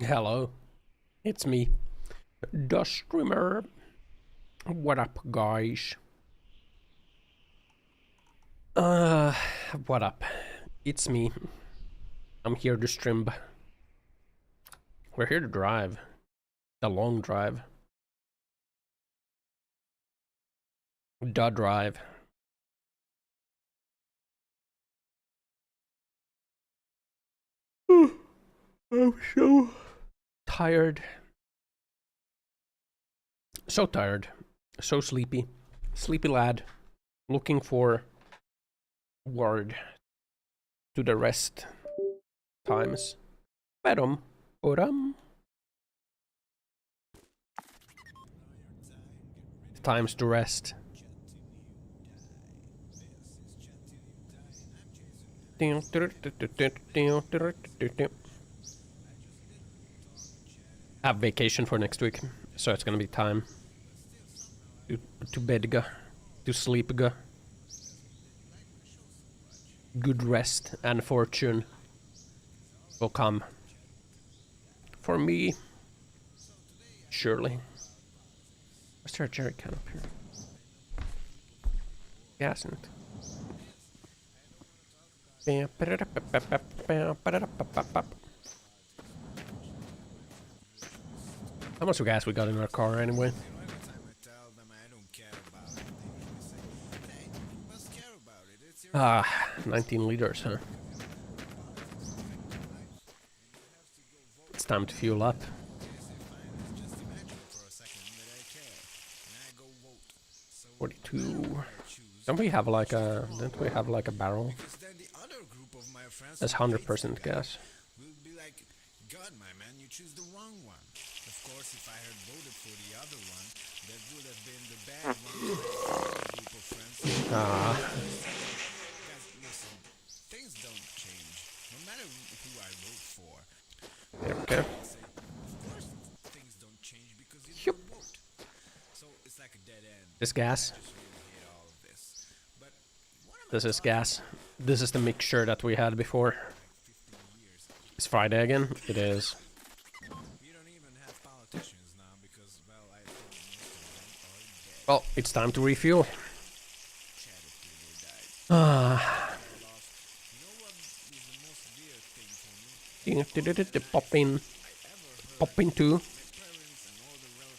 Hello, it's me, the streamer. What up, guys? What up? It's me. I'm here to stream. We're here to drive. The long drive. The drive. I'm so tired. So tired. So sleepy. Sleepy lad. Looking for word to the rest times. Times to rest. Have vacation for next week, so it's gonna be time to bed go, to sleep go. Good rest and fortune will come for me, surely. Is there a jerry can up here? Gas in it. How much gas we got in our car anyway? 19 liters, huh? It's time to fuel up. $42. Don't we have like a barrel? That's 100% gas. God, my man, you choose the wrong one. Of course, if I had voted for the other one, that would have been the bad one. Group of friends. Guys, listen, things don't change. No matter who I vote for. There we go. Of course, things don't change because you don't vote. So it's like a dead end. This gas. I just really hate all of this. But This is gas. This is the mixture that we had before. It's Friday again. It is. We don't even have politicians now because, well, I think most of them are dead. Well, it's time to refuel. You know what is the most weird thing for me? Pop in too.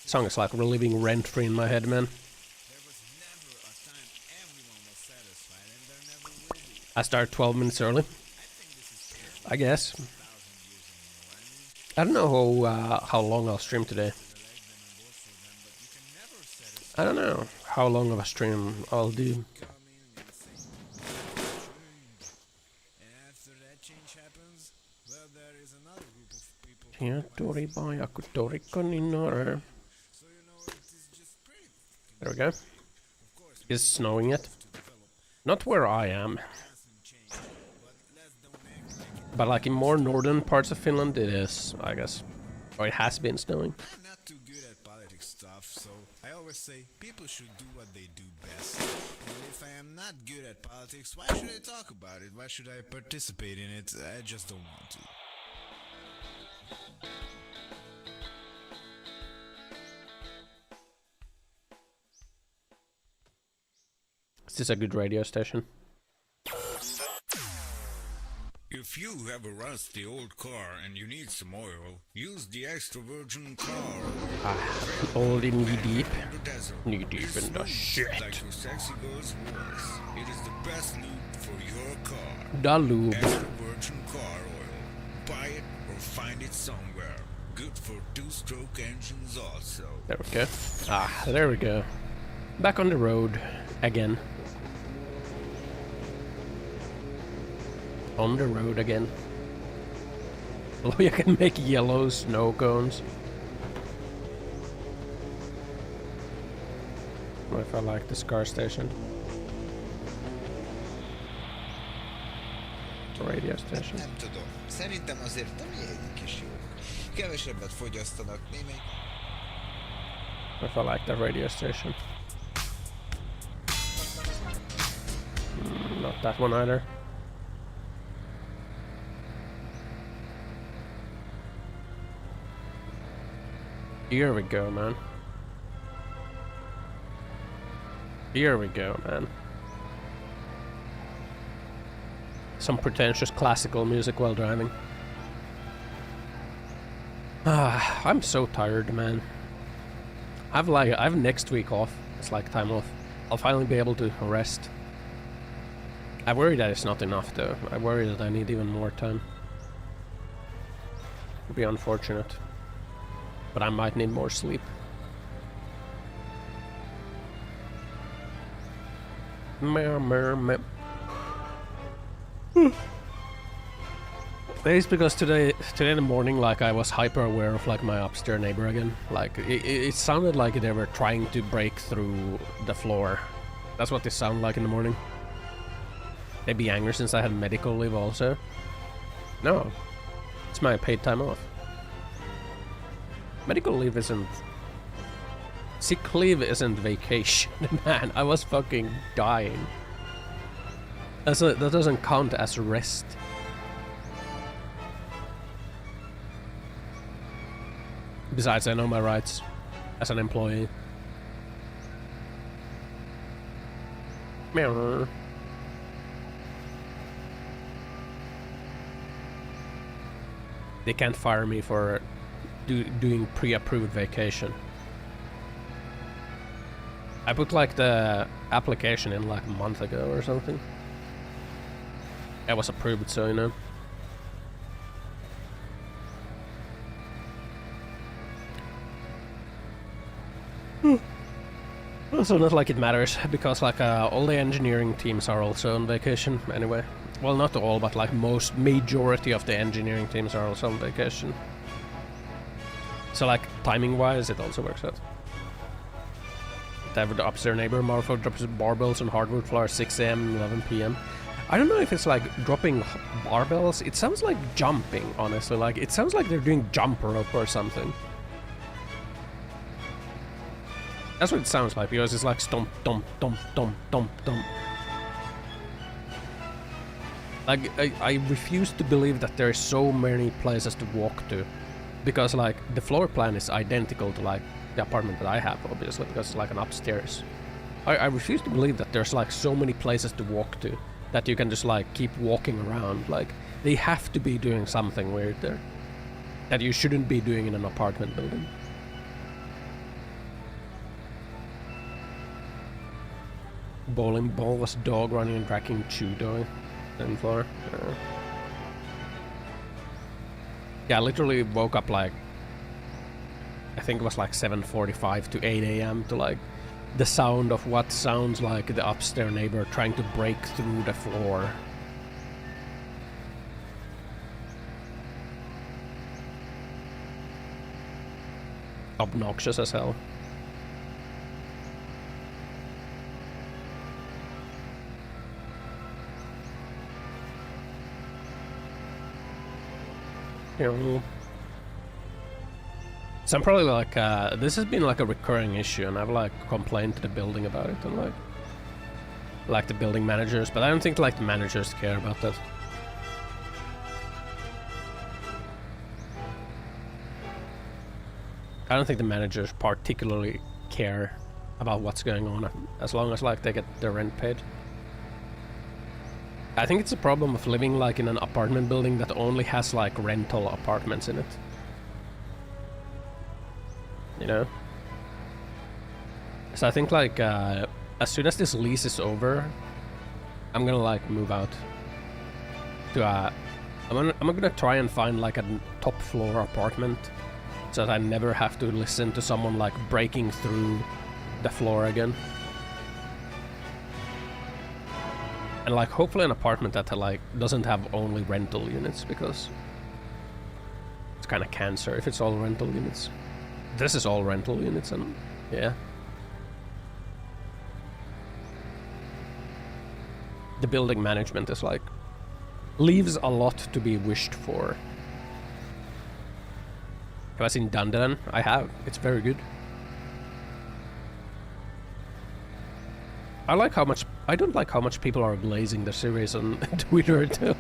Song is like reliving rent-free in my head, man. There was never a time everyone was satisfied, and there never will be. I started 12 minutes early. I think this is I guess. 1,000 years anymore. I don't know how long I'll stream today. I don't know how long of a stream I'll do. After that change happens, well, there is another group of people. So you know, It is just pretty. there we go. Of course, It's snowing yet? Not where I am. change, but let's don't make But like in more northern parts of Finland it is, I guess. Or it has been snowing. I'm not too good at politics stuff, so I always say people should do what they do best. And if I am not good at politics, why should I talk about it? Why should I participate in it? I just don't want to. Is this a good radio station? If you have a rusty old car and you need some oil, use the extra virgin car oil. Old knee deep. Knee deep It's in the smooth shit. like your sexy girl's voice. It is the best lube for your car. The lube. Extra virgin car oil. Buy it or find it somewhere. Good for two-stroke engines also. There we go. There we go. Back on the road again. On the road again. Oh, you can make yellow snow cones. What if I like this car station? Radio station. Nem tudom. Szerintem azért a miénk is jók. Kevesebbet fogyasztanak némely. What if I like the radio station? Not that one either. Here we go, man. Here we go, man. Some pretentious classical music while driving. I'm so tired, man. I've next week off. It's like time off. I'll finally be able to rest. I worry that it's not enough though. I worry that I need even more time. It'd be unfortunate. But I might need more sleep. Meow, meow, meow. It's because today in the morning, like, I was hyper aware of like my upstairs neighbor again. Like it sounded like they were trying to break through the floor. That's what they sound like in the morning. They'd be angry since I had medical leave also. No, it's my paid time off. Medical leave isn't... Sick leave isn't vacation, man. I was fucking dying. That doesn't count as rest. Besides, I know my rights as an employee. Meow. They can't fire me for doing pre-approved vacation. I put like the application in like a month ago or something. It was approved, so you know. Also, not like it matters, because like all the engineering teams are also on vacation anyway. Well, not all, but like majority of the engineering teams are also on vacation. So like timing wise, it also works out. The upstairs neighbor Marfo drops barbells on hardwood floor 6 AM, 11 PM. I don't know if it's like dropping barbells. It sounds like jumping, honestly. Like it sounds like they're doing jump rope or something. That's what it sounds like, because it's like stomp, stomp, stomp, stomp, stomp, stomp. Like, I refuse to believe that there are so many places to walk to. Because, like, the floor plan is identical to, like, the apartment that I have, obviously, because it's like an upstairs. I refuse to believe that there's, like, so many places to walk to that you can just, like, keep walking around. Like, they have to be doing something weird there that you shouldn't be doing in an apartment building. Bowling ball was dog running and cracking chew dough on the floor. Yeah, I literally woke up like, I think it was like 7:45 to 8 AM to like the sound of what sounds like the upstairs neighbor trying to break through the floor. Obnoxious as hell. So I'm probably like, this has been like a recurring issue, and I've like complained to the building about it, and like the building managers, but I don't think like the managers care about that. I don't think the managers particularly care about what's going on, as long as like they get their rent paid. I think it's a problem of living like in an apartment building that only has like rental apartments in it. You know? So I think like as soon as this lease is over, I'm gonna like move out to I'm gonna try and find like a top floor apartment so that I never have to listen to someone like breaking through the floor again. And like hopefully an apartment that like doesn't have only rental units, because it's kind of cancer if it's all rental units. This is all rental units, and yeah. The building management is like leaves a lot to be wished for. Have I seen Dandadan? I have. It's very good. I don't like how much people are glazing the series on Twitter too.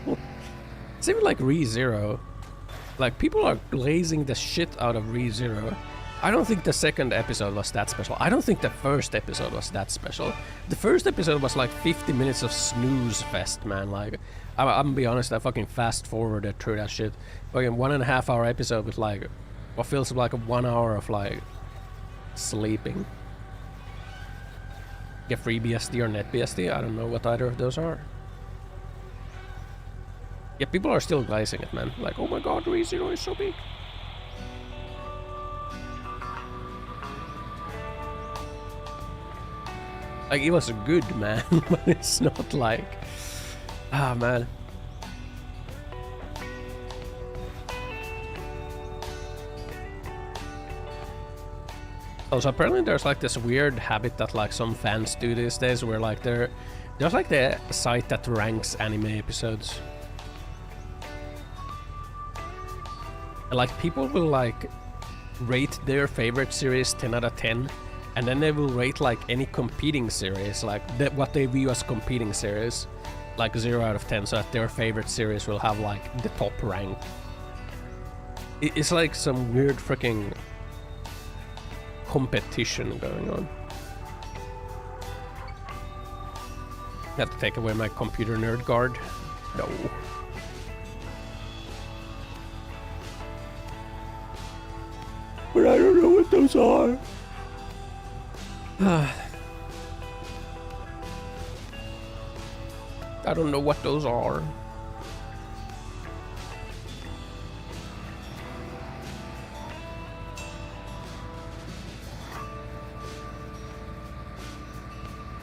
It's even like ReZero. Like people are glazing the shit out of ReZero. I don't think the second episode was that special. I don't think the first episode was that special. The first episode was like 50 minutes of snooze fest, man. Like, I'm gonna be honest, I fucking fast forwarded through that shit. Fucking 1.5 hour episode with like, what feels like a 1 hour of like, sleeping. Get free BSD or net BSD? I don't know what either of those are. Yeah, people are still glazing it, man. Like, oh my god, ReZero is so big. Like, it was good, man, but it's not like... Ah, man. Also, apparently there's like this weird habit that like some fans do these days where like there's like the site that ranks anime episodes. And like people will like rate their favorite series 10 out of 10. And then they will rate like any competing series, like what they view as competing series, like 0 out of 10, so that their favorite series will have like the top rank. It's like some weird freaking competition going on. I have to take away my computer nerd guard. No. But I don't know what those are. I don't know what those are.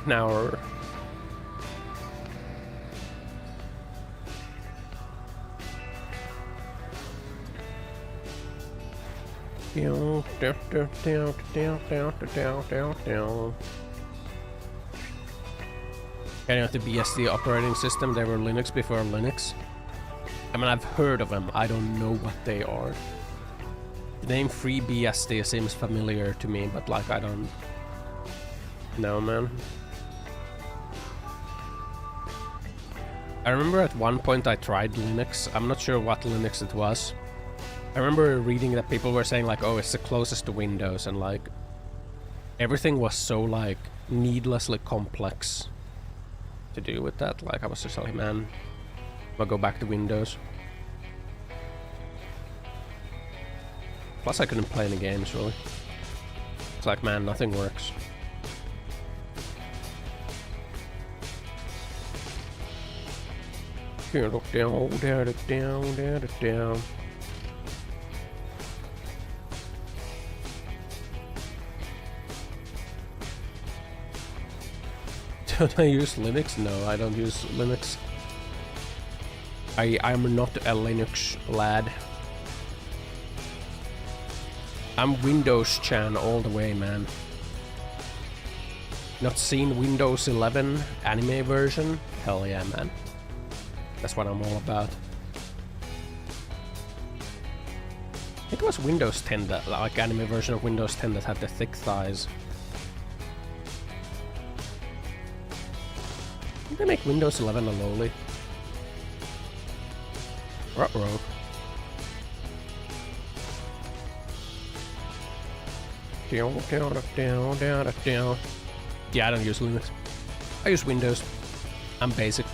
Now down. Getting out the BSD operating system, they were Linux before Linux. I mean, I've heard of them, I don't know what they are. The name FreeBSD seems familiar to me, but like I don't know, man. I remember at one point I tried Linux. I'm not sure what Linux it was. I remember reading that people were saying like, oh, it's the closest to Windows, and like everything was so like needlessly complex to do with that. Like I was just like, man, I'll go back to Windows. Plus I couldn't play any games really. It's like, man, nothing works. Down. Don't I use Linux? No, I don't use Linux. I'm not a Linux lad. I'm Windows Chan all the way, man. Not seen Windows 11 anime version? Hell yeah, man. That's what I'm all about. I think it was Windows 10, that like anime version of Windows 10 that had the thick thighs. Did they make Windows 11 a lowly? Ruh-roh. Yeah, I don't use Linux. I use Windows. I'm basic.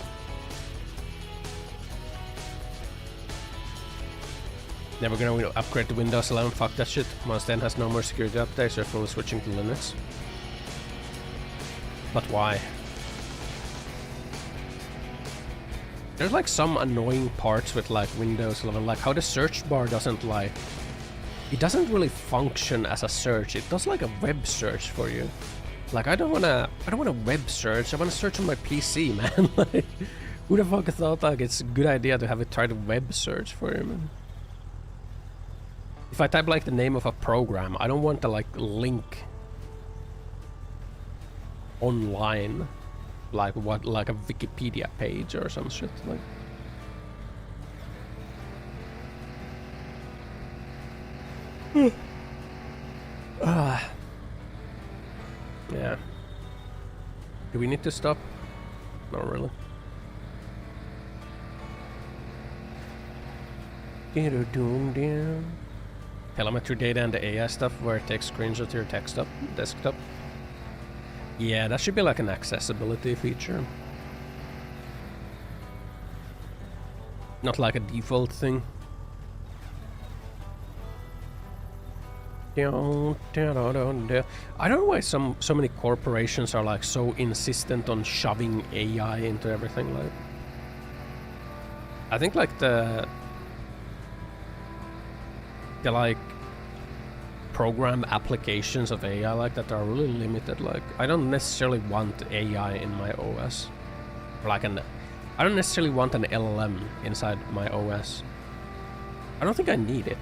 Never gonna upgrade to Windows 11, fuck that shit. Once 10 has no more security updates, you're fully switching to Linux. But why? There's like some annoying parts with like Windows 11, like how the search bar doesn't like... It doesn't really function as a search, it does like a web search for you. Like I don't wanna web search, I wanna search on my PC, man. Like, who the fuck thought like it's a good idea to have it try to web search for you, man? If I type like the name of a program, I don't want to like link online, like what, like a Wikipedia page or some shit. Like, yeah. Do we need to stop? Not really. Telemetry data and the AI stuff where it takes screenshots to your desktop. Yeah, that should be like an accessibility feature. Not like a default thing. I don't know why so many corporations are like so insistent on shoving AI into everything. Like, I think like the like program applications of AI like that are really limited. Like, I don't necessarily want AI in my OS. Like I don't necessarily want an LLM inside my OS. I don't think I need it.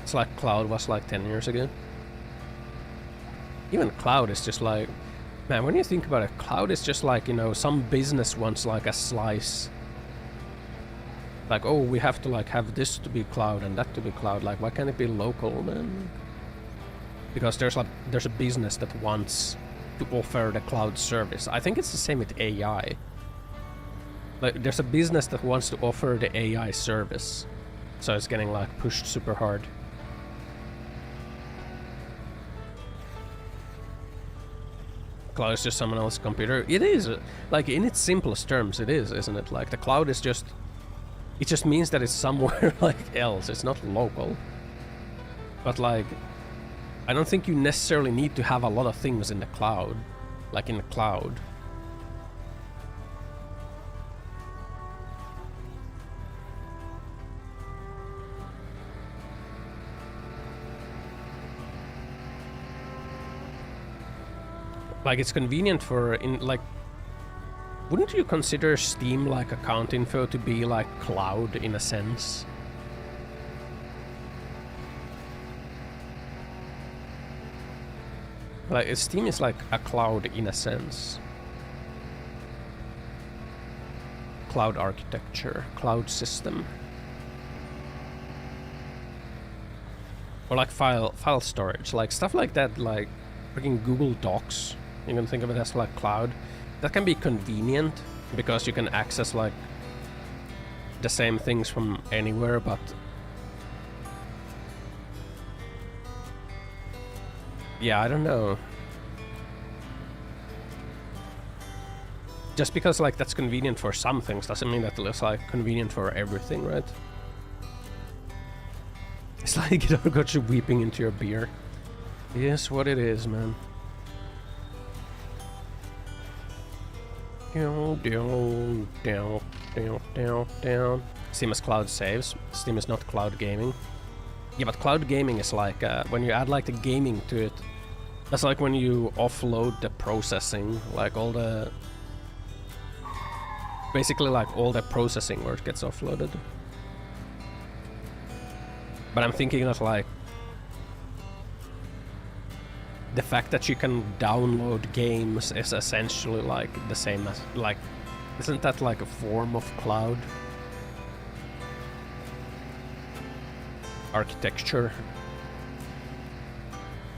It's like cloud was like 10 years ago. Even cloud is just like, man, when you think about it, cloud is just like, you know, some business wants like a slice. Like, oh, we have to like have this to be cloud and that to be cloud. Like, why can't it be local, man? Because there's a business that wants to offer the cloud service. I think it's the same with AI. Like, there's a business that wants to offer the AI service, so it's getting like pushed super hard. Cloud is just someone else's computer. It is, like, in its simplest terms, it is, isn't it? Like, the cloud is just... It just means that it's somewhere like else. It's not local. But like, I don't think you necessarily need to have a lot of things in the cloud. Like in the cloud. Like, it's convenient for, like, wouldn't you consider Steam like account info to be like cloud in a sense? Like, Steam is like a cloud in a sense. Cloud architecture, cloud system. Or like file storage, like stuff like that, like freaking Google Docs. You can think of it as like cloud. That can be convenient because you can access like the same things from anywhere, but yeah, I don't know. Just because like that's convenient for some things doesn't mean that it's like convenient for everything, right? It's like it all got you weeping into your beer. Yes, what it is, man. Down. Steam is cloud saves. Steam is not cloud gaming. Yeah, but cloud gaming is like when you add like the gaming to it. That's like when you offload the processing, like all the... Basically like all the processing where it gets offloaded. But I'm thinking of like... The fact that you can download games is essentially like the same as, like, isn't that like a form of cloud architecture?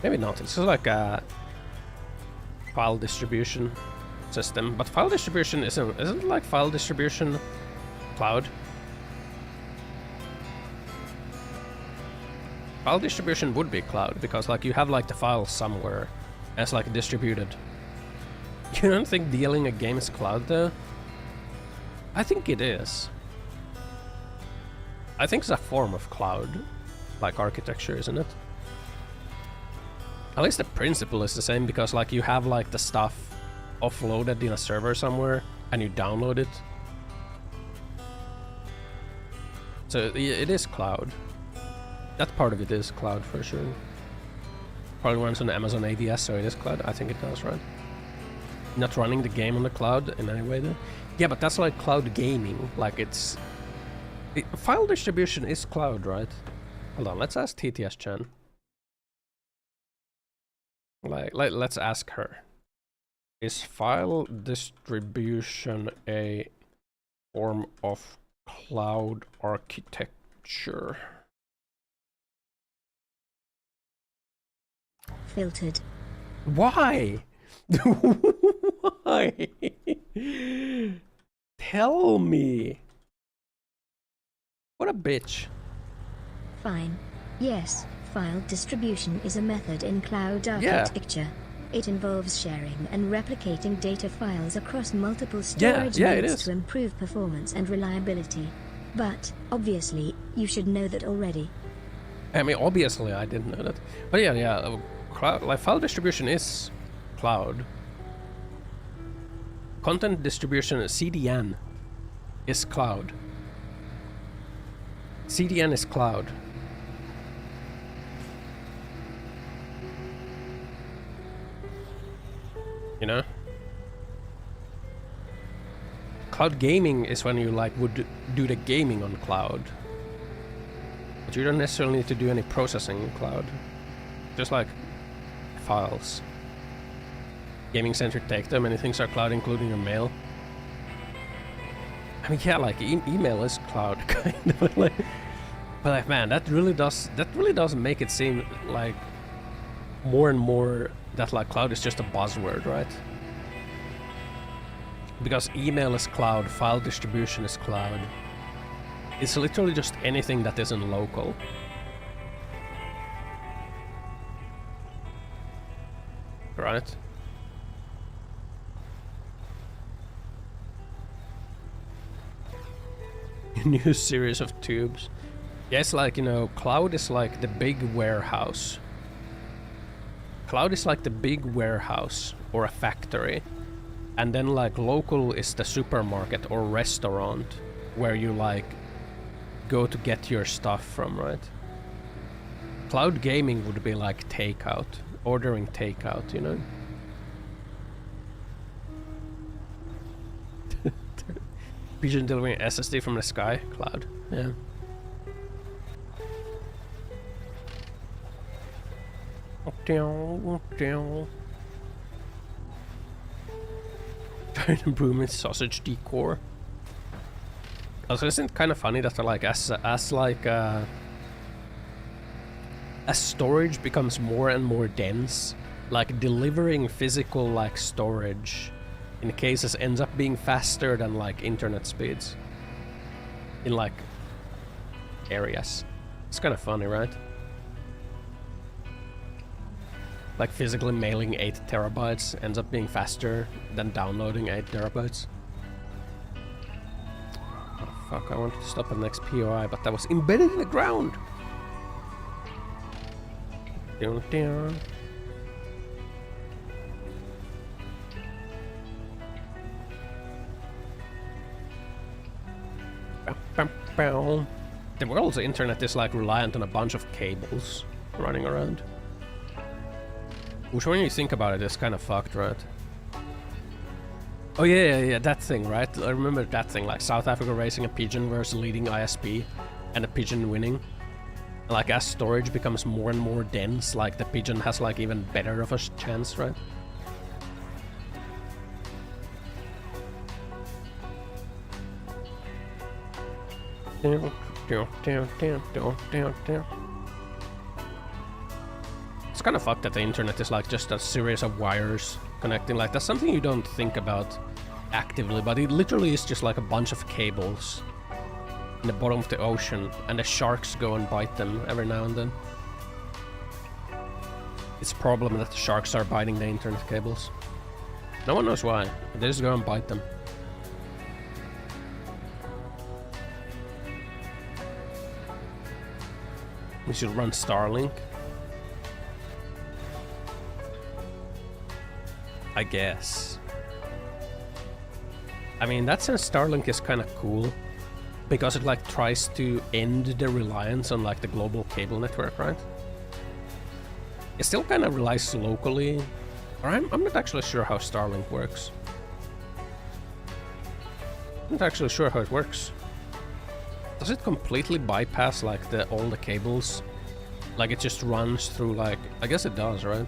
Maybe not. It's just like a file distribution system, but file distribution isn't like file distribution cloud? file distribution would be cloud, because like you have like the file somewhere as like distributed. You don't think dealing a game is cloud though? I think it is. I think it's a form of cloud, like architecture, isn't it? At least the principle is the same, because like you have like the stuff offloaded in a server somewhere and you download it. So it is cloud. That part of it is cloud for sure. Probably runs on Amazon AWS, so it is cloud. I think it does, right? Not running the game on the cloud in any way though. Yeah, but that's like cloud gaming. Like file distribution is cloud, right? Hold on, let's ask TTS Chan. Let's ask her. Is file distribution a form of cloud architecture? Filtered. Why? Why? Tell me. What a bitch. Fine. Yes, file distribution is a method in cloud architecture. It involves sharing and replicating data files across multiple storage nodes to improve performance and reliability. But, obviously, you should know that already. I mean, obviously I didn't know that. But yeah, cloud, like file distribution is cloud. Content distribution, CDN, is cloud. CDN is cloud. You know? Cloud gaming is when you like would do the gaming on cloud. But you don't necessarily need to do any processing in cloud. Just like files. Gaming center take them, many things are cloud, including your mail. I mean, yeah, like email is cloud, kind of. But like, man, that really does make it seem like more and more that like cloud is just a buzzword, right? Because email is cloud, file distribution is cloud. It's literally just anything that isn't local. Right? New series of tubes. Yeah, it's like, you know, cloud is like the big warehouse. Cloud is like the big warehouse or a factory. And then like local is the supermarket or restaurant where you like go to get your stuff from, right? Cloud gaming would be like takeout, ordering takeout, you know? Pigeon delivering SSD from the sky, cloud, yeah. Giant improvement sausage decor. Also, isn't it kind of funny that like as storage becomes more and more dense, like delivering physical like storage in cases ends up being faster than like internet speeds in like areas. It's kind of funny, right? Like physically mailing 8 terabytes ends up being faster than downloading 8 terabytes. Oh fuck, I wanted to stop at the next POI, but that was embedded in the ground! Down, down. The world's internet is like reliant on a bunch of cables running around. Which, when you think about it, is kind of fucked, right? Oh yeah, that thing, right? I remember that thing, like South Africa racing a pigeon versus leading ISP, and the pigeon winning. Like as storage becomes more and more dense, like the pigeon has like even better of a chance, right? It's kind of fucked that the internet is like just a series of wires connecting. Like that's something you don't think about actively, but it literally is just like a bunch of cables in the bottom of the ocean, and the sharks go and bite them every now and then. It's a problem that the sharks are biting the internet cables. No one knows why. They just go and bite them. We should run Starlink. I guess. I mean, that sense Starlink is kind of cool. Because it like tries to end the reliance on like the global cable network, right? It still kind of relies locally. Or I'm not actually sure how Starlink works. I'm not actually sure how it works. Does it completely bypass like all the cables? Like it just runs through like... I guess it does, right?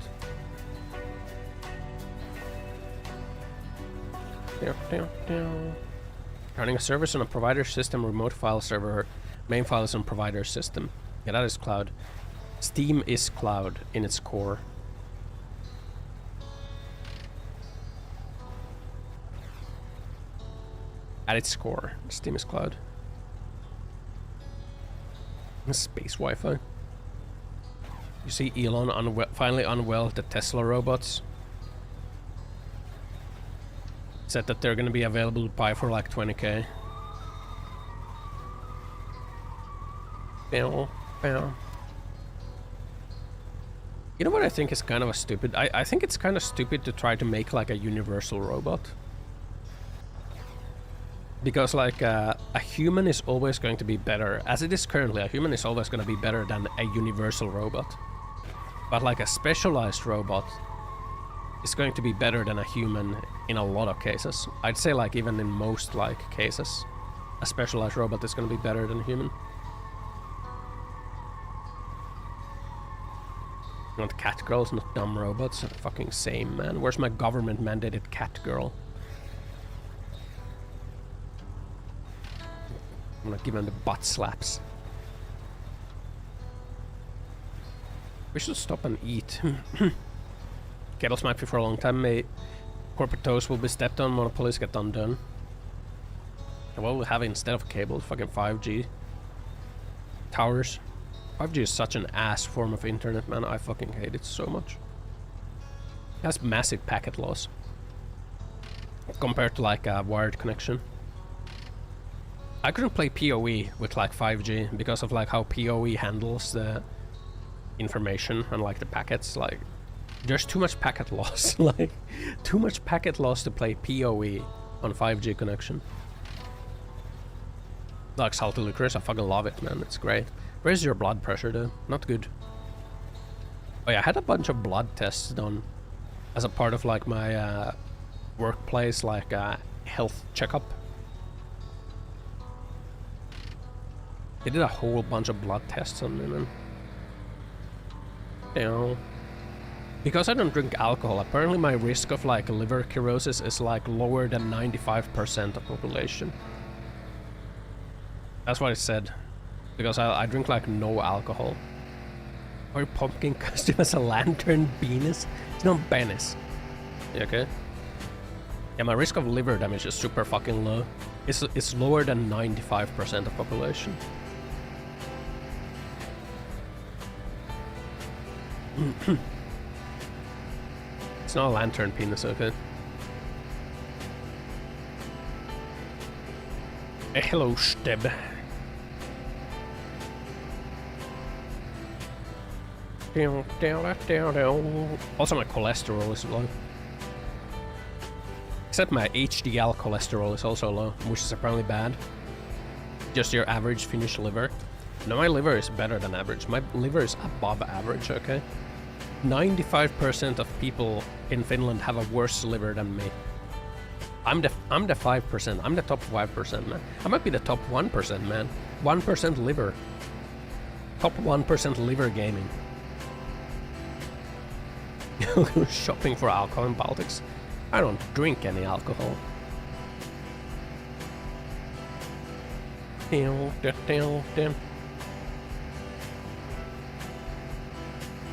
Running a service on a provider system, remote file server, main file is on provider system. Yeah, that is cloud. Steam is cloud in its core. At its core, Steam is cloud. Space Wi-Fi. You see Elon finally unveiled the Tesla robots. Said that they're gonna be available to buy for like 20k. Bow, bow. You know what I think is kind of a stupid? I think it's kind of stupid to try to make like a universal robot. Because like a human is always going to be better, as it is currently, a human is always going to be better than a universal robot. But like a specialized robot is going to be better than a human in a lot of cases. I'd say like even in most like cases, a specialized robot is going to be better than a human. Not cat girls, not dumb robots. Fucking same, man. Where's my government mandated cat girl? I'm gonna give him the butt slaps. We should stop and eat. Cables might be for a long time, mate. Corporate toes will be stepped on, monopolies get undone. And what we'll have instead of cables, fucking 5G. Towers. 5G is such an ass form of internet, man. I fucking hate it so much. It has massive packet loss. Compared to like a wired connection. I couldn't play PoE with like 5G because of like how PoE handles the information and like the packets. Like there's too much packet loss. Like too much packet loss to play PoE on 5G connection. Like salty licorice, I fucking love it, man. It's great. Where's your blood pressure though? Not good. Oh yeah, I had a bunch of blood tests done as a part of like my workplace like health checkup. They did a whole bunch of blood tests on me, man. You know, because I don't drink alcohol, apparently my risk of like liver cirrhosis is like lower than 95% of population. That's what it said. Because I drink like no alcohol. Or pumpkin costume as a lantern penis? It's not penis. You okay? Yeah, my risk of liver damage is super fucking low. It's lower than 95% of population. It's not a lantern penis, okay? Hey, hello, Steb. Also, my cholesterol is low. Except my HDL cholesterol is also low, which is apparently bad. Just your average Finnish liver. No, my liver is better than average. My liver is above average, okay? 95% of people in Finland have a worse liver than me. I'm the 5%. I'm the top 5%, man. I might be the top 1%, man. 1% liver. Top 1% liver gaming. Shopping for alcohol in Baltics. I don't drink any alcohol.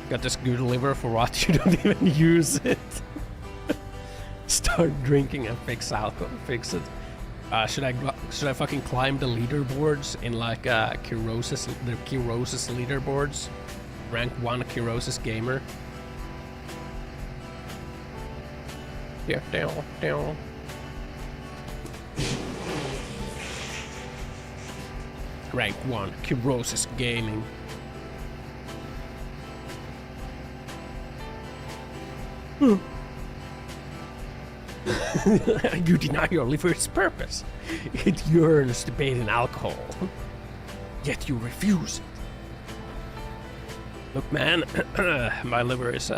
Got this good liver for what? You don't even use it. Start drinking and fix alcohol. Fix it. Should I fucking climb the leaderboards in like the Cirrhosis leaderboards? Rank 1 Cirrhosis gamer. Rank 1, Kirosis Gaming. You deny your liver's purpose. It yearns to bathe in alcohol. Yet you refuse it. Look, man, my liver is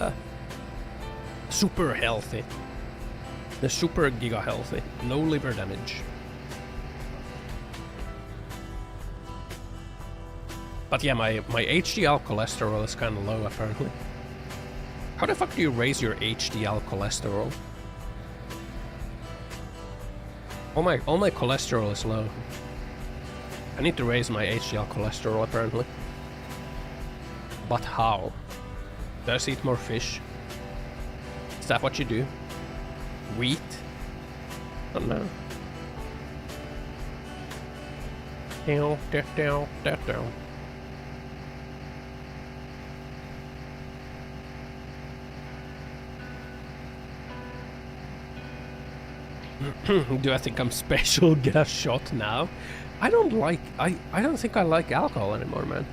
super healthy. The super giga healthy. No liver damage. But yeah, my HDL cholesterol is kind of low apparently. How the fuck do you raise your HDL cholesterol? All my cholesterol is low. I need to raise my HDL cholesterol apparently. But how? Do I just eat more fish? Is that what you do? Wheat? I don't know. Down. Do I think I'm special? Get a shot now? I don't think I like alcohol anymore, man.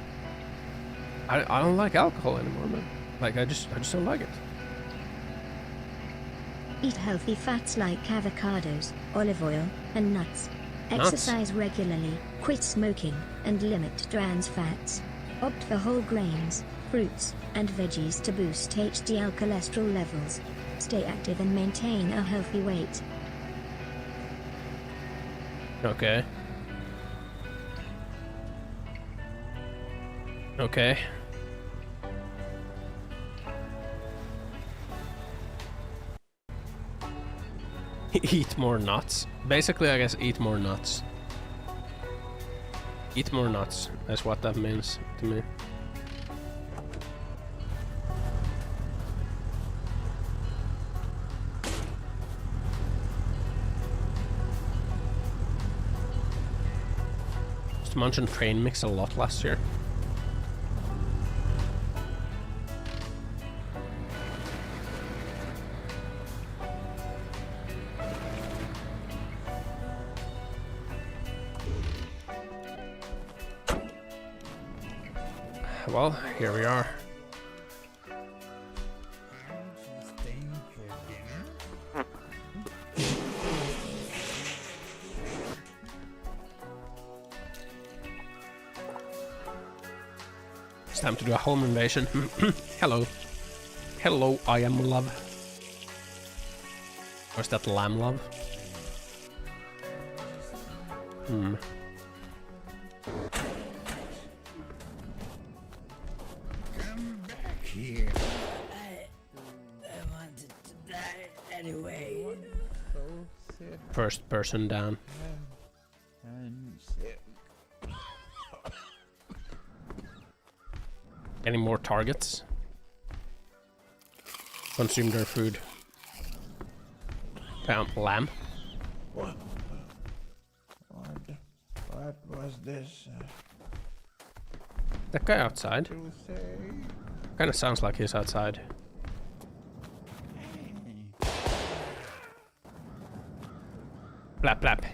I don't like alcohol anymore, man. Like I just don't like it. Eat healthy fats like avocados, olive oil, and nuts. Exercise regularly, quit smoking, and limit trans fats. Opt for whole grains, fruits, and veggies to boost HDL cholesterol levels. Stay active and maintain a healthy weight. Okay. Okay. Eat more nuts. Basically, I guess eat more nuts. Eat more nuts. That's what that means to me. Used to munch on train mix a lot last year. Well, here we are. It's time to do a home invasion. Hello. Hello, I am love. Or is that lamb love? Here. I wanted to die anyway. First person down. I'm sick. Any more targets? Consume their food. Found lamb. What was this? That guy outside. To say? Kinda sounds like he's outside. Blap blap.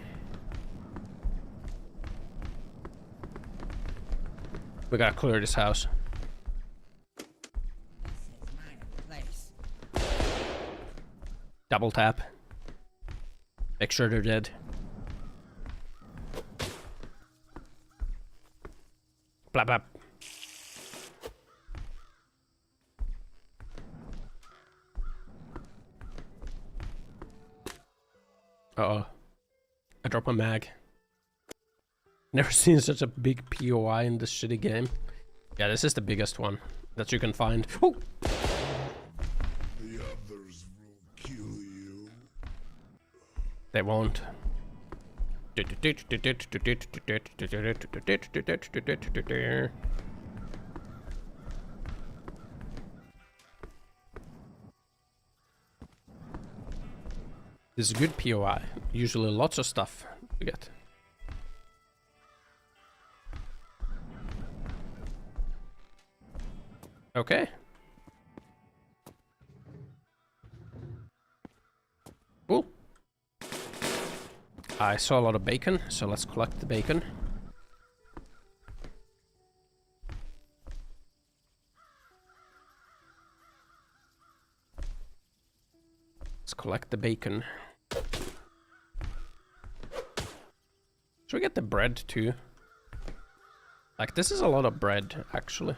We gotta clear this house. Double tap. Make sure they're dead. Blap blap. Uh-oh. I dropped my mag. Never seen such a big POI in this shitty game. Yeah, this is the biggest one that you can find. Oh! The others will kill you. They won't. This is a good POI. Usually lots of stuff to get. Okay. I saw a lot of bacon, so let's collect the bacon. Let's collect the bacon. Should we get the bread too? Like, this is a lot of bread, actually.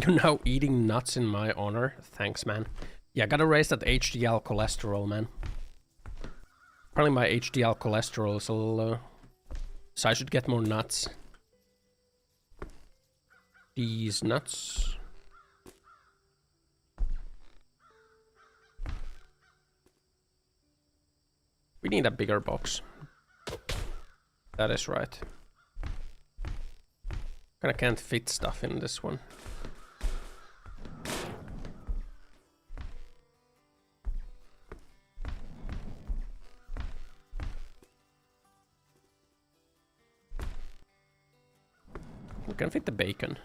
You're now eating nuts in my honor. Thanks, man. Yeah, gotta raise that HDL cholesterol, man. Apparently my HDL cholesterol is a little low. So I should get more nuts. These nuts. We need a bigger box. That is right. Kinda can't fit stuff in this one. We can fit the bacon.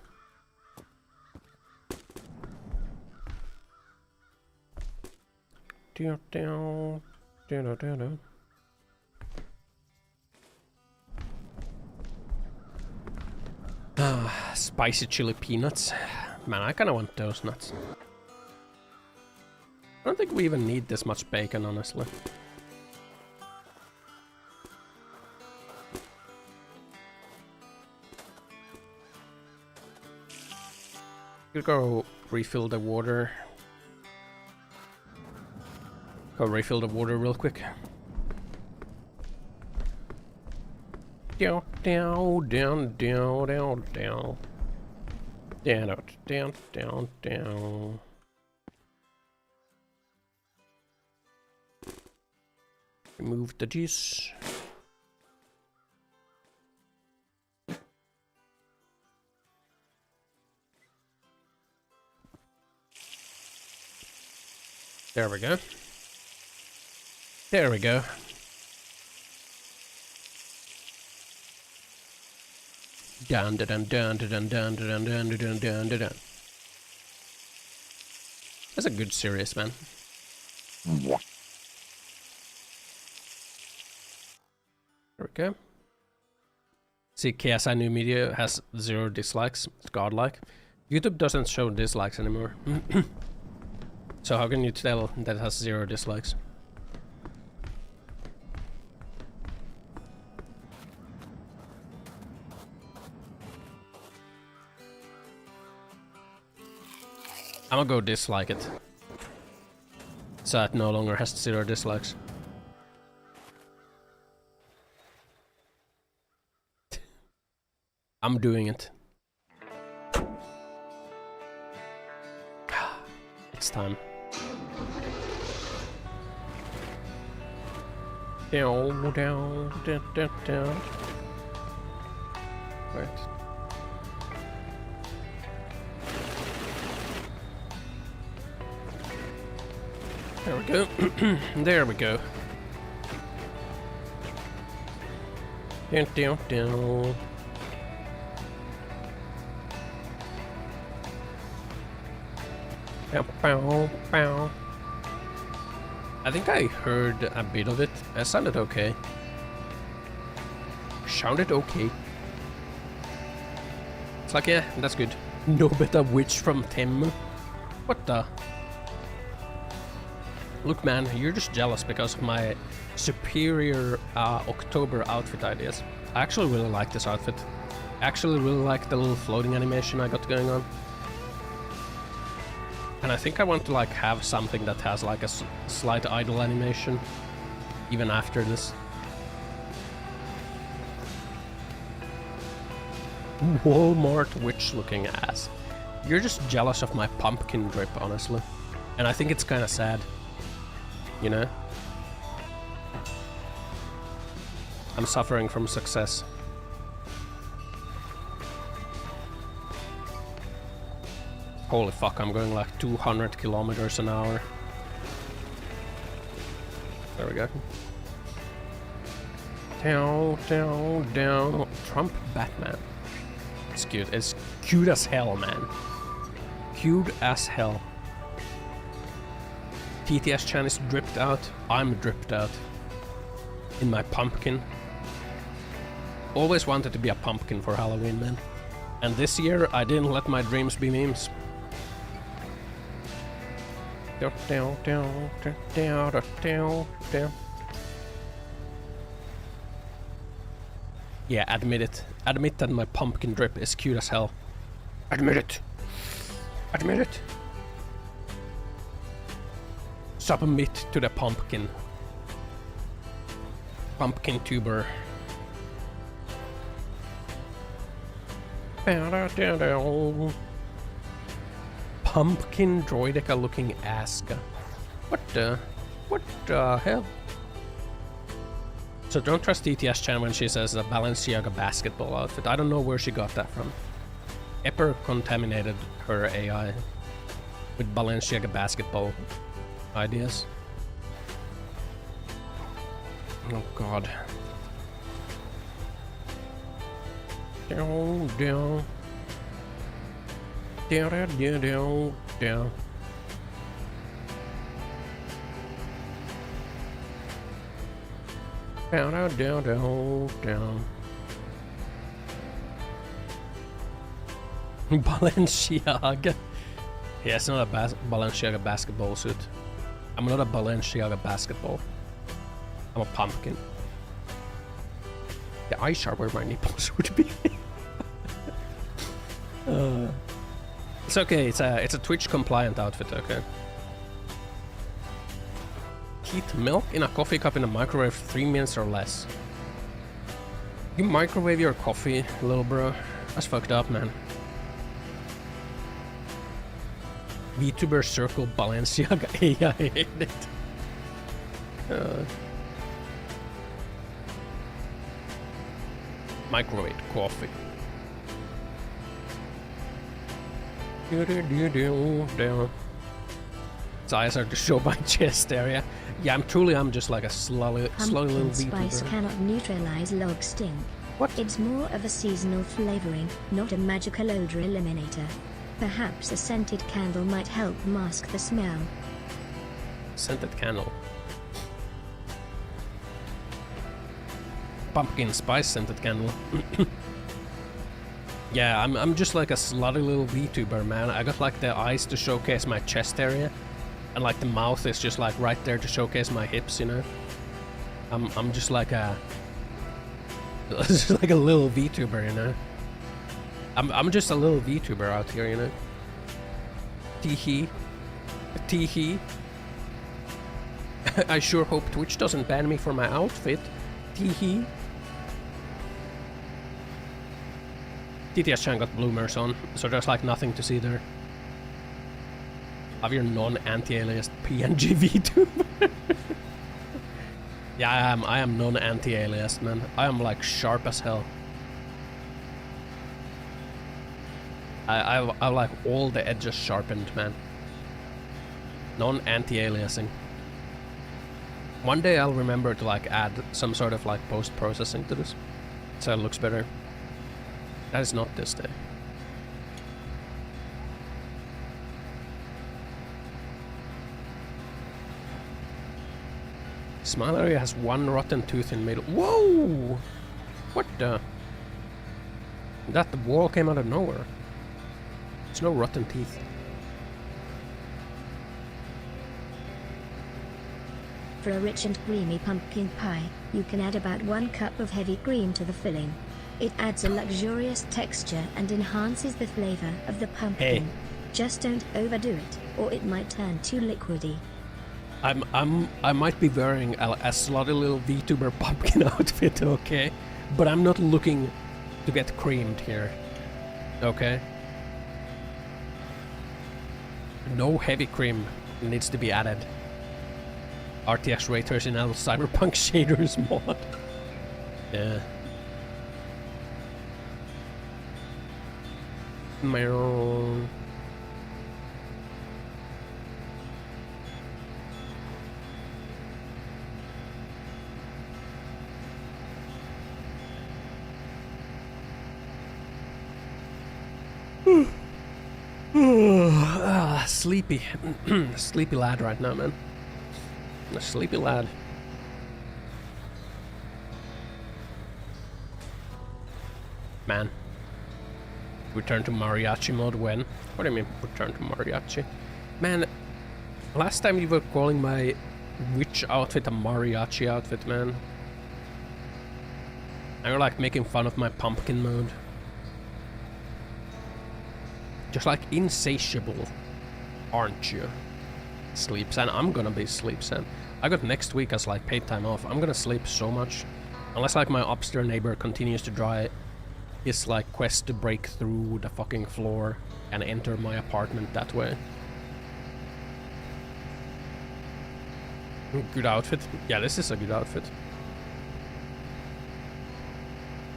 Spicy chili peanuts. Man, I kinda want those nuts. I don't think we even need this much bacon, honestly. Could go refill the water. Go refill the water real quick. Down, down, down, down, down, down. Down, down, down, down. Remove the juice. There we go. There we go. Dun dun dun dun dun dun dun dun dun dun dun dun. That's a good series, man. There we go. See, KSI New Media has 0 dislikes. It's godlike. YouTube doesn't show dislikes anymore. So how can you tell that it has 0 dislikes? I'm gonna go dislike it. So it no longer has 0 dislikes. I'm doing it. It's time. Down, down, down, down, down. Right. There we go. There we go. Down, down, down. Bow, bow, bow. I think I heard a bit of it. It sounded okay. Sounded okay. It's like, yeah, that's good. No better witch from Tim. What the? Look, man, you're just jealous because of my superior October outfit ideas. I actually really like this outfit. I actually really like the little floating animation I got going on. And I think I want to like have something that has like a slight idle animation even after this. Walmart witch looking ass. You're just jealous of my pumpkin drip, honestly. And I think it's kind of sad. You know? I'm suffering from success. Holy fuck, I'm going like 200 kilometers an hour. There we go. Down, down, down. Trump Batman. It's cute. It's cute as hell, man. Cute as hell. TTS Chan is dripped out. I'm dripped out. In my pumpkin. Always wanted to be a pumpkin for Halloween, man. And this year, I didn't let my dreams be memes. Yeah, admit it. Admit that my pumpkin drip is cute as hell. Admit it. Admit it. Submit to the pumpkin. Pumpkin tuber. Pumpkin droidica looking Aska. What the hell? So don't trust TTS Chan when she says a Balenciaga basketball outfit. I don't know where she got that from. Epper contaminated her AI with Balenciaga basketball ideas. Oh god. Down, down. Down, down, down, down. Down, down, down, down, down. Balenciaga. Yeah, it's not a Balenciaga basketball suit. I'm not a Balenciaga basketball. I'm a pumpkin. The eyes are where my nipples would be. It's okay. It's a Twitch compliant outfit. Okay. Heat milk in a coffee cup in a microwave for 3 minutes or less. You microwave your coffee, little bro. That's fucked up, man. VTuber circle Balenciaga AI in it. Microwave coffee. Its eyes are to show my chest area. Yeah, I'm just like a slow little Pumpkin spice VTuber. cannot neutralize log stink. What? It's more of a seasonal flavoring, not a magical odor eliminator. Perhaps a scented candle might help mask the smell. Scented candle. Pumpkin spice scented candle. Yeah, I'm just like a slutty little VTuber, man. I got like the eyes to showcase my chest area, and like the mouth is just like right there to showcase my hips, you know. I'm just like a just like a little VTuber, you know. I'm just a little VTuber out here, you know. Tee-hee. Tee-hee. I sure hope Twitch doesn't ban me for my outfit. Tee-hee. TTS Chan got bloomers on, so there's like nothing to see there. Have your non-anti-aliased PNG VTuber. Yeah, I am non-anti-aliased, man. I am like sharp as hell. I like all the edges sharpened, man. Non-anti-aliasing. One day I'll remember to like add some sort of like post-processing to this, so it looks better. That is not this day. Smile area has one rotten tooth in middle. Whoa! What the? That the wall came out of nowhere. There's no rotten teeth. For a rich and creamy pumpkin pie, you can add about 1 cup of heavy cream to the filling. It adds a luxurious texture and enhances the flavor of the pumpkin. Hey. Just don't overdo it, or it might turn too liquidy. I might be wearing a slutty little VTuber pumpkin outfit, okay? But I'm not looking to get creamed here, okay? No heavy cream needs to be added. RTX ray tracing out Cyberpunk shaders mod. Yeah. Meow. Sleepy. Sleepy lad right now, man. A sleepy lad. Man. Return to mariachi mode when? What do you mean, return to mariachi? Man, last time you were calling my witch outfit a mariachi outfit, man. And you're like making fun of my pumpkin mode. Just like insatiable, aren't you? Sleep San. I'm gonna be Sleep San. I got next week as like paid time off. I'm gonna sleep so much. Unless like my upstairs neighbor continues to try his like quest to break through the fucking floor and enter my apartment that way. Good outfit. Yeah, this is a good outfit.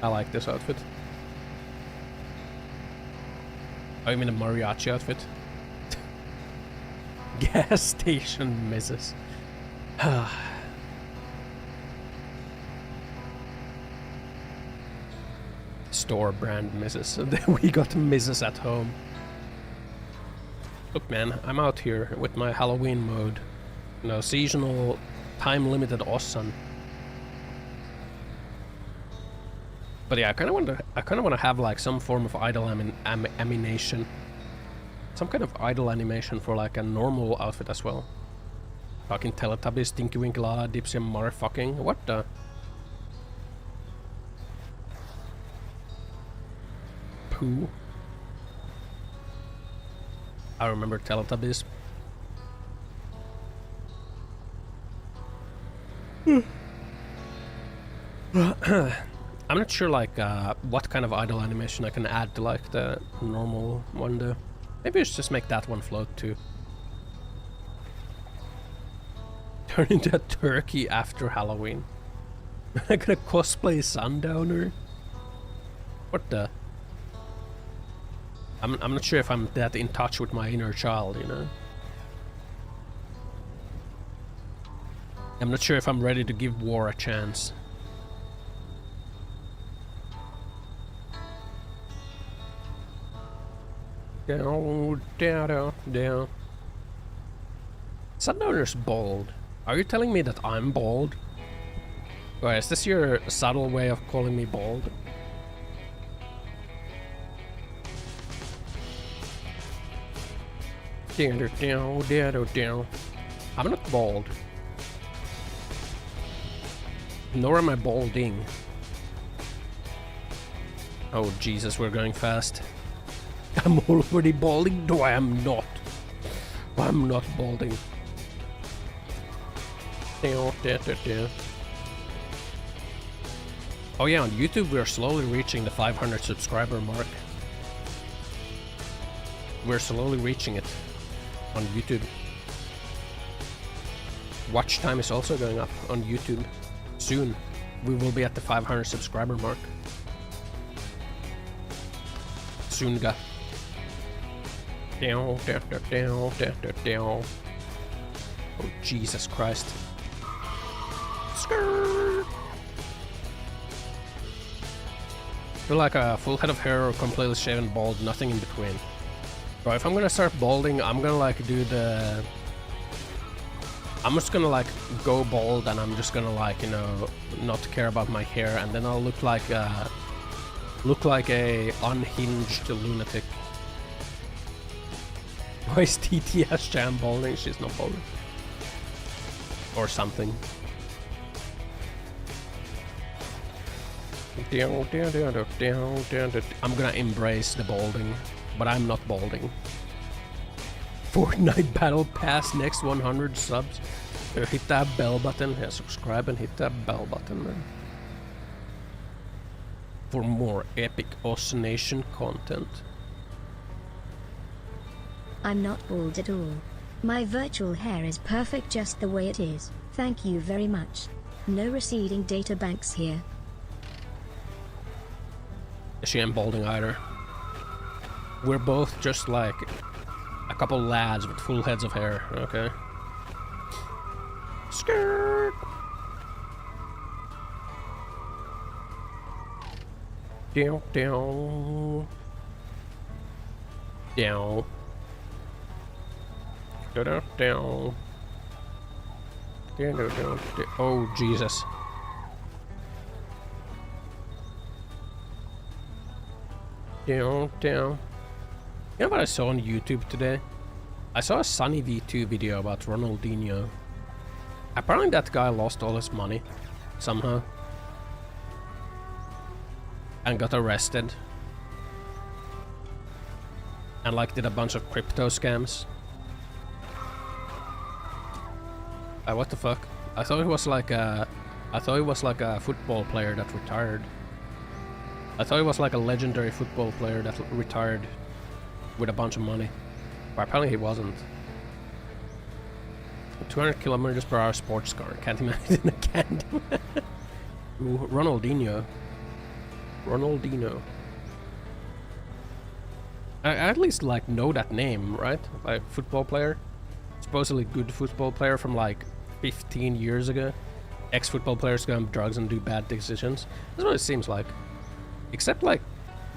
I like this outfit. Oh, you mean a mariachi outfit? Gas station misses. Store brand misses. We got misses at home. Look, man, I'm out here with my Halloween mode. You know, seasonal, time-limited Ossan. But yeah, I kind of want to have like some form of idle animation. Some kind of idle animation for like a normal outfit as well. Fucking Teletubbies, Tinky Winky Lala, Dipsy and motherfucking. What the? Pooh. I remember Teletubbies. I'm not sure like what kind of idle animation I can add to like the normal one though. Maybe I should just make that one float too. Turn into a turkey after Halloween. I'm gonna cosplay Sundowner. What the? I'm not sure if I'm that in touch with my inner child, you know. I'm not sure if I'm ready to give war a chance. Down, down, down. Sundowner's bald. Are you telling me that I'm bald? Or is this your subtle way of calling me bald? Down, down, down, down. I'm not bald. Nor am I balding. Oh Jesus, we're going fast. I'm already balding? No, I am not. I'm not balding. Oh yeah, on YouTube we're slowly reaching the 500 subscriber mark. We're slowly reaching it on YouTube. Watch time is also going up on YouTube. Soon we will be at the 500 subscriber mark. Soonga. Down, down, down, down, down. Oh Jesus Christ. Skirt. Feel like a full head of hair or completely shaven bald, nothing in between. Bro, if I'm gonna start balding, I'm gonna like do the... I'm just gonna like go bald and I'm just gonna like, you know, not care about my hair and then I'll look like a unhinged lunatic. Why is TTS Jam balding? She's not balding. Or something. I'm gonna embrace the balding, but I'm not balding. Fortnite Battle Pass next 100 subs. Hit that bell button. Yeah, subscribe and hit that bell button, man. For more epic Ossanation content. I'm not bald at all. My virtual hair is perfect just the way it is. Thank you very much. No receding data banks here. She ain't balding either. We're both just like a couple lads with full heads of hair, okay? Skirt! Down, down. Down. Oh, Jesus. You know what I saw on YouTube today? I saw a Sunny V2 video about Ronaldinho. Apparently that guy lost all his money somehow and got arrested and like did a bunch of crypto scams. What the fuck? I thought he was like a football player that retired. I thought he was like a legendary football player that retired with a bunch of money. But apparently he wasn't. 200 kilometers per hour sports car. Can't imagine a candy. Ooh, Ronaldinho. I at least like know that name, right? Like football player. Supposedly good football player from like 15 years ago. Ex-football players go on drugs and do bad decisions. That's what it seems like. Except like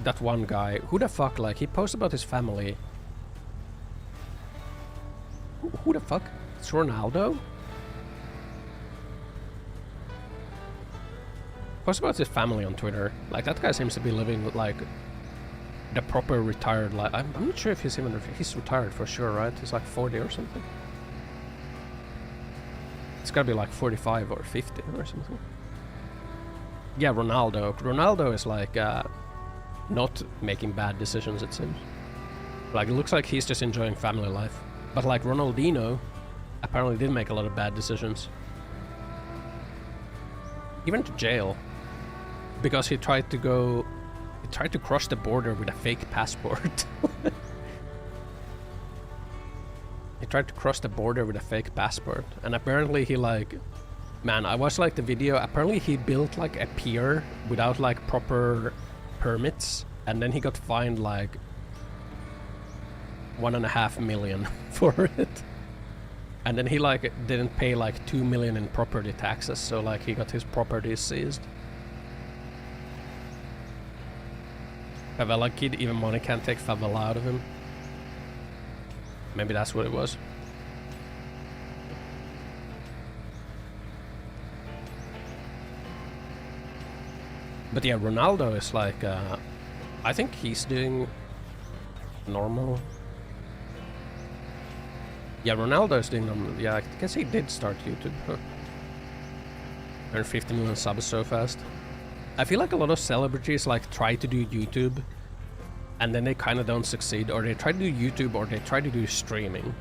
that one guy. Who the fuck, like he posted about his family. Who the fuck? It's Ronaldo? Post about his family on Twitter. Like that guy seems to be living like the proper retired life. I'm not sure if he's retired for sure, right? He's like 40 or something. It's gotta be like 45 or 50 or something. Yeah, Ronaldo. Ronaldo is like not making bad decisions, it seems. Like it looks like he's just enjoying family life. But like Ronaldinho apparently did make a lot of bad decisions. He went to jail because he tried to cross the border with a fake passport. He tried to cross the border with a fake passport, and apparently he like, man, I watched like the video. Apparently he built like a pier without like proper permits, and then he got fined like 1.5 million for it. And then he like didn't pay like 2 million in property taxes, so like he got his properties seized. Favela kid, even money can't take favela out of him. Maybe that's what it was. But yeah, Ronaldo is like, I think he's doing normal. Yeah, Ronaldo is doing normal. Yeah, I guess he did start YouTube. Huh. Earned 50 million subs so fast. I feel like a lot of celebrities like try to do YouTube and then they kind of don't succeed, or they try to do YouTube or they try to do streaming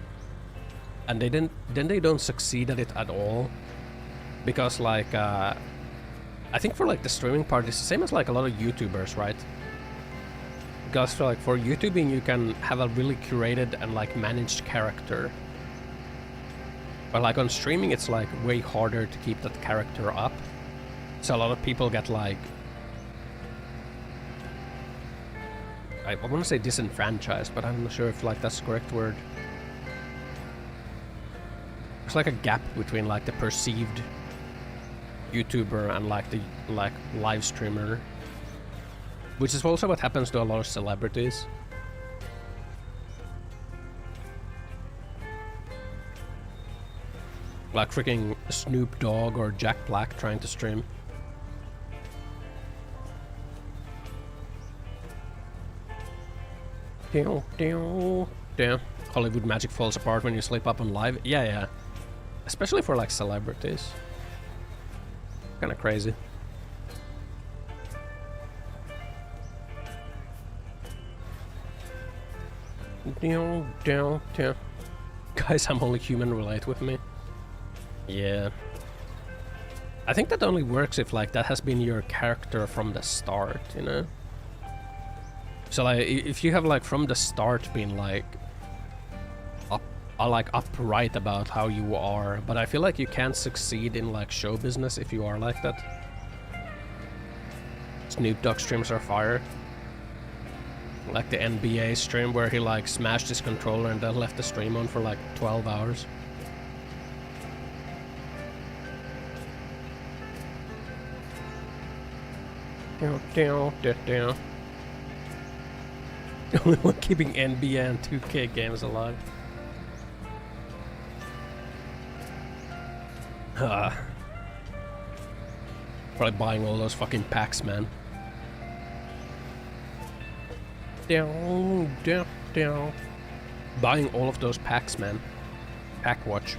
and then they don't succeed at it at all, because like I think for like the streaming part it's the same as like a lot of YouTubers, right? Because for YouTubing you can have a really curated and like managed character, but like on streaming it's like way harder to keep that character up. So a lot of people get like, I want to say disenfranchised, but I'm not sure if like that's the correct word. There's like a gap between like the perceived YouTuber and like the live streamer, which is also what happens to a lot of celebrities. Like freaking Snoop Dogg or Jack Black trying to stream. Damn. Hollywood magic falls apart when you slip up on live. Yeah. Especially for like celebrities. Kinda crazy. Guys, I'm only human, relate with me. Yeah. I think that only works if like that has been your character from the start, you know? So like if you have like from the start been like upright about how you are, but I feel like you can't succeed in like show business if you are like that. Snoop Dogg streams are fire. Like the NBA stream where he like smashed his controller and then left the stream on for like 12 hours. Only one keeping NBA and 2K games alive. Probably buying all those fucking packs, man. Down, down, down. Buying all of those packs, man. Pack watch.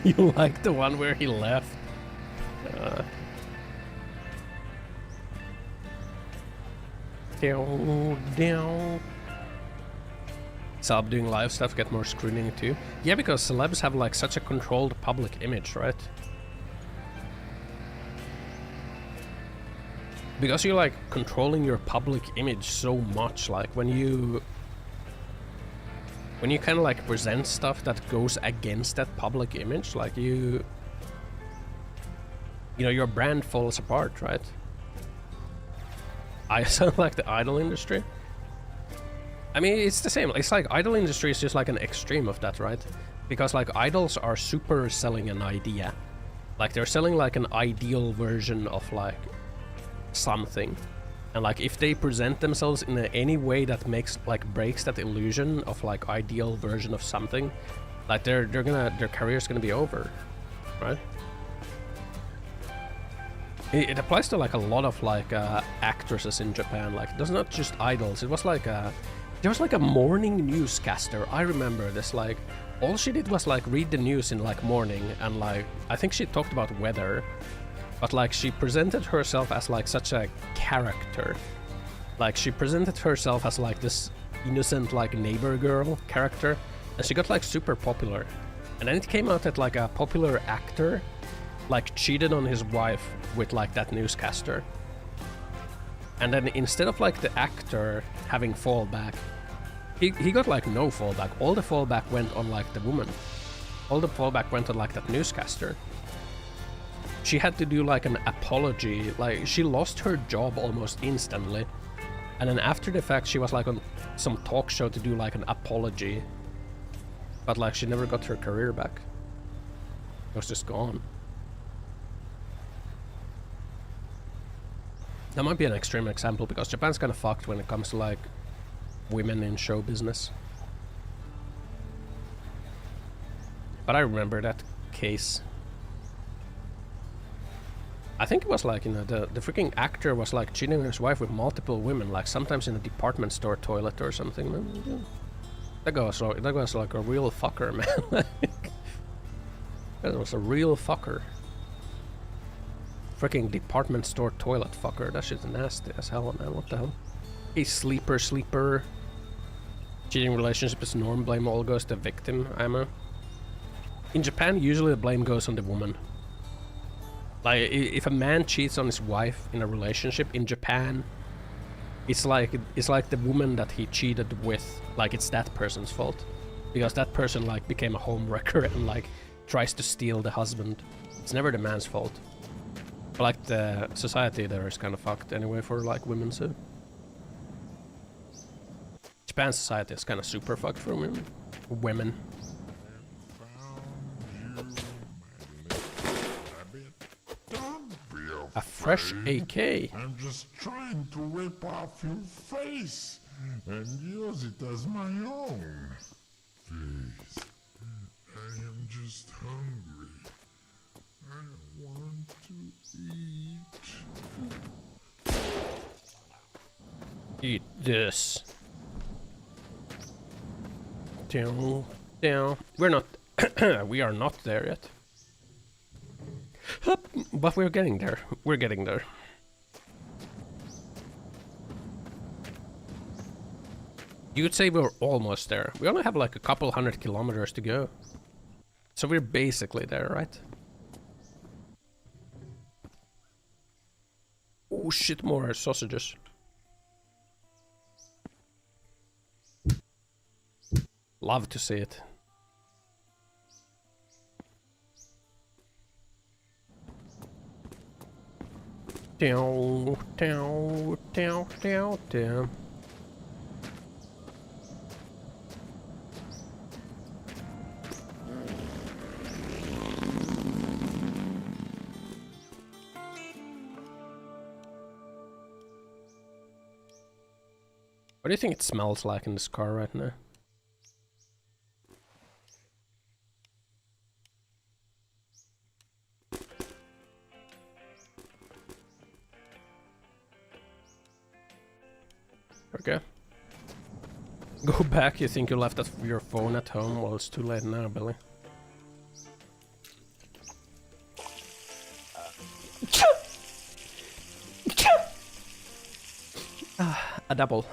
You like the one where he left? Down, down. Celeb doing live stuff get more scrutiny too? Yeah, because celebs have like such a controlled public image, right? Because you're like controlling your public image so much, like when you kind of like present stuff that goes against that public image, like you know, your brand falls apart, right? I sound like the idol industry. I mean, it's the same. It's like idol industry is just like an extreme of that, right? Because like idols are super selling an idea. Like they're selling like an ideal version of like something. And like if they present themselves in any way that makes like breaks that illusion of like ideal version of something, like their career's gonna be over, right? It applies to like a lot of like actresses in Japan. Like it was not just idols. It was like there was like a morning newscaster. I remember this. Like all she did was like read the news in like morning, and like I think she talked about weather, but like she presented herself as like such a character. Like she presented herself as like this innocent like neighbor girl character, and she got like super popular. And then it came out that like a popular actor like cheated on his wife with like that newscaster. And then instead of like the actor having fallback, he got like no fallback. All the fallback went on like the woman. All the fallback went on like that newscaster. She had to do like an apology. Like she lost her job almost instantly. And then after the fact she was like on some talk show to do like an apology. But like she never got her career back. It was just gone. That might be an extreme example because Japan's kind of fucked when it comes to like women in show business. But I remember that case. I think it was like, you know, the freaking actor was like cheating on his wife with multiple women, like sometimes in a department store toilet or something. That guy was like a real fucker, man. That was a real fucker. Freaking department store toilet fucker. That shit's nasty as hell, man. What the hell? Hey, sleeper. Cheating relationship is norm. Blame all goes to victim. In Japan, usually the blame goes on the woman. Like, if a man cheats on his wife in a relationship in Japan, it's like the woman that he cheated with. Like, it's that person's fault, because that person like became a home wrecker and like tries to steal the husband. It's never the man's fault. But like the society there is kind of fucked anyway for like women, so Japan's society is kind of super fucked for women. A fresh AK. I'm just trying to rip off your face and use it as my own. Please, I am just hungry. I want to eat. Eat this. Down. We're not. We are not there yet. But we're getting there. We're getting there. You'd say we're almost there. We only have like a couple 100 kilometers to go. So we're basically there, right? Oh shit, more sausages. Love to see it. Down. What do you think it smells like in this car right now? Okay. Go back, you think you left your phone at home? Well, it's too late now, Billy. A double.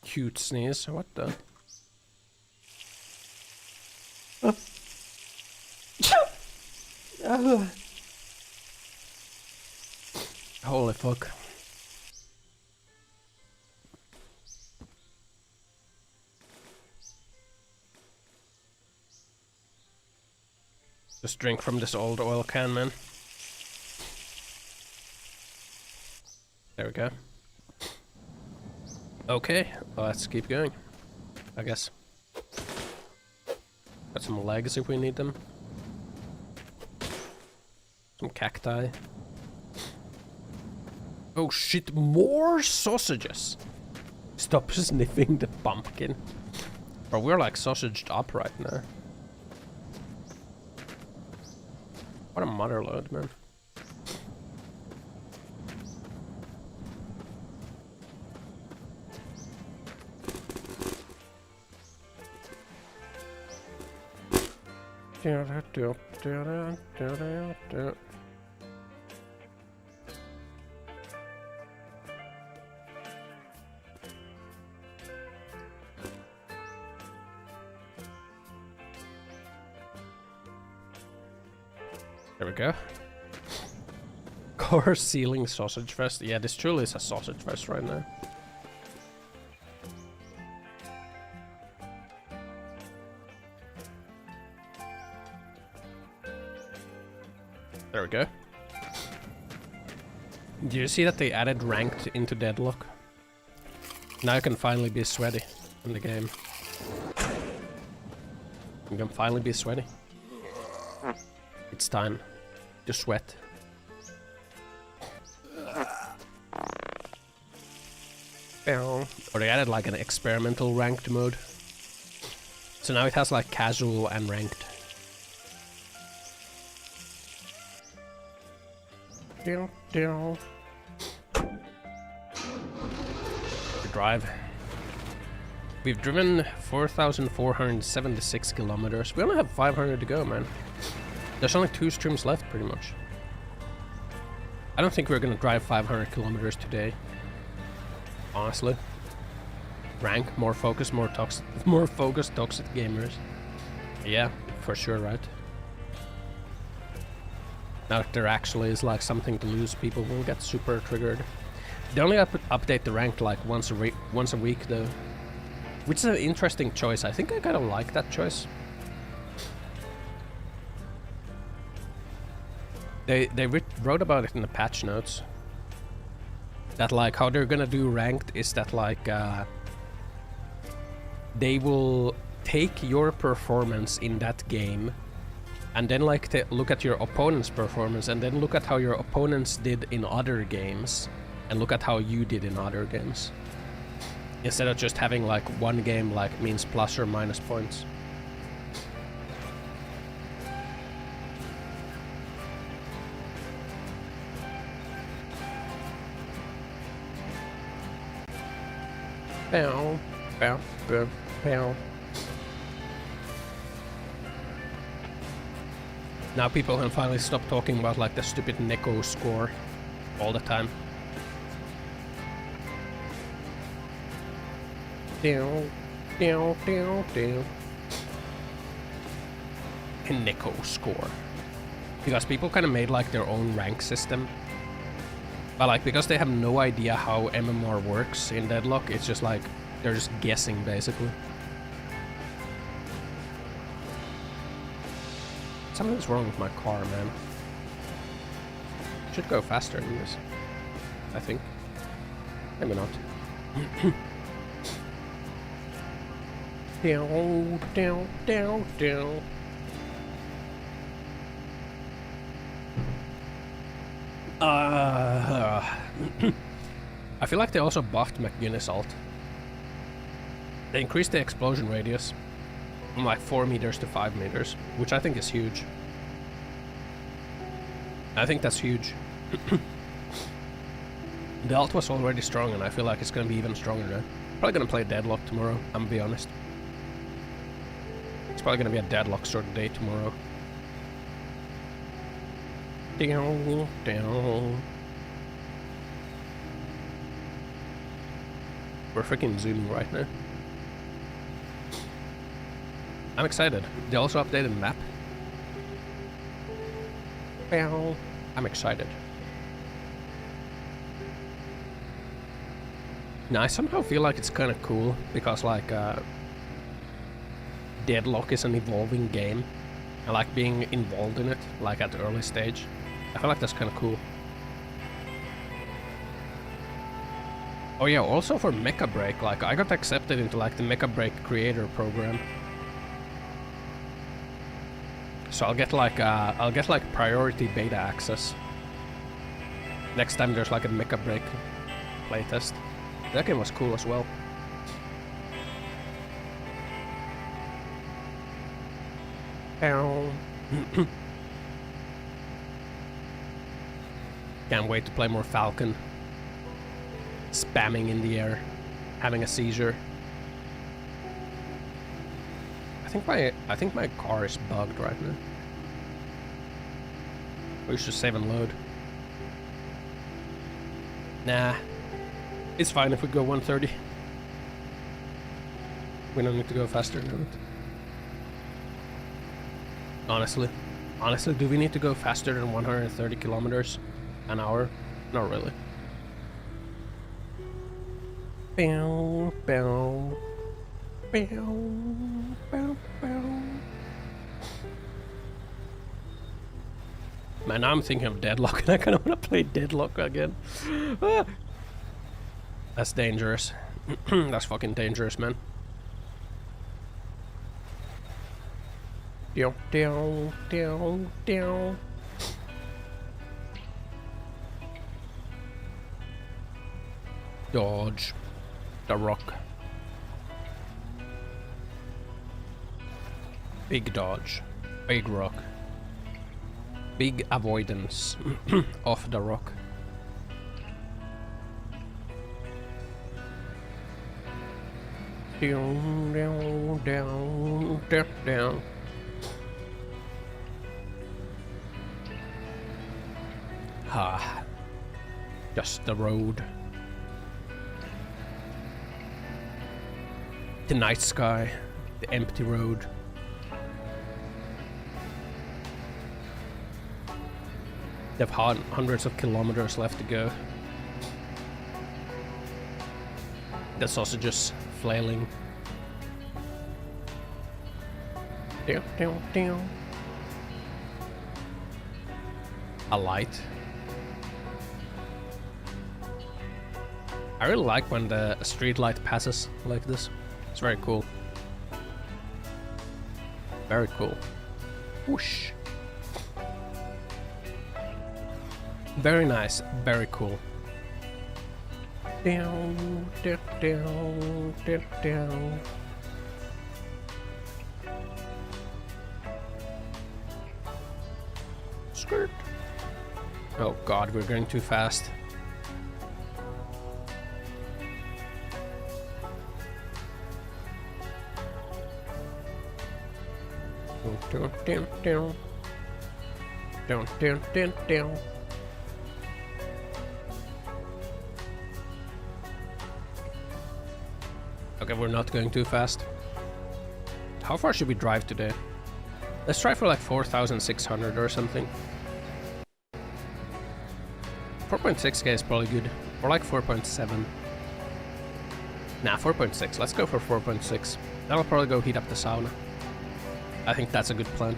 Cute sneeze. What the? Holy fuck. Just drink from this old oil can, man. There we go. Okay, let's keep going, I guess. Got some legs if we need them. Some cacti. Oh shit, more sausages! Stop sniffing the pumpkin. Bro, we're like sausaged up right now. What a motherload, man. There we go. Car ceiling sausage fest. Yeah, this truly is a sausage fest right now. There we go. Do you see that they added ranked into Deadlock? Now you can finally be sweaty in the game. You can finally be sweaty. It's time to sweat. Or they added like an experimental ranked mode. So now it has like casual and ranked. Drive. We've driven 4,476 kilometers. We only have 500 to go, man. There's only 2 streams left, pretty much. I don't think we're gonna drive 500 kilometers today. Honestly. Rank, more focus, more focused, toxic gamers. Yeah, for sure, right? Now if there actually is like something to lose, people will get super triggered. They only update the rank like once a week though. Which is an interesting choice. I think I kind of like that choice. They wrote about it in the patch notes. That like how they're gonna do ranked is that like they will take your performance in that game and then like look at your opponent's performance and then look at how your opponents did in other games and look at how you did in other games. Instead of just having like one game like means plus or minus points. Bow, bow, bow, bow. Now people can finally stop talking about like the stupid Neko score all the time. Down, down, down, down. Neko score. Because people kind of made like their own rank system. But like, because they have no idea how MMR works in Deadlock, it's just like, they're just guessing basically. Something's wrong with my car, man. Should go faster than this, I think. Maybe not. Down, down, down, down. I feel like they also buffed McGuinness ult. They increased the explosion radius from like 4 meters to 5 meters, which I think is huge. I think that's huge. The ult was already strong, and I feel like it's gonna be even stronger now. Probably gonna play Deadlock tomorrow, I'm gonna be honest. It's probably gonna be a Deadlock sort of day tomorrow. Down, down. We're freaking zooming right now. I'm excited. They also updated the map. Well, I'm excited. Now, I somehow feel like it's kind of cool because, like, Deadlock is an evolving game. I like being involved in it, like at the early stage. I feel like that's kind of cool. Oh yeah, also for Mecha BREAK, like, I got accepted into, like, the Mecha BREAK creator program. So I'll get like priority beta access next time there's like a Mecha BREAK playtest. That game was cool as well. Can't wait to play more Falcon. Spamming in the air, having a seizure. I think my car is bugged right now. We should save and load. Nah. It's fine if we go 130. We don't need to go faster than it. Honestly, do we need to go faster than 130 kilometers an hour? Not really. Bow, bow, bow, bow, bow. Man, now I'm thinking of Deadlock and I kind of want to play Deadlock again. Ah. That's dangerous. That's fucking dangerous, man. Down, down, down, down. Dodge. The rock. Big dodge. Big rock. Big avoidance of the rock. Down, down, down, down, down. Ah, just the road. The night sky, the empty road. They've had hundreds of kilometers left to go. The sausages flailing. Down, down, down. A light. I really like when the street light passes like this. It's very cool. Very cool. Whoosh. Very nice. Very cool. Down, down, down, down, down. Skirt. Oh god, we're going too fast. Down, down, down. Down, down, down, down. Okay, we're not going too fast. How far should we drive today? Let's try for like 4,600 or something. 4.6k is probably good. Or like 4.7. Nah, 4.6. Let's go for 4.6. Then I'll probably go heat up the sauna. I think that's a good plan.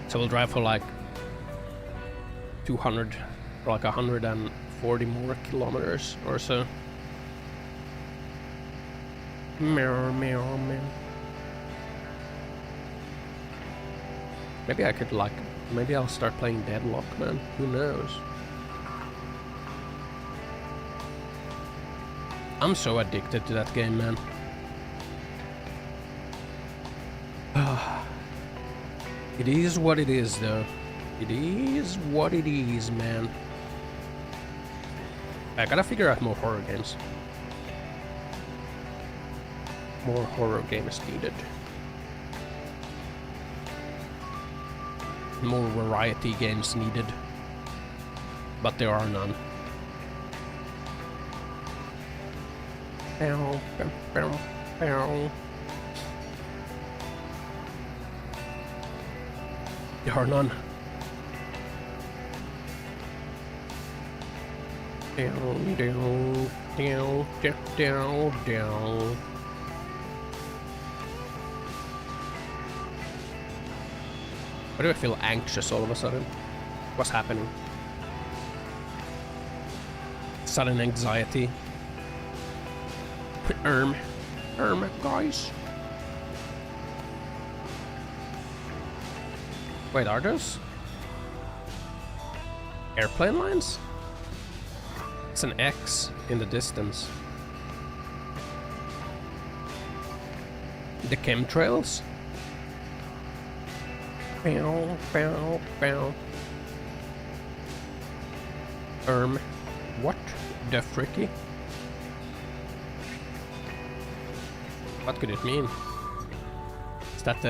So we'll drive for like 200 or like 140 more kilometers or so. Meow, meow, meow. Maybe I could like, maybe I'll start playing Deadlock, man. Who knows? I'm so addicted to that game, man. It is what it is, though. It is what it is, man. I gotta figure out more horror games. More horror games needed. More variety games needed. But there are none. Bow, bow, bow, bow. There are none. Down, down, down, down, down, down. Why do I feel anxious all of a sudden? What's happening? Sudden anxiety. Guys. Wait, are those airplane lines? It's an X in the distance. The chemtrails? Bow, bow, bow. What the fricky? What could it mean? Is that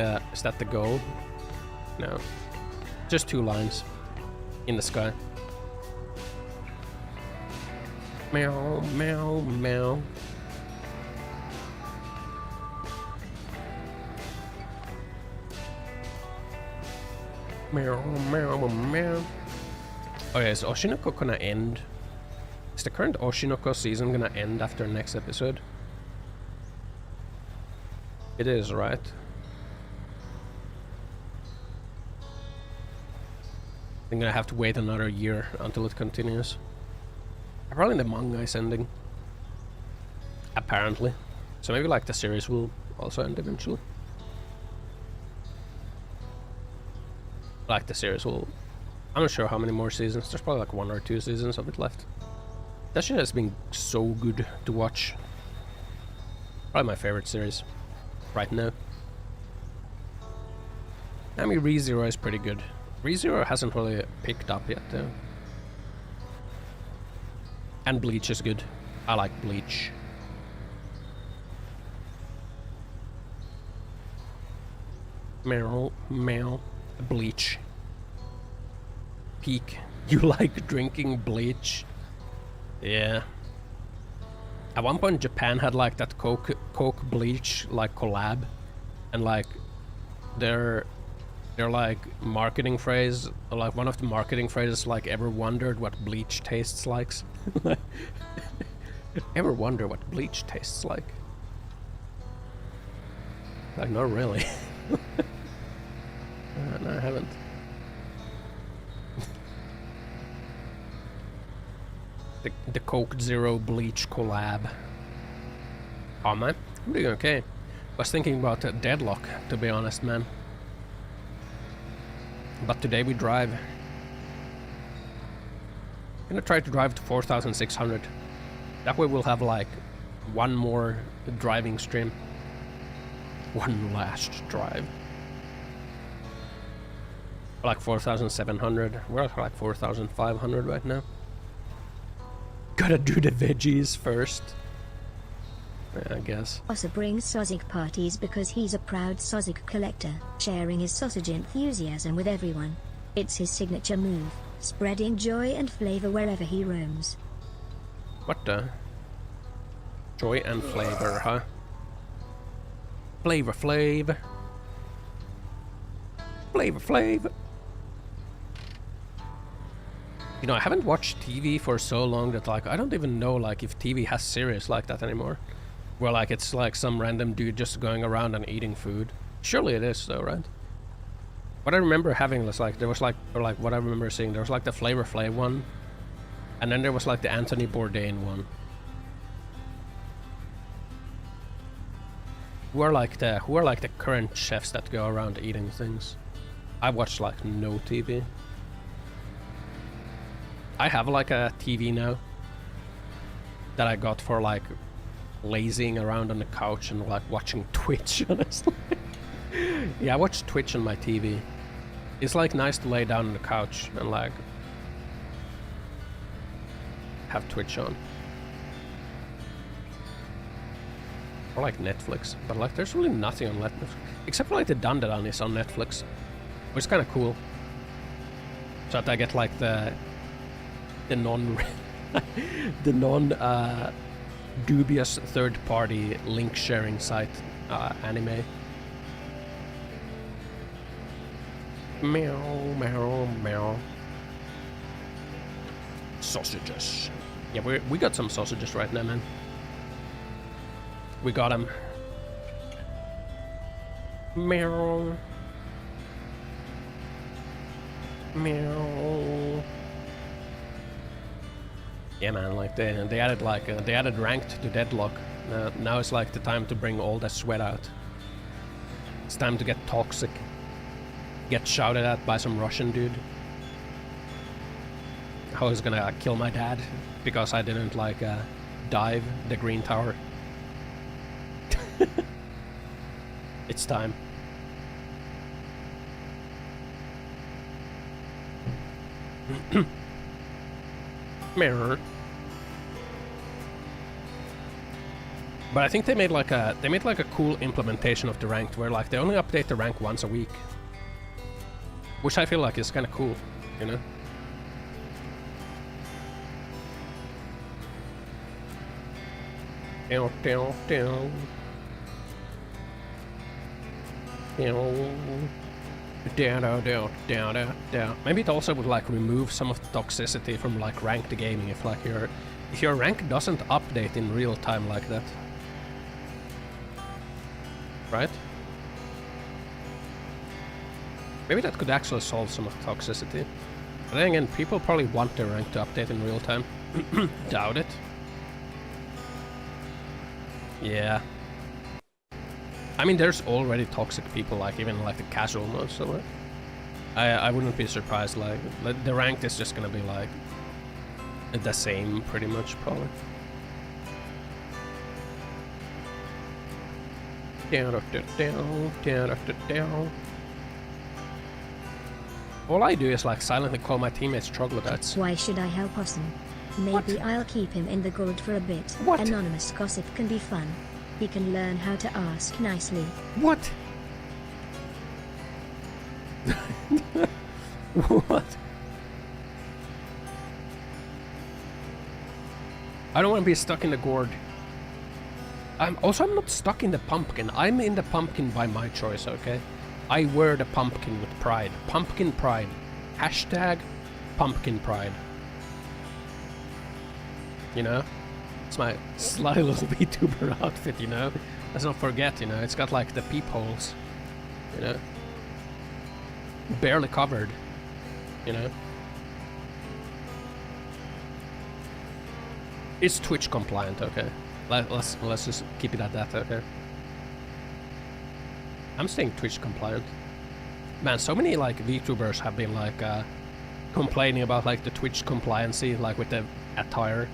the goal? No. Just two lines in the sky. Meow, meow, meow. Meow, meow, meow. Oh yeah, is Oshinoko gonna end? Is the current Oshinoko season gonna end after next episode? It is, right? I'm gonna have to wait another year until it continues. Probably the manga is ending. Apparently. So maybe like the series will also end eventually. Like the series will... I'm not sure how many more seasons. There's probably like 1 or 2 seasons of it left. That shit has been so good to watch. Probably my favorite series right now. I mean, ReZero is pretty good. ReZero hasn't really picked up yet though. And Bleach is good. I like Bleach. Meow, meow. Bleach. Peak. You like drinking bleach? Yeah. At one point Japan had like that Coke Bleach like collab. And like their like marketing phrase, like one of the marketing phrases, like, ever wondered what bleach tastes like? Ever wonder what bleach tastes like? Like, not really. No, I haven't. The Coke Zero Bleach collab. Oh man, I'm doing okay. I was thinking about Deadlock, to be honest, man. But today we drive. I'm gonna try to drive to 4,600. That way we'll have like one more driving stream. One last drive. Like 4,700. We're at like 4,500 right now. Gotta do the veggies first. Yeah, I guess. Ossa brings sausage parties because he's a proud sausage collector, sharing his sausage enthusiasm with everyone. It's his signature move, spreading joy and flavor wherever he roams. What the? Joy and flavor, huh? Flavor Flav. Flavor Flav. You know, I haven't watched TV for so long that like I don't even know like if TV has series like that anymore. Where like it's like some random dude just going around and eating food. Surely it is though, right? What I remember having was like, there was like, or like what I remember seeing, there was like the Flavor Flav one. And then there was like the Anthony Bourdain one. Who are like the current chefs that go around eating things? I watch like no TV. I have like a TV now that I got for like lazying around on the couch and like watching Twitch, honestly. Yeah, I watch Twitch on my TV. It's like nice to lay down on the couch and like have Twitch on. Or like Netflix, but like there's really nothing on Netflix except for like the Dandadan is on Netflix, which is kind of cool. So that I get like the non the non dubious third-party link sharing site anime. Meow meow meow. Sausages. Yeah, we got some sausages right now, man. We got them. Meow. Meow. Yeah, man. Like they added like they added ranked to Deadlock. Now it's like the time to bring all that sweat out. It's time to get toxic. Get shouted at by some Russian dude. I was gonna kill my dad because I didn't like dive the green tower. It's time. Mirror. But I think they made like a cool implementation of the ranked where like they only update the rank once a week, which I feel like is kind of cool, you know. Maybe it also would like remove some of the toxicity from like ranked gaming if like your rank doesn't update in real time like that, right? Maybe that could actually solve some of the toxicity. But then again, people probably want their rank to update in real time. Doubt it. Yeah. I mean, there's already toxic people, like even like the casual mode, so like, I wouldn't be surprised. Like the ranked is just gonna be like the same, pretty much, probably. All I do is like silently call my teammates troglodytes. Why should I help Ossan? Maybe I'll keep him in the gold for a bit. What? Anonymous gossip can be fun. He can learn how to ask nicely. What? What? I don't want to be stuck in the gourd. I'm not stuck in the pumpkin. I'm in the pumpkin by my choice, okay? I wear the pumpkin with pride. Pumpkin pride. Hashtag pumpkin pride. You know? It's my sly little VTuber outfit, you know? Let's not forget, you know, it's got like the peepholes. You know? Barely covered. You know? It's Twitch compliant, okay? Let's just keep it at that, okay? I'm staying Twitch compliant. Man, so many like VTubers have been like complaining about like the Twitch compliancy, like with the attire.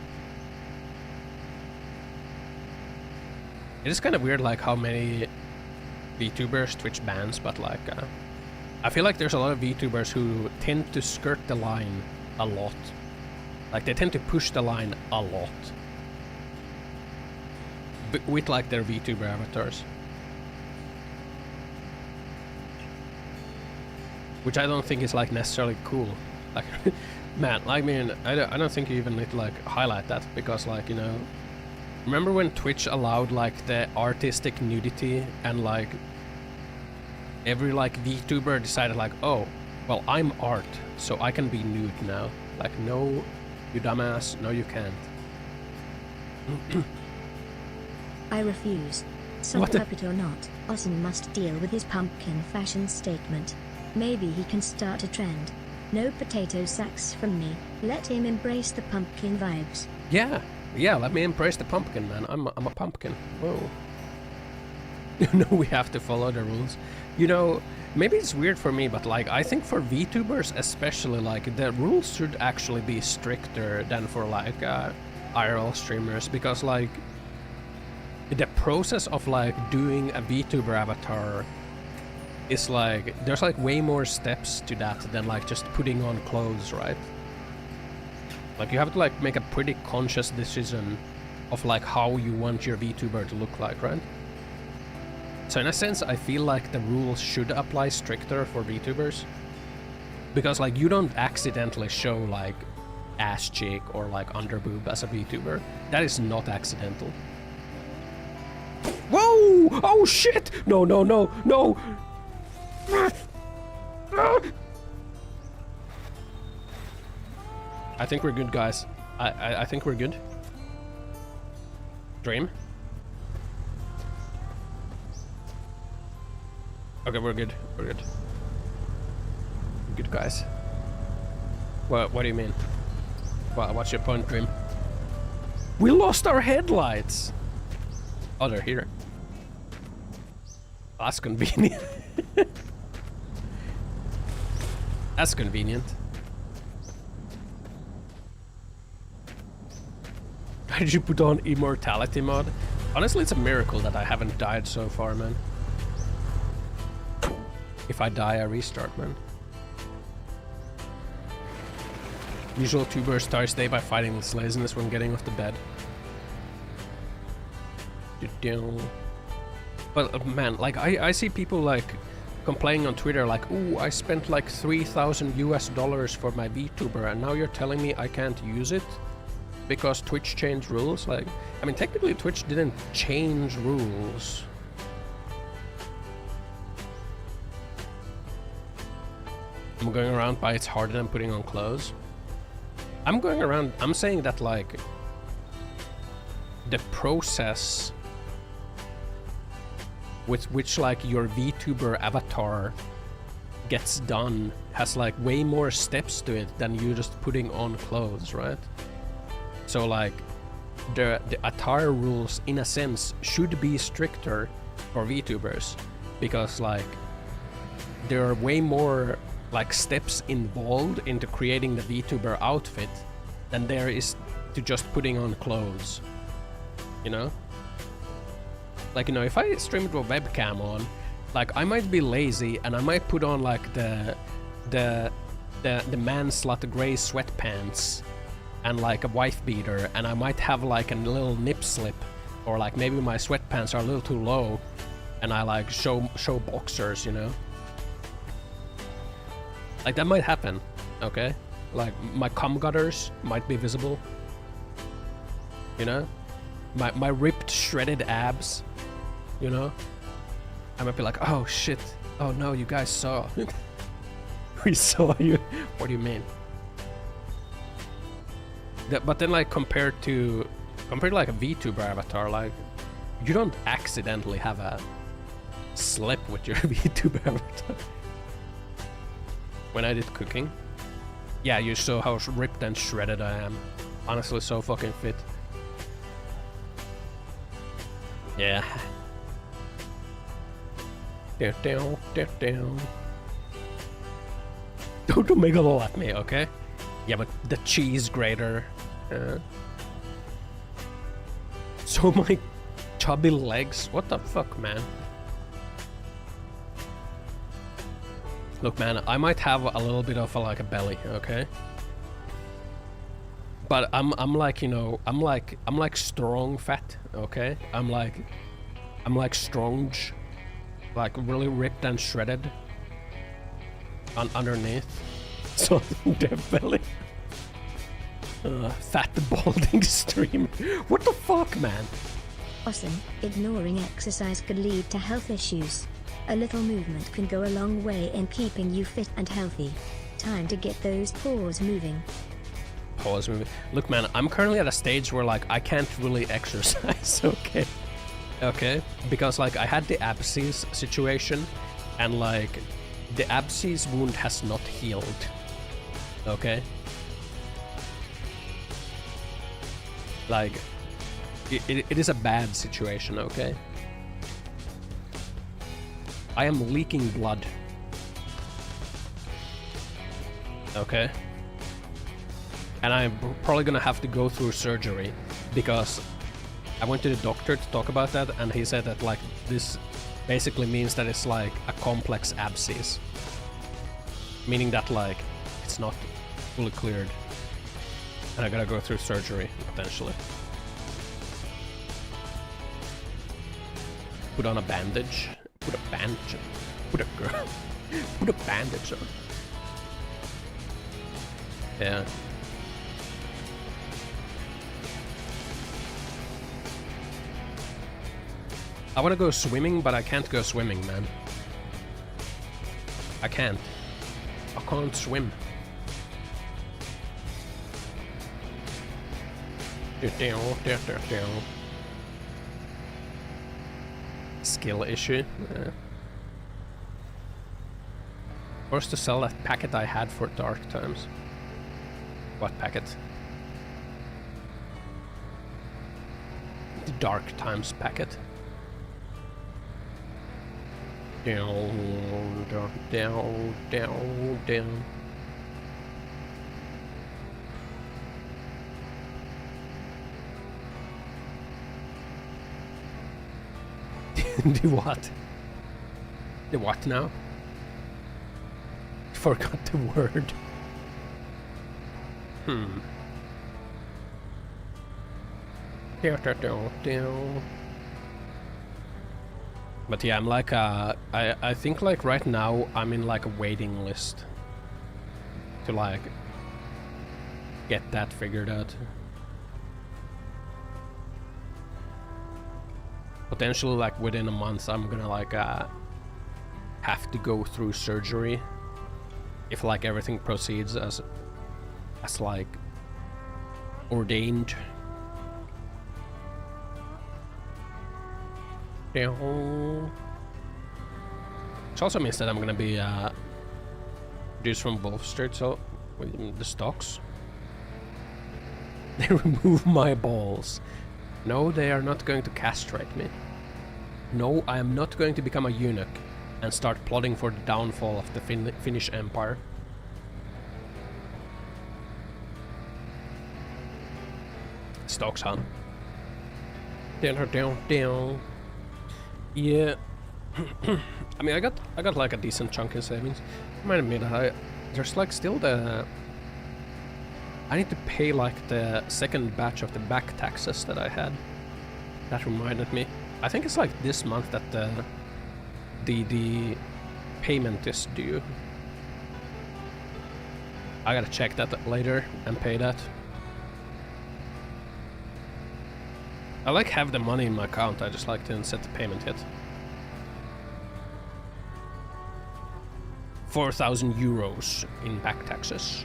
It is kind of weird like how many VTubers Twitch bans, but like I feel like there's a lot of VTubers who tend to skirt the line a lot. Like they tend to push the line a lot. With like their VTuber avatars. Which I don't think is like necessarily cool. Like, man, I mean, I don't think you even need to like highlight that because like, you know, remember when Twitch allowed like the artistic nudity and like every like VTuber decided like, oh, well, I'm art, so I can be nude now. Like, no, you dumbass, no you can't. I refuse. Soft puppet or not, Ossan must deal with his pumpkin fashion statement. Maybe he can start a trend. No potato sacks from me. Let him embrace the pumpkin vibes. Yeah, let me embrace the pumpkin, man. I'm a pumpkin. Whoa. No, we have to follow the rules. You know, maybe it's weird for me, but like I think for VTubers especially, like the rules should actually be stricter than for like IRL streamers, because like the process of like doing a VTuber avatar is like, there's like way more steps to that than like just putting on clothes, right? Like you have to like make a pretty conscious decision of like how you want your VTuber to look like, right? So in a sense, I feel like the rules should apply stricter for VTubers. Because like you don't accidentally show like ass cheek or like underboob as a VTuber. That is not accidental. Whoa! Oh shit! No, no, no, no! I think we're good, guys. I think we're good. Dream. Okay, we're good. We're good. Good, guys. What do you mean? What's your point, Dream? We lost our headlights! Oh, they're here. That's convenient. That's convenient. Why did you put on immortality mod? Honestly, it's a miracle that I haven't died so far, man. If I die, I restart, man. Usual tuber starts day by fighting this laziness when getting off the bed. But man, like I see people like complaining on Twitter like, ooh, I spent like $3,000 for my VTuber and now you're telling me I can't use it because Twitch changed rules? Like, I mean, technically Twitch didn't change rules. I'm going around by it's harder than putting on clothes. I'm going around, I'm saying that like the process with which like your VTuber avatar gets done has like way more steps to it than you just putting on clothes, right? So like the attire rules in a sense should be stricter for VTubers because like there are way more like steps involved into creating the VTuber outfit than there is to just putting on clothes, you know? Like, you know, if I stream with a webcam on, like I might be lazy and I might put on like the man-slut grey sweatpants and like a wife beater, and I might have like a little nip slip, or like maybe my sweatpants are a little too low and I like show boxers, you know? Like that might happen, okay? Like my cum gutters might be visible, you know? My ripped, shredded abs, you know? I might be like, oh shit, oh no, you guys saw. We saw you. What do you mean? But then like compared to like a VTuber avatar, like you don't accidentally have a slip with your VTuber avatar. When I did cooking, yeah, you saw how ripped and shredded I am. Honestly, so fucking fit. Yeah. Don't make a laugh at me, okay? Yeah, but the cheese grater. So my chubby legs. What the fuck, man? Look, man, I might have a little bit of like a belly, okay? But I'm like, you know, I'm like strong fat, okay? I'm like strong, like really ripped and shredded underneath. So definitely fat balding stream. What the fuck, man? Ossan, ignoring exercise could lead to health issues. A little movement can go a long way in keeping you fit and healthy. Time to get those paws moving. Paws moving. Look, man, I'm currently at a stage where like I can't really exercise, okay? Okay? Because like I had the abscess situation and like the abscess wound has not healed. Okay? Like it is a bad situation, okay? I am leaking blood. Okay? And I'm probably gonna have to go through surgery because I went to the doctor to talk about that, and he said that like this basically means that it's like a complex abscess, meaning that like it's not fully cleared, and I gotta go through surgery potentially. Put on a bandage. Put a bandage. Put a put a bandage on. Yeah. I wanna go swimming, but I can't go swimming, man. I can't. I can't swim. Skill issue. Forced to sell that packet I had for dark times. What packet? The dark times packet. Down, down, down, down, down. Do what? The what now? Forgot the word. But yeah, I'm like I think like right now I'm in like a waiting list to like get that figured out. Potentially like within a month I'm gonna like have to go through surgery if like everything proceeds as like ordained. Which also means that I'm gonna be reduced from Wolf Street, so the stocks. They remove my balls. No, they are not going to castrate me. No, I am not going to become a eunuch and start plotting for the downfall of the Finnish Empire. Stocks, huh? Down. Yeah. I mean, I got like a decent chunk in savings. Reminded me that there's like still the. I need to pay like the second batch of the back taxes that I had. That reminded me. I think it's like this month that the payment is due. I gotta check that later and pay that. I like have the money in my account, I just like didn't set the payment yet. 4,000 euros in back taxes.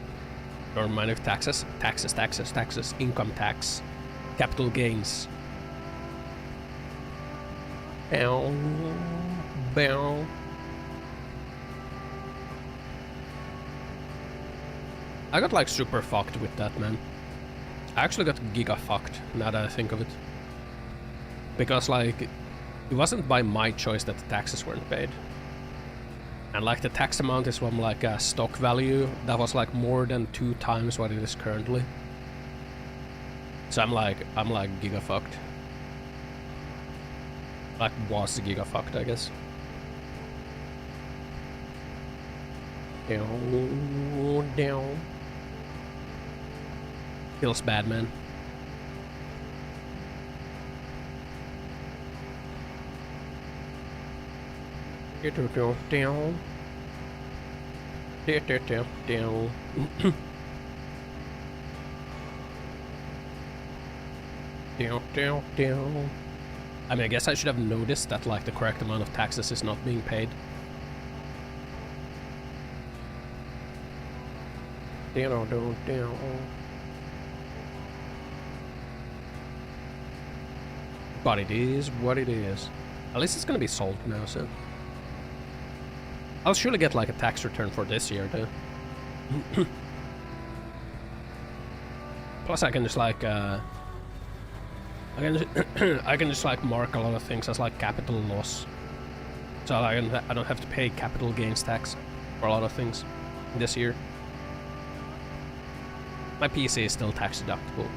Or minor taxes, income tax, capital gains. Bow. I got like super fucked with that, man. I actually got giga fucked now that I think of it. Because like, it wasn't by my choice that the taxes weren't paid. And like the tax amount is from like a stock value that was like more than 2 times what it is currently. So I'm like giga fucked. Like was giga fucked, I guess. Down. Feels bad, man. Down. I mean, I guess I should have noticed that like the correct amount of taxes is not being paid. But it is what it is. At least it's gonna be sold now, so. I'll surely get like a tax return for this year, though. Plus, I can just like I can just like mark a lot of things as like capital loss, so I don't have to pay capital gains tax for a lot of things this year. My PC is still tax deductible.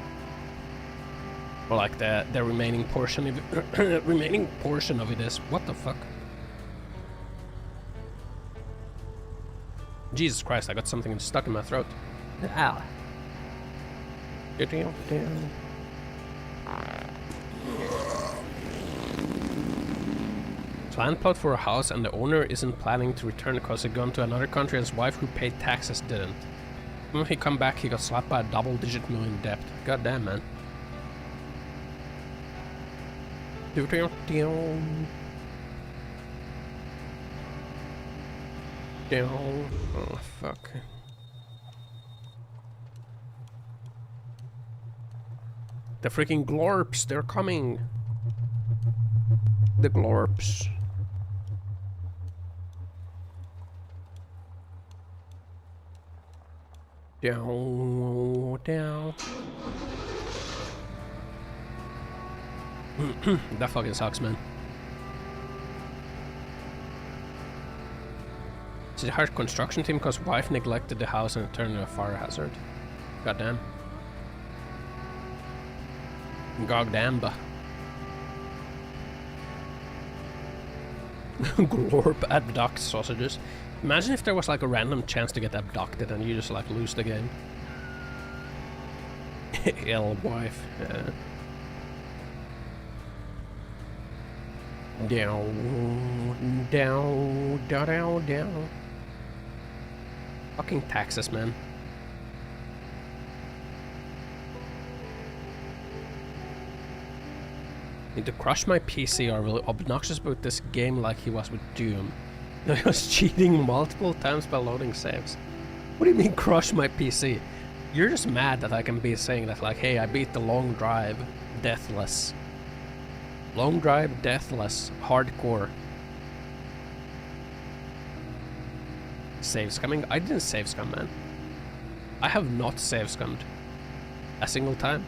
Or like the remaining portion of it, remaining portion of it is what the fuck? Jesus Christ! I got something stuck in my throat. Ow. Land plot for a house and the owner isn't planning to return because he gone to another country and his wife who paid taxes didn't. When he come back he got slapped by a double-digit million debt. God damn, man. Oh fuck. The freaking glorps, they're coming. The glorps. Down, down. That fucking sucks, man. Is it a hard construction team because wife neglected the house and it turned into a fire hazard? Goddamn. Goddamn. Glorp abduct sausages. Imagine if there was like a random chance to get abducted and you just like lose the game. Ill wife. Down, down, down, down. Fucking taxes, man. Need to crush my PC are really obnoxious about this game like he was with Doom. I was cheating multiple times by loading saves. What do you mean crush my PC? You're just mad that I can be saying that like, hey, I beat the long drive, deathless. Long drive, deathless, hardcore. Save scumming? I didn't save scum, man. I have not save scummed. A single time.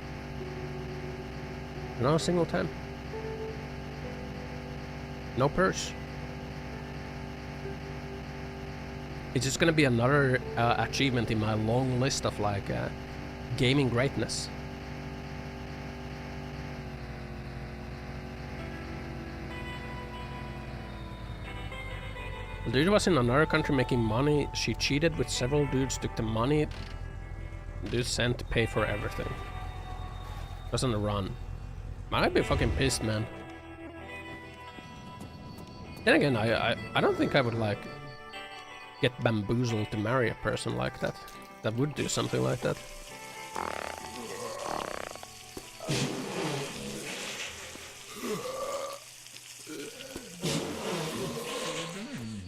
Not a single time. No purse. It's just gonna be another achievement in my long list of like gaming greatness. The dude was in another country making money. She cheated with several dudes, took the money. Dude sent to pay for everything. Was on the run. I'd be fucking pissed, man. Then again, I don't think I would like get bamboozled to marry a person like that. That would do something like that.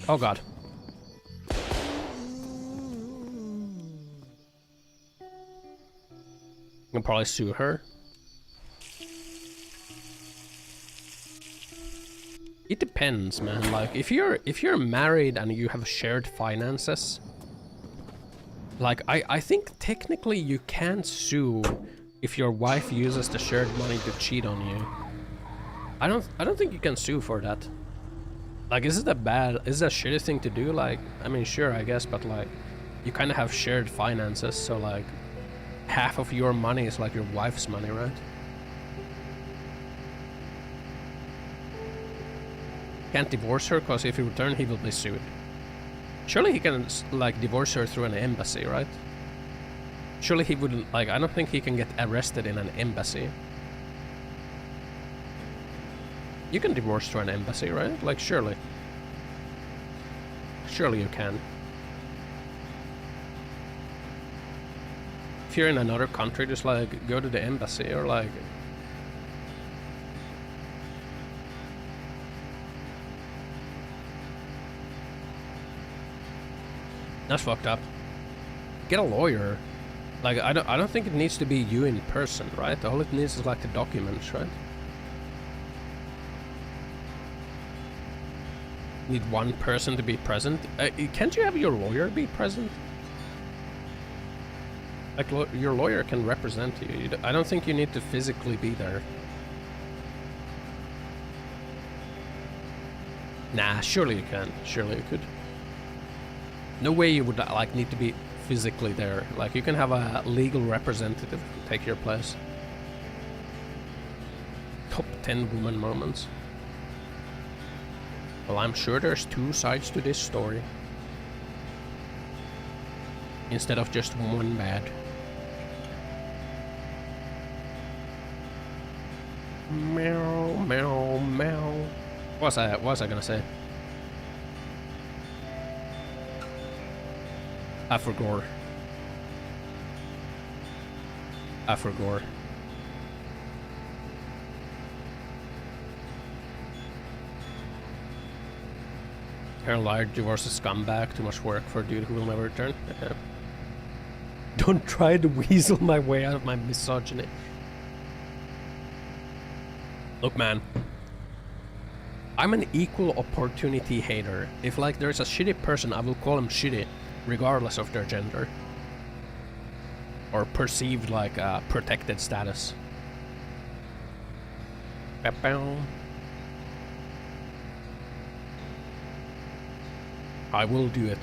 Oh god. I'll probably sue her. It depends, man. Like if you're married and you have shared finances, like I think technically you can sue if your wife uses the shared money to cheat on you. I don't think you can sue for that. Like is it a shitty thing to do? Like I mean sure I guess, but like you kind of have shared finances, so like half of your money is like your wife's money, right? Can't divorce her because if he returns he will be sued. Surely he can like divorce her through an embassy, right? Surely he wouldn't like, I don't think he can get arrested in an embassy. You can divorce through an embassy, right? Like surely. Surely you can. If you're in another country, just like go to the embassy or like. That's fucked up. Get a lawyer. Like I don't think it needs to be you in person, right? All it needs is like the documents, right? Need one person to be present. Can't you have your lawyer be present? Like your lawyer can represent you. I don't think you need to physically be there. Nah, surely you can. Surely you could. No way you would like need to be physically there. Like you can have a legal representative take your place. Top 10 woman moments. Well, I'm sure there's two sides to this story. Instead of just one bad. Meow, meow, meow. What was I gonna say? I forgot. Her large divorce is scumbag. Too much work for a dude who will never return. Don't try to weasel my way out of my misogyny. Look, man. I'm an equal opportunity hater. If like there's a shitty person, I will call him shitty, regardless of their gender. Or perceived like protected status. I will do it.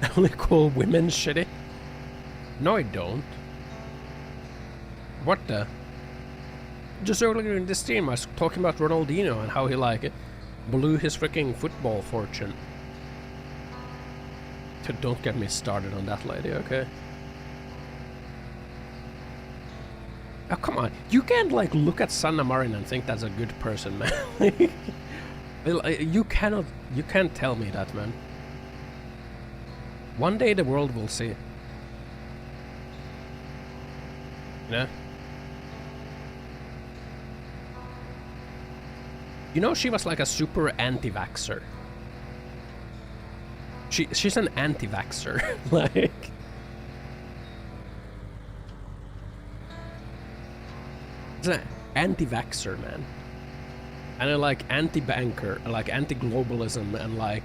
I only call women shitty? No, I don't. What the? Just earlier in this stream, I was talking about Ronaldinho and how he like blew his freaking football fortune. Don't get me started on that lady, okay? Oh, come on. You can't like look at Sanna Marin and think that's a good person, man. You can't tell me that, man. One day the world will see. You know? You know, she was like a super anti-vaxxer. She's an anti-vaxxer. Like... It's an anti-vaxxer, man. And a like anti-banker, like anti-globalism, and like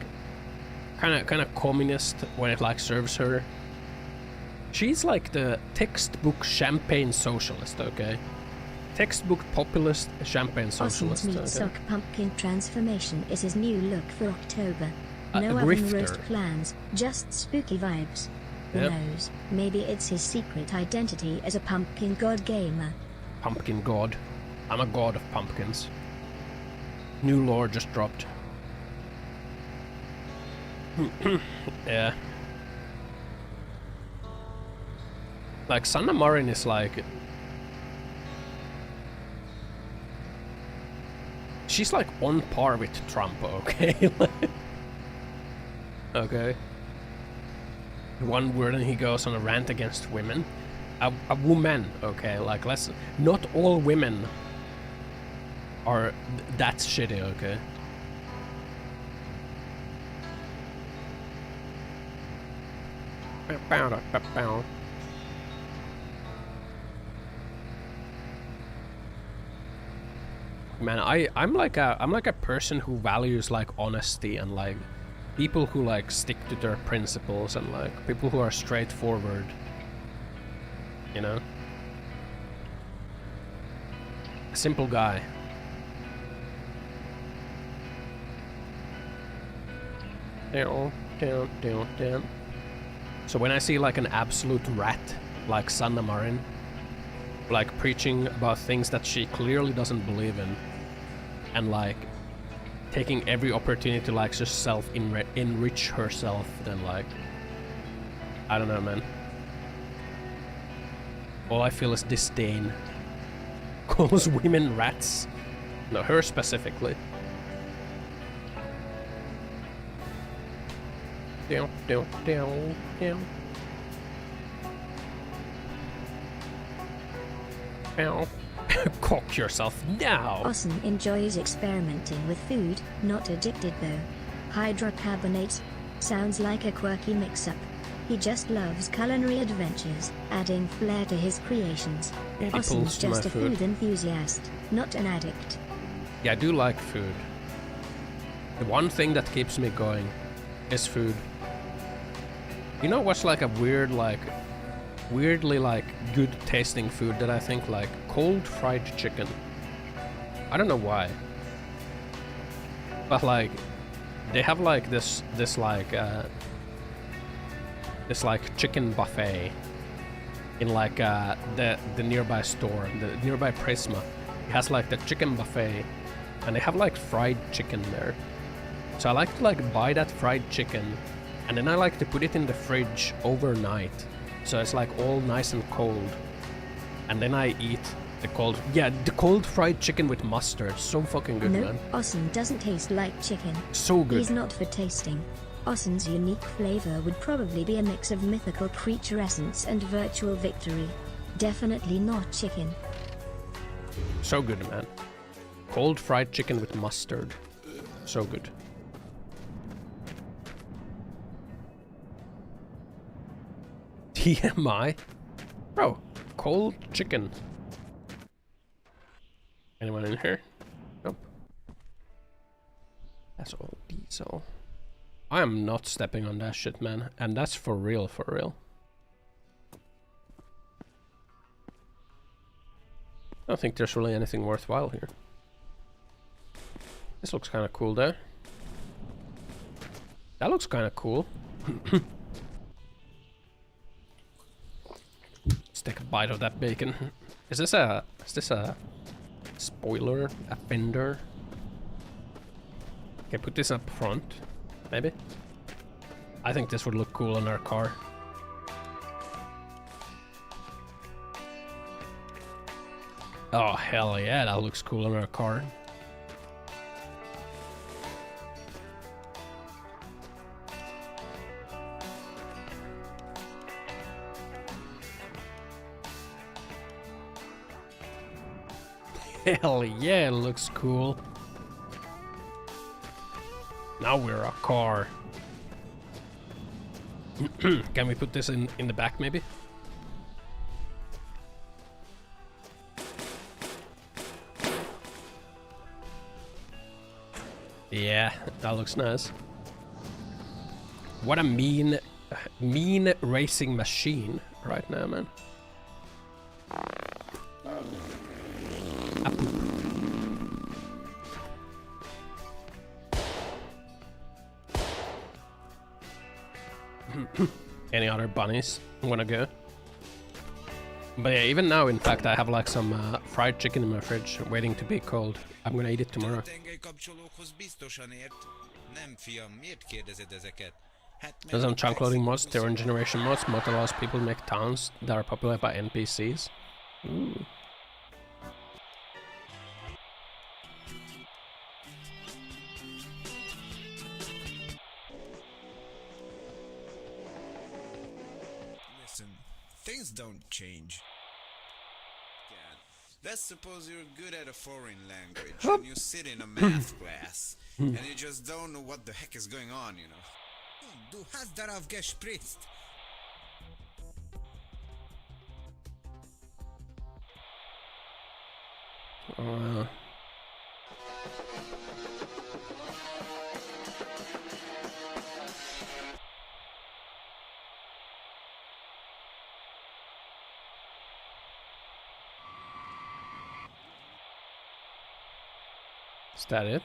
kind of communist when it like serves her. She's like the textbook champagne socialist, okay? Textbook populist champagne socialist. Ossan's meat okay? sock pumpkin transformation is his new look for October. No A oven grifter. roast plans, just spooky vibes. Who Yep. knows? Maybe it's his secret identity as a pumpkin god gamer. Pumpkin god. I'm a god of pumpkins. New lore just dropped. Yeah. Like Sanna Marin is like... She's like on par with Trump, okay? Okay. One word and he goes on a rant against women. A woman, okay? Like let's... Not all women are that shitty, okay? Man, I'm like a person who values like honesty and like people who like stick to their principles and like people who are straightforward. You know? A simple guy. Down. So when I see like an absolute rat like Sanna Marin, like preaching about things that she clearly doesn't believe in, and like taking every opportunity to like just enrich herself, then like I don't know, man. All I feel is disdain. Calls women rats. No, her specifically. Down. Ow. Cock yourself now! Ossan enjoys experimenting with food, not addicted though. Hydrocarbonates. Sounds like a quirky mix-up. He just loves culinary adventures, adding flair to his creations. Ossan's just a food enthusiast, not an addict. Yeah, I do like food. The one thing that keeps me going is food. You know what's like a weird, like, weirdly like good tasting food that I think like cold fried chicken. I don't know why. But like they have like this like chicken buffet in like the nearby store, the nearby Prisma. it has like the chicken buffet, and they have like fried chicken there. So I like to like buy that fried chicken, and then I like to put it in the fridge overnight, so it's like all nice and cold. And then I eat the cold, the cold fried chicken with mustard. So fucking good, Nope, man. Ossan doesn't taste like chicken. So good. He's not for tasting. Ossan's unique flavor would probably be a mix of mythical creature essence and virtual victory. Definitely not chicken. So good, man. Cold fried chicken with mustard. So good. TMI? Bro, cold chicken. Anyone in here? Nope. That's all diesel. I am not stepping on that shit, man. And that's for real, for real. I don't think there's really anything worthwhile here. This looks kind of cool there. That looks kind of cool. Let's take a bite of that bacon. Is this a spoiler? A fender? Okay, put this up front, maybe. I think this would look cool on our car. Oh hell yeah, that looks cool on our car. Hell yeah, it looks cool. Now we're a car. Can we put this in the back maybe? Yeah, that looks nice. What a mean racing machine right now, man. Any other bunnies wanna go? But yeah, even now, in fact, I have like some fried chicken in my fridge waiting to be cold. I'm gonna eat it tomorrow. There's some chunk loading mods, third generation mods. Mod allows people to make towns that are populated by NPCs. Ooh. Things don't change. Let's suppose you're good at a foreign language and you sit in a math class and you just don't know what the heck is going on, you know. Du hast darauf gespritzt. Is that it?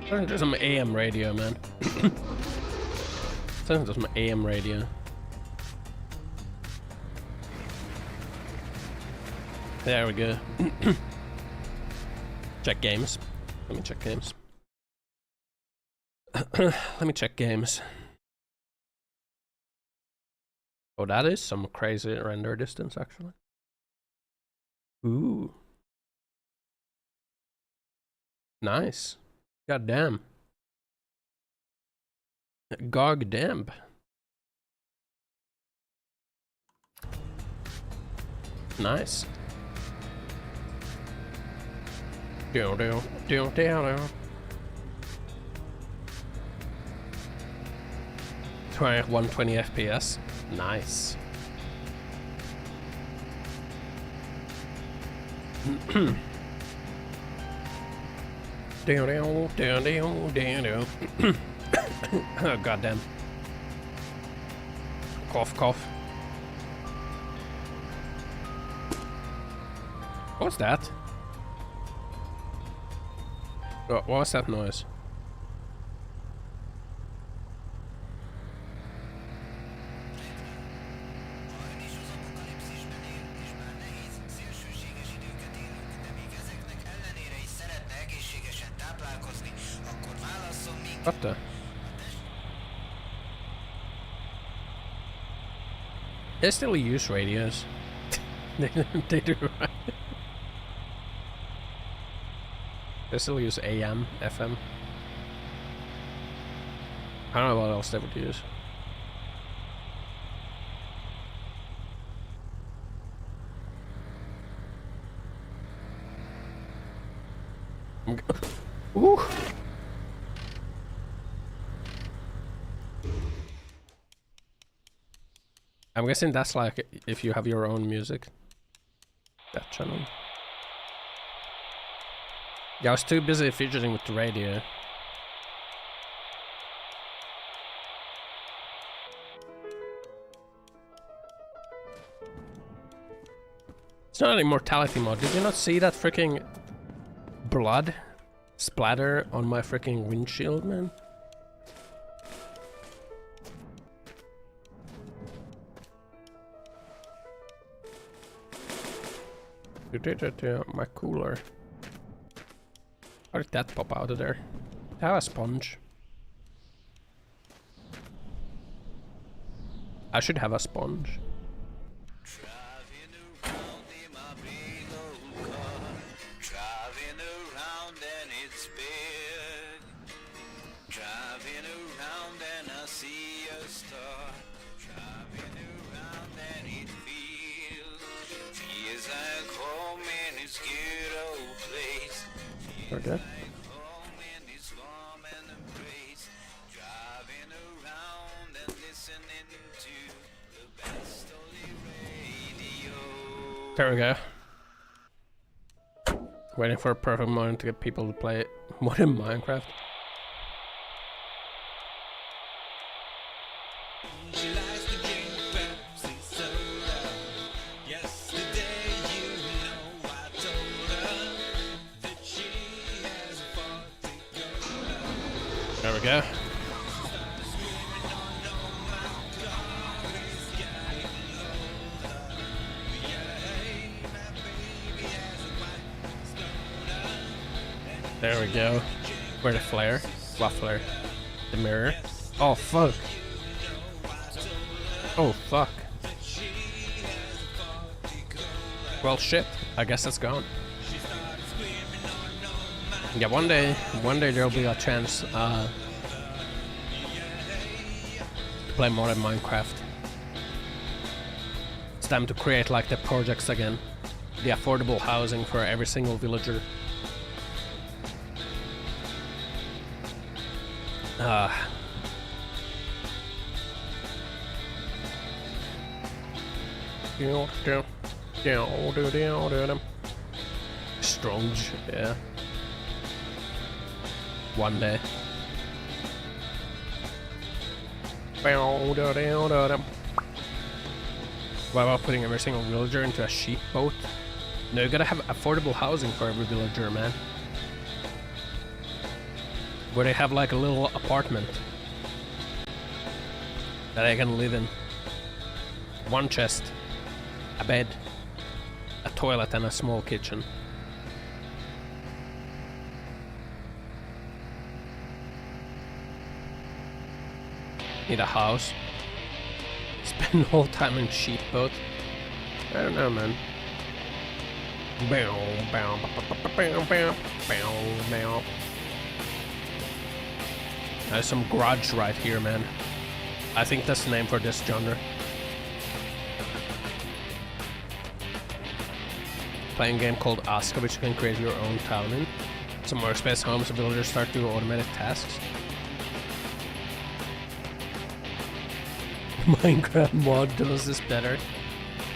I think there's some AM radio, man. I think there's some AM radio. There we go. Check games. Let me check games. Let me check games. Oh, that is some crazy render distance, actually. Ooh. Nice. God damn. God damn. Nice. Do do do do do. 120 FPS. Nice. Oh, goddamn. Cough, cough. What's that? What was that noise? What the? They still use radios. They do, right? They still use AM, FM. I don't know what else they would use. Ooh. I'm guessing that's like if you have your own music. That channel. Yeah, I was too busy fidgeting with the radio. It's not an immortality mod. Did you not see that freaking blood splatter on my freaking windshield, man? You did it to my cooler. How did that pop out of there? I have a sponge. I should have a sponge. Okay. There we go. Waiting for a perfect moment to get people to play more than Minecraft. There we go. There we go. Where the flare? What flare? The mirror? Oh fuck. Oh fuck. Well shit. I guess that's gone. Yeah, one day there'll be a chance to play more than Minecraft. It's time to create like the projects again. The affordable housing for every single villager. Stronge, yeah. One day. What about putting every single villager into a sheep boat? No, you gotta have affordable housing for every villager, man. Where they have like a little apartment that they can live in. One chest, a bed, a toilet and a small kitchen. Need a house. Spend all time in sheep boat. I don't know, man. There's some grudge right here, man. I think that's the name for this genre. Playing a game called Aska, which you can create your own town in. Some workspace homes, villagers start doing automated tasks. Minecraft mod does this better.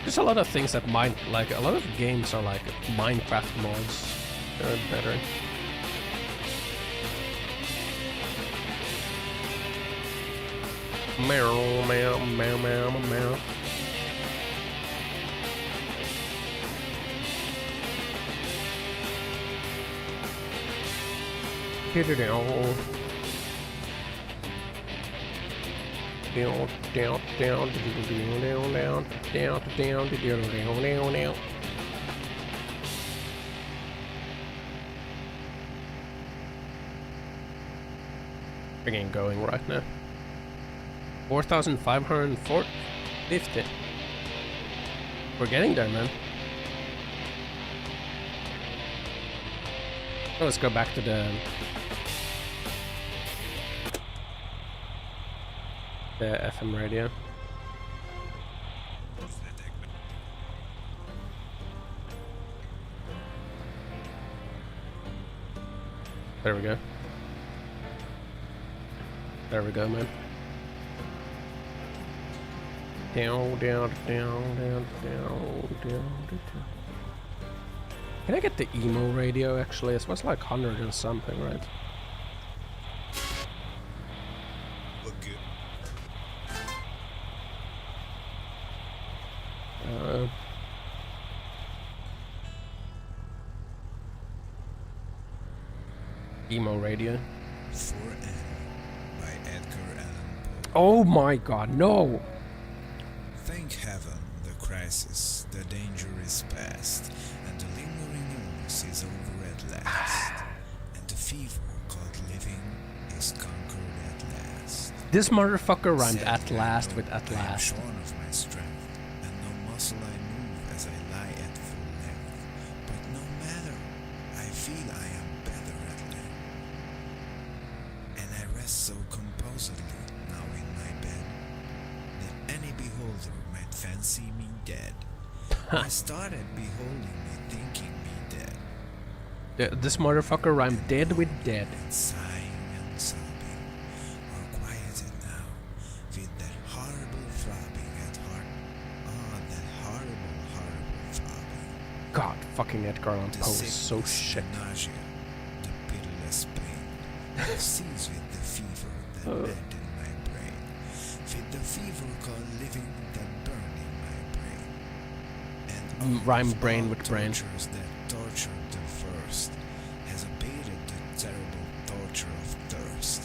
There's a lot of things that like a lot of games are like Minecraft mods. They're better. Meow, meow, meow, meow, meow. Down, down, down, down, down, down, down, down, down, down. Freaking going right now. 4,550. We're getting there, man. So let's go back to the FM radio. There we go. There we go, man. Down, down, down, down, down, down. Can I get the emo radio actually? It was like 100 and something, right? Look good. Emo radio. For Annie by Edgar Allan Poe. Oh my god, no! Thank heaven, the crisis, the danger is past, and the lingering illness is over at last, and the fever called living is conquered at last. This motherfucker rhymed Sadly, at last I with know at I am last. shorn of my strength, and no muscle I move as I lie at full length. But no matter, I feel I am better at length. And I rest so composedly now in my bed, that any beholder might fancy me dead. I started beholding me thinking me dead, This motherfucker rhymed dead with dead. and sighing and sobbing, or quieted now, with that horrible throbbing at heart. Ah, that horrible, horrible throbbing. God, fucking Edgar Allan The Poe is so sickness, shit. the nausea, the pitiless pain, that seized with the fever that burned in my brain, with the fever called living that burned in my brain. And Rhyme of brain all with brain. tortures that tortured the first has abated the terrible torture of thirst.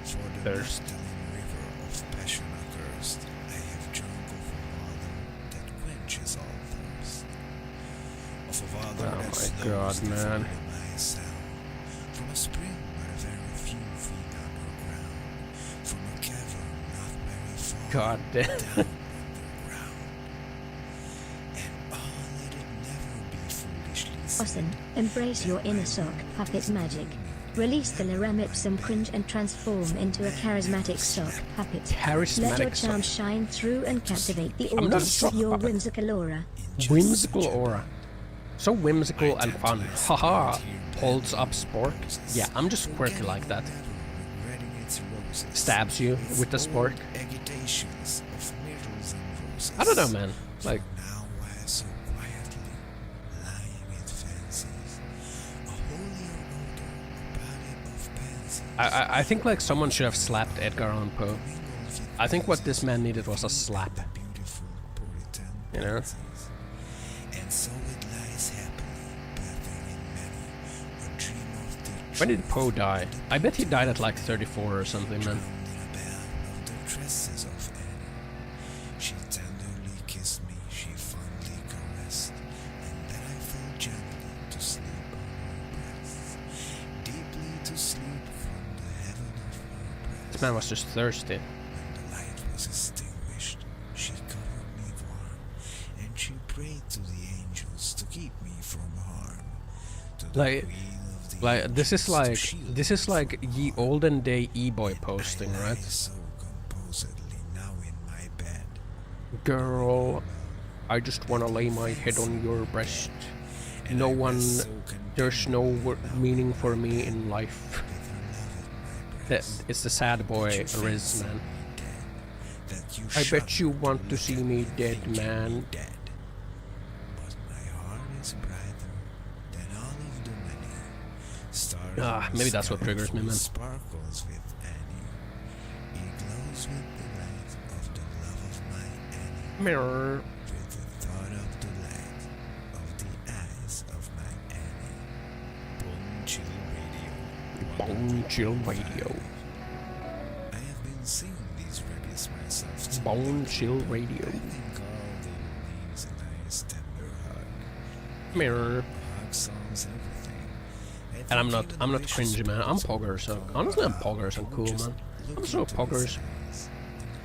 For the Thirst. mescaline river of passion accursed, I have drunk of a water that quenches all thirst. Of a water Oh that my slows God, the man. fall of my sound. From a spring where very few feet underground. From a cavern not very far God damn. down underground. And all let it never be foolishly said. Ossan, embrace your inner sock puppet magic. Release the Lorem Ipsum cringe and transform into a charismatic sock puppet. Let your Charismatic charm sock. shine through and captivate the I'm not a audience sock with your puppet. whimsical aura. Whimsical aura. So whimsical and fun. Haha. Holds up spork. Yeah, I'm just quirky like that. Stabs you with the spork. I don't know, man. Like, Now while so quietly lying it fancies, a holier odor, a body of pansies. I think like someone should have slapped Edgar Allan Poe. I think what this man needed was a slap. Beautiful Puritan You know? pansies. And so it lies happily, bathing in many a dream of the When did Poe die? I bet he died at like 34 or something, man. drowned in a bath of the tresses of Annie. She tenderly kissed me, she fondly caressed, and then I fell gently to sleep on her breast, deeply to sleep from the heaven of her breast. This man was just thirsty. When the light was extinguished, she covered me warm, and she prayed to the angels to keep me from harm. To the Like- queen of the Like this is angels to like shield ye olden day e-boy posting, I lie right? so composedly now in my bed. Girl, I just wanna lay my head on your breast. No one, there's no meaning for me in life. It's the sad boy Riz, man. I bet you want to see me dead, man. Dead. But my heart is brighter than all of the many stars. Ah, in the maybe that's what sky triggers me, full man. Sparkles with Annie. He glows with the light of the love of my Annie. Mirror. With the thought of the light of the eyes of my Annie. Bone Chill Radio. Bone Chill Radio. I have been singing these rapies myself too. Bone Chill Radio. I think all they need is a nice tender hug. Mirror. A hug solves everything. And I'm not cringy, man. I'm poggers, so honestly I'm poggers and cool, man. I'm so poggers.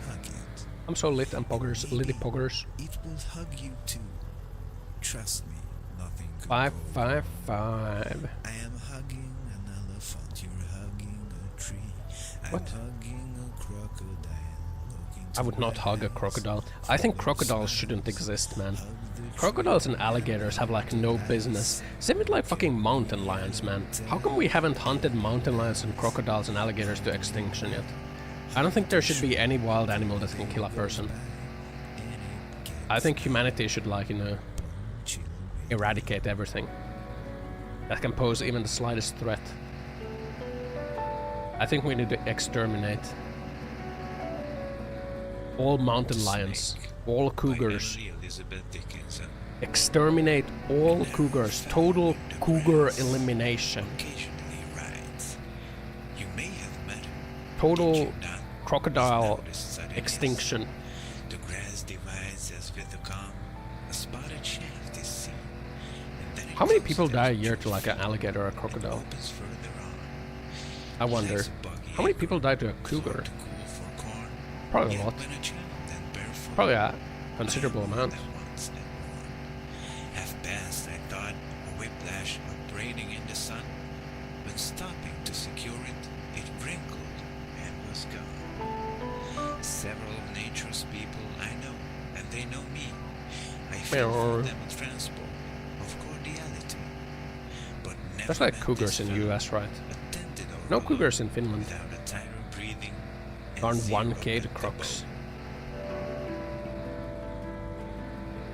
Hug it. I'm so lit and poggers, litty poggers. It will hug you too. Trust me, nothing could 555. I am hugging an elephant, you're hugging a tree. I'm What? hugging a crocodile. Looking I would not hug a crocodile. I think crocodiles shouldn't exist, man. Crocodiles and alligators have like no business. Same with like fucking mountain lions, man. How come we haven't hunted mountain lions and crocodiles and alligators to extinction yet? I don't think there should be any wild animal that can kill a person. I think humanity should, like, you know, eradicate everything that can pose even the slightest threat. I think we need to exterminate all mountain lions, all cougars. Exterminate all cougars. Total cougar elimination. Total crocodile extinction. The grass divides as with a calm. A spotted shaft is seen. How many people die a year to like an alligator or a crocodile? I wonder. How many people die to a cougar? Probably a lot. Probably a considerable amount. Half past, I thought, a whiplash upbraiding in the sun. When stopping to secure it, it wrinkled and was gone. Several of nature's people I know, and they know me. I feel for them a transport of cordiality. But never That's like met cougars this in the fellow US, right? attended or No run cougars in Finland. without a tighter breathing and Around zero 1K at to the crocs. boat.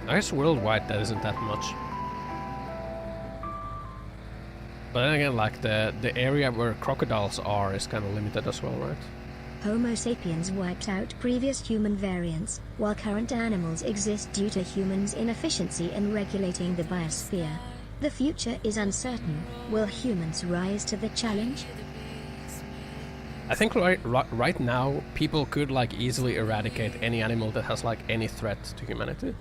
I guess worldwide that isn't that much. But then again, like the area where crocodiles are is kind of limited as well, right? Homo sapiens wiped out previous human variants, while current animals exist due to humans' inefficiency in regulating the biosphere. The future is uncertain. Will humans rise to the challenge? I think right now people could like easily eradicate any animal that has like any threat to humanity.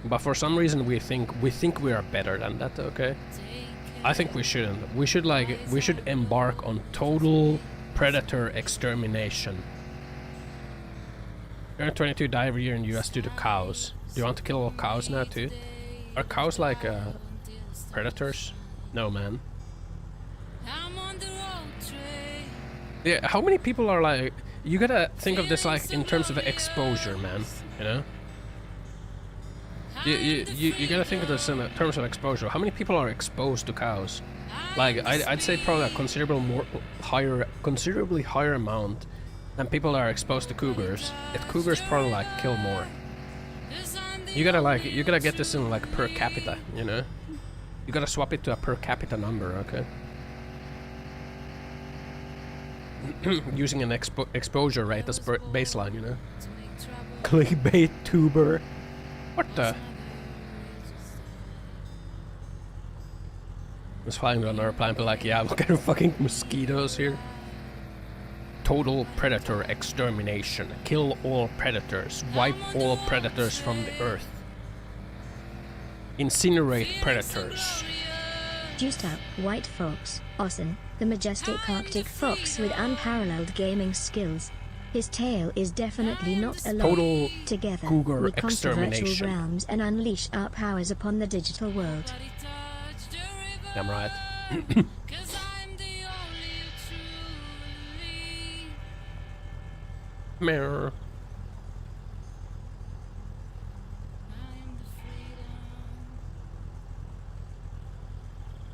But for some reason we think we are better than that, okay? I think we shouldn't. We should embark on total predator extermination. 22 die every year in the US due to cows. Do you want to kill all cows now too? Are cows like predators? No, man. Yeah, how many people are like... You gotta think of this like in terms of exposure, man, you know? You gotta think of this in terms of exposure. How many people are exposed to cows? Like, I'd say probably a considerably higher amount than people are exposed to cougars. Yet cougars probably like kill more. You gotta get this in like per capita, you know? You gotta swap it to a per capita number, okay? Using an exposure rate as baseline, you know? Clickbait tuber. What the? I was flying to another planet, but like, yeah, what kind of fucking mosquitoes here? Total predator extermination. Kill all predators. Wipe all predators from the earth. Incinerate predators. Juiced up white fox, Ossan, the majestic Arctic fox with unparalleled gaming skills. His tail is definitely not alone. Total Together, cougar we conquer virtual extermination. realms and unleash our powers upon the digital world. I'm right. Mirror.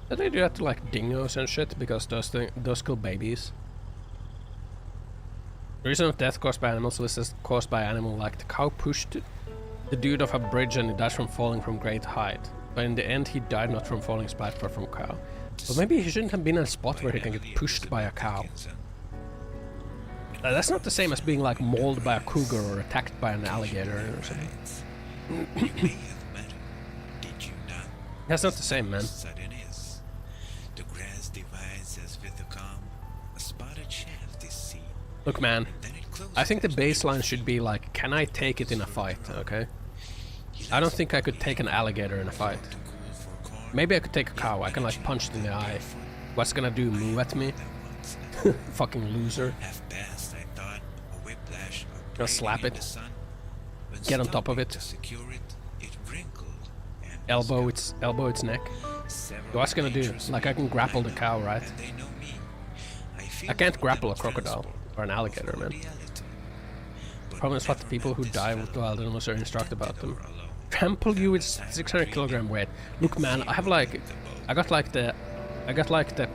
Did they do that to like dingoes and shit? Because those kill babies. The reason of death caused by animals list is caused by animal like the cow pushed the dude off a bridge and he died from falling from great height. But in the end he died not from falling splat but from cow. But maybe he shouldn't have been in a spot where he can get pushed by a cow. That's not the same as being like mauled by a cougar or attacked by an alligator or something. That's not the same, man. Look, man, I think the baseline should be like, can I take it in a fight, okay? I don't think I could take an alligator in a fight. Maybe I could take a cow, I can like punch it in the eye. What's gonna do, move at me? Fucking loser. Half past, I thought, a whiplash. Just slap it. The sun. When Get on top of stopping it. To secure it, it wrinkled and Elbow its neck. several What's gonna do? dangerous Like I can grapple the cow, right? and they know me. Feel I can't for grapple a them crocodile transport or an alligator, of man. reality. But Problem is what the never people met who this die with fellow wild animals are who instruct about attempted them. or alone. Trample you with 600 kilogram weight. Look, man, I have like, I got like the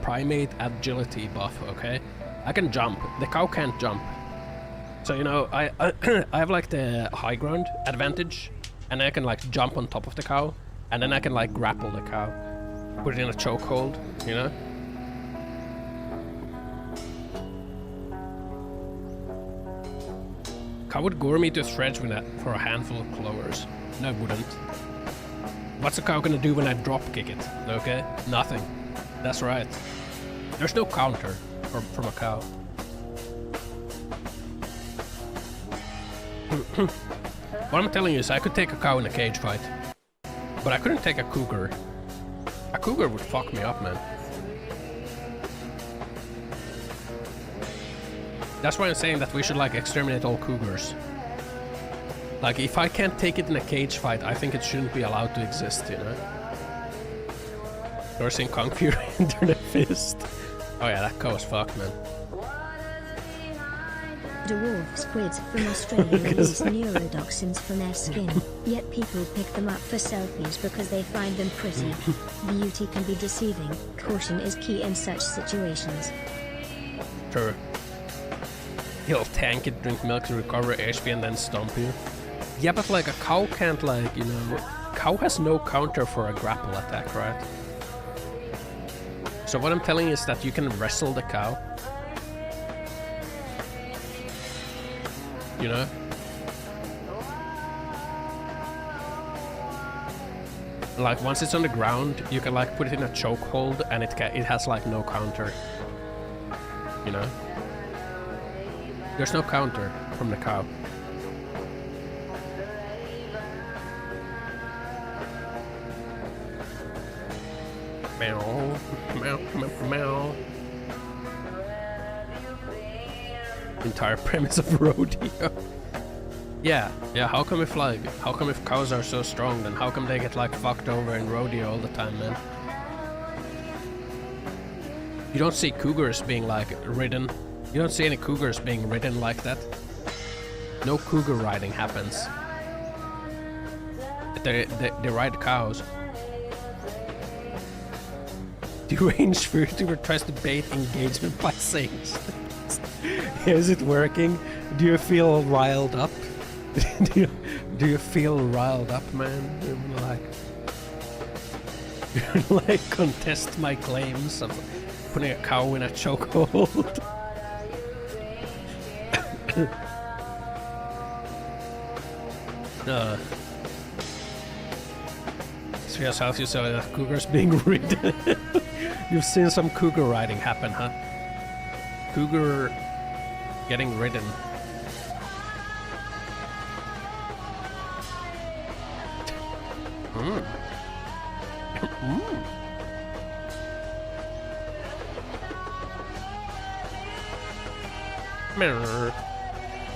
primate agility buff. Okay, I can jump. The cow can't jump. So you know, I I have like the high ground advantage, and I can like jump on top of the cow, and then I can like grapple the cow, put it in a chokehold. You know. Cow would gore me to shreds with that for a handful of clovers. No, it wouldn't. What's a cow gonna do when I drop kick it? Okay? Nothing. That's right. There's no counter from a cow. What I'm telling you is I could take a cow in a cage fight. But I couldn't take a cougar. A cougar would fuck me up, man. That's why I'm saying that we should like exterminate all cougars. Like if I can't take it in a cage fight, I think it shouldn't be allowed to exist, you know? You're seeing Kung Fury enter the fist. Oh yeah, that cow is fucked, man. Dwarf squids from Australia use neurotoxins from their skin, yet people pick them up for selfies because they find them pretty. Beauty can be deceiving. Caution is key in such situations. Sure. He'll tank it, drink milk to recover HP and then stomp you. Yeah, but like a cow can't like, you know... Cow has no counter for a grapple attack, right? So what I'm telling you is that you can wrestle the cow. You know? Like once it's on the ground, you can like put it in a chokehold and it has like no counter. You know? There's no counter from the cow. Meow, meow, meow, meow. Entire premise of rodeo. Yeah, how come if cows are so strong, then how come they get like fucked over in rodeo all the time, man? You don't see cougars being like ridden. You don't see any cougars being ridden like that. No cougar riding happens. They ride cows. Deranged VTuber tries to bait engagement by saying is it working? Do you feel riled up? do you feel riled up, man? Like contest my claims of putting a cow in a chokehold. So yourself, you saw that cougars being ridden. You've seen some cougar riding happen, huh? Cougar getting ridden.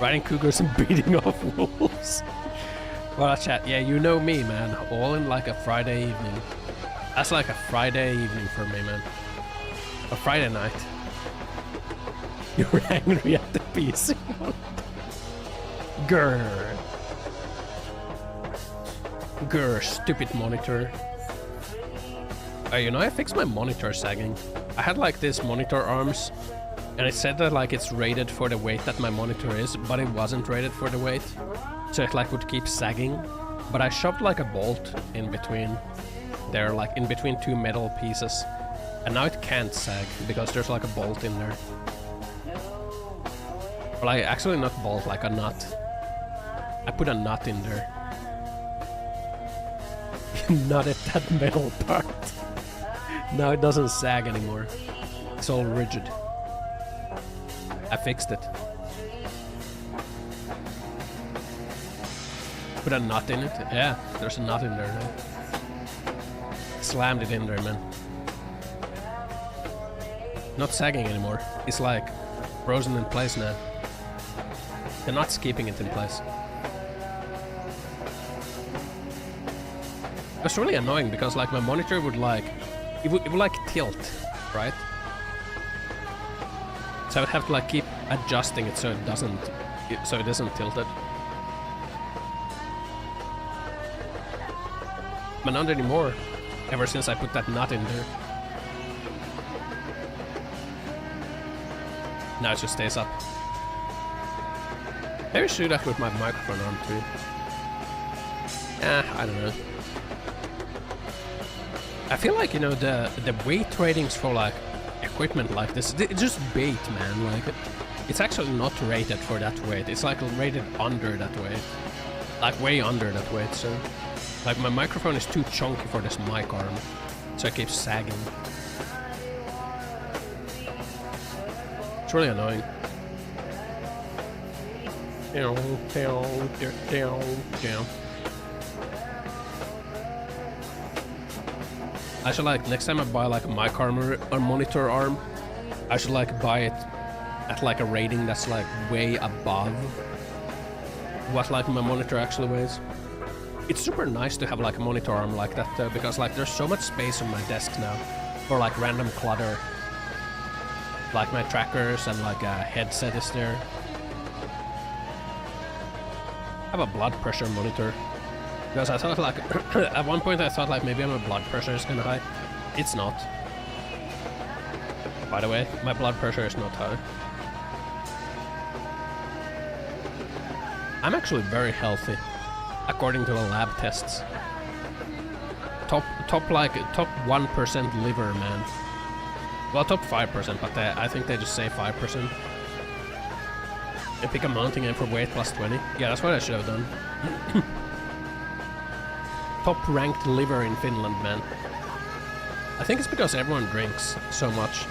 Riding cougars and beating off wolves. Well, chat, yeah, you know me, man. All in like a Friday evening. That's like a Friday evening for me, man. A Friday night. You're angry at the PC. Grr. Grr, stupid monitor. You know, I fixed my monitor sagging. I had like this monitor arms, and it said that like it's rated for the weight that my monitor is, but it wasn't rated for the weight. So it like would keep sagging. But I shoved like a bolt in between there, like in between two metal pieces. And now it can't sag because there's like a bolt in there. Well, I actually not bolt, like a nut. I put a nut in there. Nutted that metal part. Now it doesn't sag anymore. It's all rigid. I fixed it. Put a nut in it? Yeah, there's a nut in there now. Slammed it in there, man. Not sagging anymore. It's like frozen in place now. They're not keeping it in place. It's really annoying because like my monitor would like it would like tilt, right? So I would have to like keep adjusting it so it doesn't tilted. But not anymore. Ever since I put that nut in there. Now it just stays up. Maybe I should do that with my microphone on too. I don't know. I feel like, you know, the weight ratings for like equipment like this, it's just bait, man. Like, it's actually not rated for that weight. It's like rated under that weight. Like way under that weight, so... Like my microphone is too chunky for this mic arm, so it keeps sagging. It's really annoying. I should like, next time I buy like a mic arm or monitor arm, I should like buy it at like a rating that's like way above what like my monitor actually weighs. It's super nice to have like a monitor arm like that though, because like there's so much space on my desk now for like random clutter. Like my trackers and like a headset is there. I have a blood pressure monitor. Because I thought like, at one point I thought like maybe my blood pressure is kinda high. It's not. By the way, my blood pressure is not high. I'm actually very healthy. According to the lab tests. Top 1% liver, man. Well, top 5%, but I think they just say 5%. And pick a mounting aim for weight plus 20. Yeah, that's what I should have done. Top ranked liver in Finland, man. I think it's because everyone drinks so much.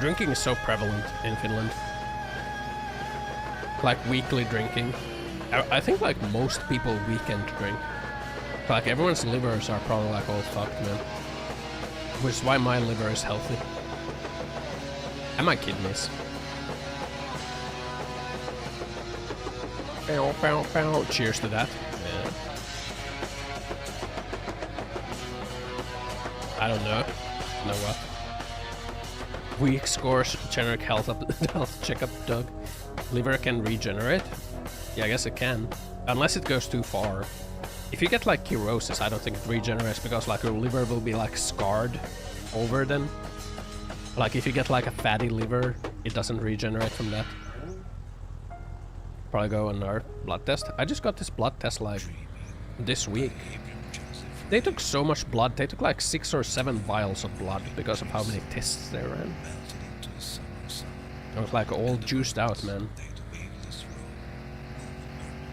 Drinking is so prevalent in Finland. Like weekly drinking. I think like most people weekend drink. Like everyone's livers are probably like all fucked, man. Which is why my liver is healthy. And my kidneys. Pow, pow, pow. Cheers to that. Yeah. I don't know. You know what? Weak scores, generic health checkup, Doug. Liver can regenerate? Yeah, I guess it can. Unless it goes too far. If you get like cirrhosis, I don't think it regenerates because like your liver will be like scarred over then. Like if you get like a fatty liver, it doesn't regenerate from that. Probably go on our blood test. I just got this blood test like this week. They took so much blood, they took like 6 or 7 vials of blood because of how many tests they ran. I was like all juiced out, man.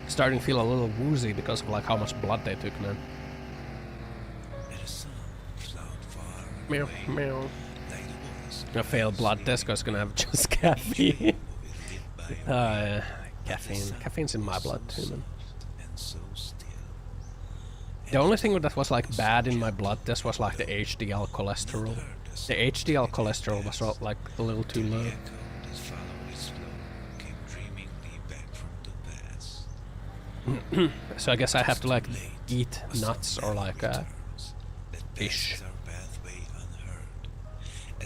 Starting to feel a little woozy because of like how much blood they took, man. Meow, meow. A failed blood test because it's gonna have just caffeine. Caffeine. Caffeine's in my blood too, man. The only thing that was like bad in my blood test was like the HDL cholesterol. The HDL cholesterol was like a little too low. So I guess I have to like eat nuts or like fish.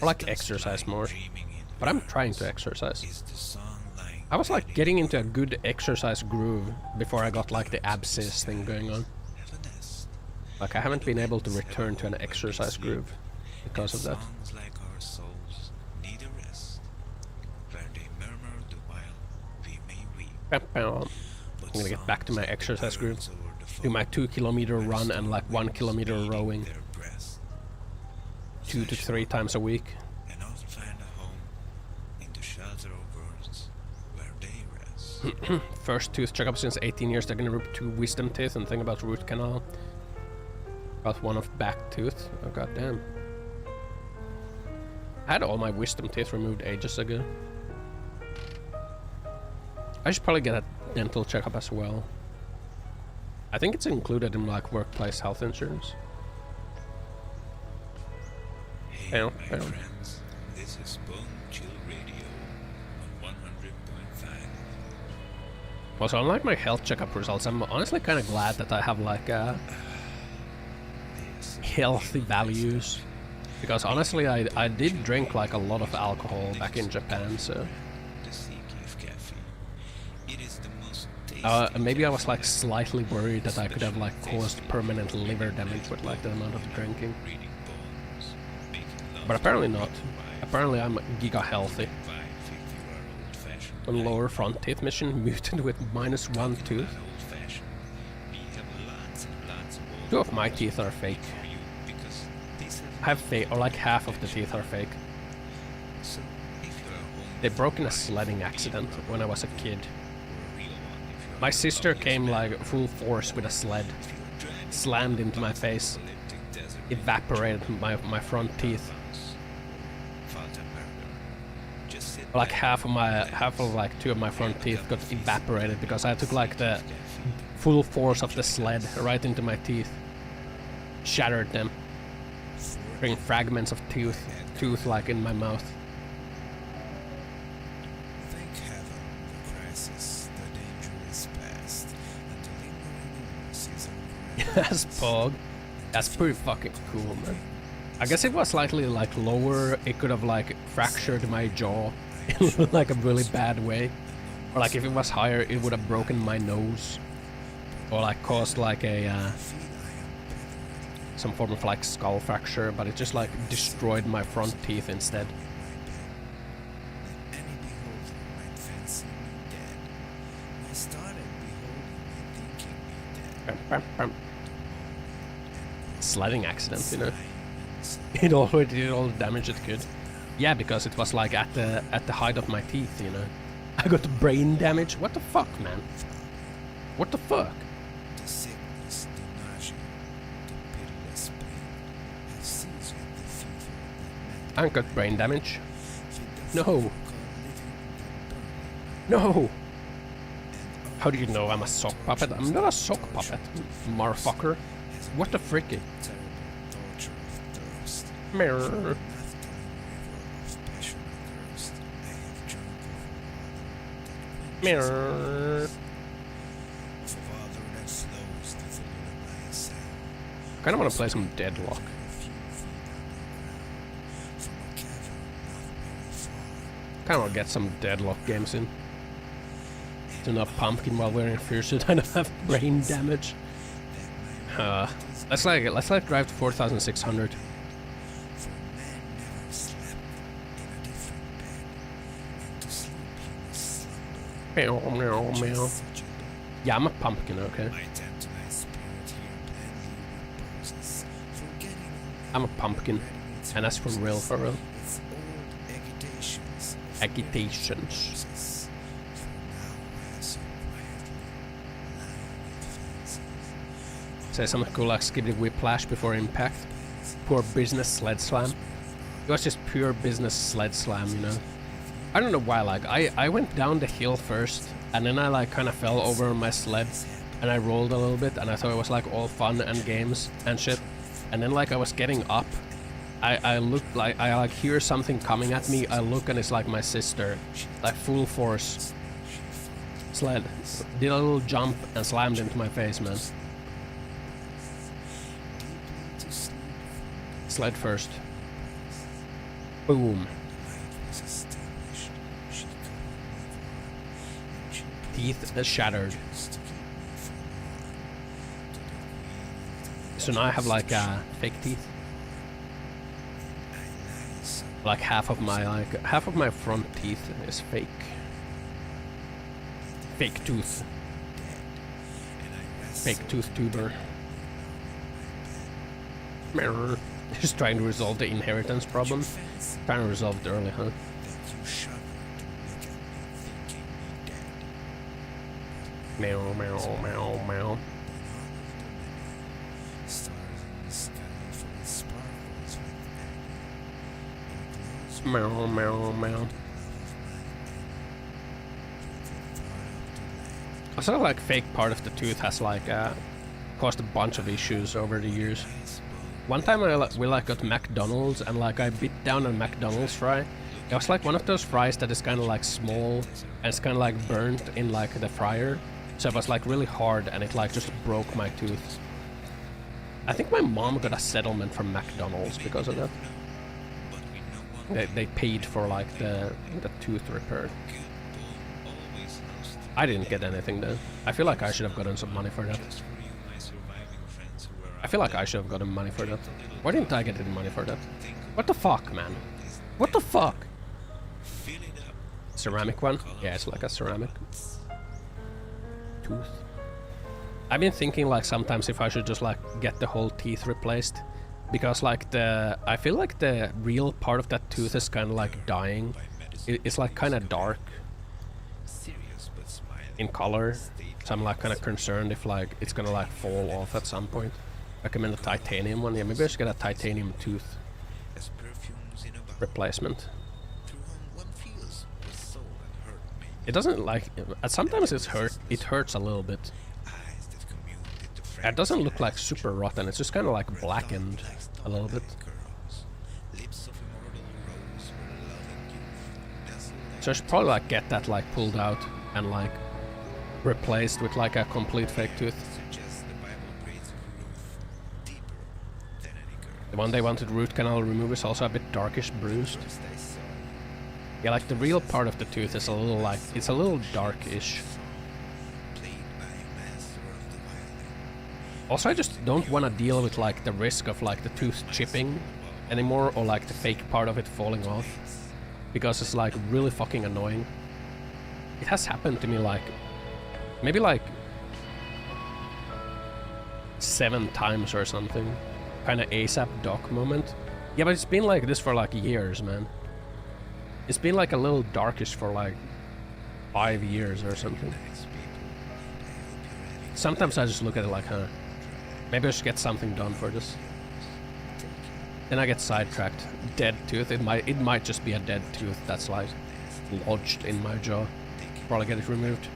Or like exercise more. But I'm trying to exercise. I was like getting into a good exercise groove before I got like the abscess thing going on. Like I haven't been able to return to an exercise groove because of that. I'm gonna get back to my exercise groove. Do my 2-kilometer run and like 1 kilometer rowing. 2 to 3 times a week. First tooth checkup since 18 years. They're gonna remove 2 wisdom teeth and think about root canal. Got 1 of back tooth. Oh goddamn. I had all my wisdom teeth removed ages ago. I should probably get a dental checkup as well. I think it's included in like workplace health insurance. Hey, my friends, this is Bone Chill Radio on 100.5. Also, unlike my health checkup results, I'm honestly kind of glad that I have like healthy values. Because honestly, I did drink like a lot of alcohol back in Japan, so... maybe I was like slightly worried that I could have like caused permanent liver damage with like the amount of drinking. But apparently not. Apparently I'm giga healthy. A lower front teeth mission mutant with -1 tooth. 2 of my teeth are fake. I have fake, or like half of the teeth are fake. They broke in a sledding accident when I was a kid. My sister came like full force with a sled, slammed into my face, evaporated my front teeth. Like half of like 2 of my front teeth got evaporated because I took like the full force of the sled right into my teeth, shattered them, bring fragments of tooth like in my mouth. That's Pog. That's pretty fucking cool, man. I guess it was slightly like lower, it could have like fractured my jaw in like a really bad way. Or like if it was higher, it would have broken my nose. Or like caused like a some form of like skull fracture, but it just like destroyed my front teeth instead. Sledding accident, you know. It already did all the damage it could. Yeah, because it was like at the height of my teeth, you know. I got brain damage. What the fuck, man? What the fuck? I got brain damage. No. No. How do you know I'm a sock puppet? I'm not a sock puppet, motherfucker. What the fricky? Mirror. Mirror. Kinda wanna play some Deadlock. Kinda wanna get some Deadlock games in. Do not pumpkin while wearing a fursuit. I don't have brain damage. Let's like drive to 4,600. Meow, meow, meow. Yeah, I'm a pumpkin, okay. I'm a pumpkin, and that's for real, for real. Agitations. Say something cool like Skibidi Whiplash before impact. Poor business sled slam. It was just pure business sled slam, you know. I don't know why, like, I went down the hill first, and then I like kind of fell over on my sled, and I rolled a little bit, and I thought it was like all fun and games and shit. And then like I was getting up, I looked like, I like hear something coming at me, I look and it's like my sister, like full force. Sled. Did a little jump and slammed into my face, man. Sled first. Boom. Teeth shattered. So now I have like fake teeth. Like half of my front teeth is fake. Fake tooth. Fake tooth tuber. Mirror. Just trying to resolve the inheritance problem. Trying to resolve it early, huh? Meow, meow, meow, meow. Meow, meow, meow. I sort of like fake part of the tooth has like caused a bunch of issues over the years. One time we like got McDonald's and like I bit down a McDonald's fry. It was like one of those fries that is kind of like small and it's kind of like burnt in like the fryer. So it was like really hard and it like just broke my tooth. I think my mom got a settlement from McDonald's because of that. They paid for like the tooth repair. I didn't get anything though. I feel like I should have gotten some money for that. I feel like I should have gotten money for that. Why didn't I get any money for that? What the fuck, man? What the fuck? Ceramic one? Yeah, it's like a ceramic tooth. I've been thinking like sometimes if I should just like get the whole teeth replaced. Because like I feel like the real part of that tooth is kind of like dying. It's like kind of dark in color. So I'm like kind of concerned if like it's gonna like fall off at some point. Recommend a titanium one. Yeah, maybe I should get a titanium tooth replacement. It doesn't like. Sometimes it hurts a little bit. It doesn't look like super rotten. It's just kind of like blackened a little bit. So I should probably like get that like pulled out and like replaced with like a complete fake tooth. The one they wanted root canal removal is also a bit darkish bruised. Yeah, like the real part of the tooth is a little like, it's a little darkish. Also, I just don't want to deal with like the risk of like the tooth chipping anymore or like the fake part of it falling off. Because it's like really fucking annoying. It has happened to me like, maybe like 7 times or something. Kind of ASAP Doc moment. Yeah, but it's been like this for like years, man. It's been like a little darkish for like 5 years or something. Sometimes I just look at it like, huh, maybe I should get something done for this. Then I get sidetracked. Dead tooth. It might just be a dead tooth that's like lodged in my jaw. Probably get it removed.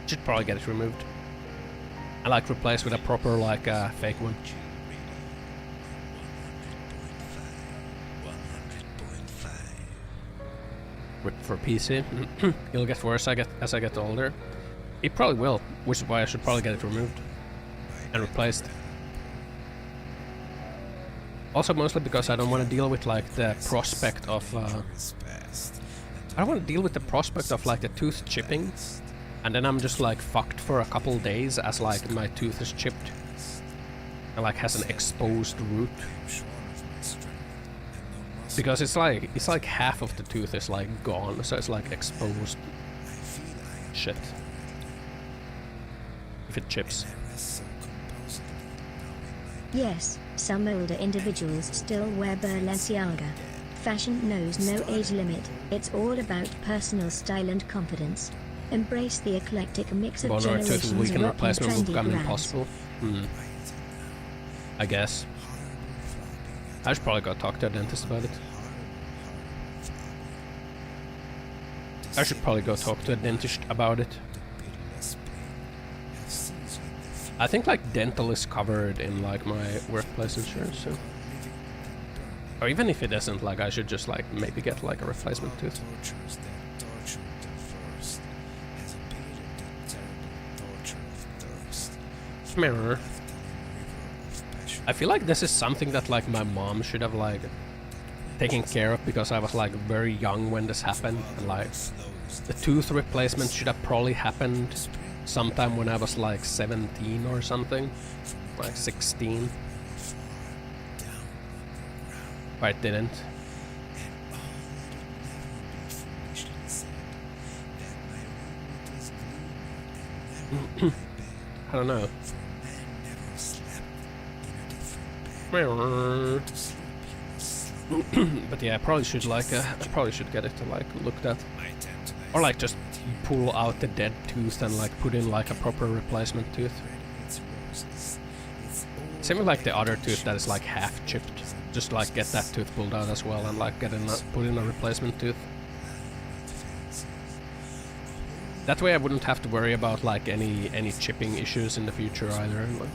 Should probably get it removed. And like replace with a proper like fake one. Rip for PC. It'll get worse as I get older. It probably will, which is why I should probably get it removed and replaced. Also mostly because I don't want to deal with like the prospect of I don't want to deal with the prospect of like the tooth chipping. And then I'm just like fucked for a couple days as like my tooth is chipped and like has an exposed root. Because it's like half of the tooth is like gone, so it's like exposed shit. If it chips. Yes, some older individuals still wear Balenciaga. Fashion knows no age limit, it's all about personal style and confidence. Embrace the eclectic mix of generations weekend rock and replacement will trendy become brands. impossible. I guess. I should probably go talk to a dentist about it. I should probably go talk to a dentist about it. I think like dental is covered in like my workplace insurance, so. Or even if it isn't, like I should just like maybe get like a replacement tooth. Mirror. I feel like this is something that like my mom should have like taken care of because I was like very young when this happened, and like the tooth replacement should have probably happened sometime when I was like 17 or something, like 16. But it didn't. I don't know. But yeah, I probably should like I probably should get it to like looked at, or like just pull out the dead tooth and like put in like a proper replacement tooth. Same with like the other tooth that is like half chipped. Just like get that tooth pulled out as well and like put in a replacement tooth. That way I wouldn't have to worry about like any chipping issues in the future either. Like.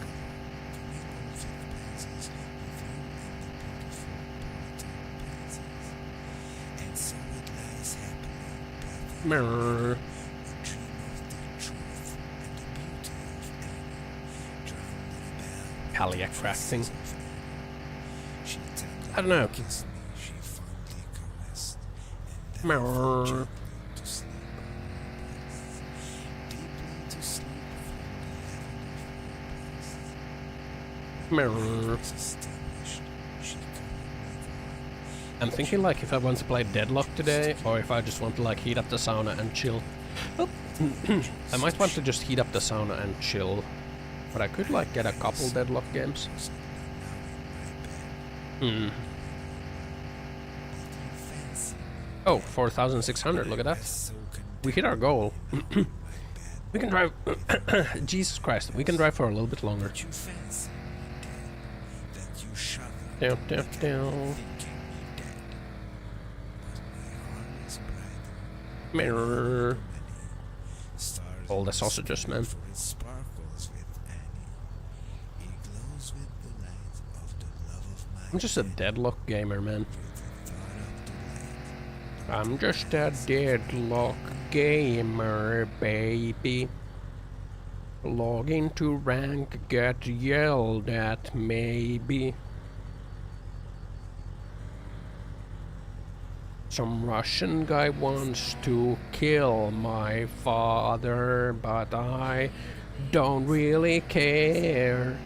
Mirror. Caliac crafting. I don't know. Mirror. Mirror. I'm thinking like if I want to play Deadlock today, or if I just want to like heat up the sauna and chill. Oh. I might want to just heat up the sauna and chill, but I could like get a couple Deadlock games. Oh, 4,600, look at that. We hit our goal. We can drive... Jesus Christ, we can drive for a little bit longer. Down, down, down. Mirror. All the sausages, man. I'm just a Deadlock gamer, man. I'm just a Deadlock gamer, baby. Log into rank, get yelled at, maybe. Some Russian guy wants to kill my father, but I don't really care.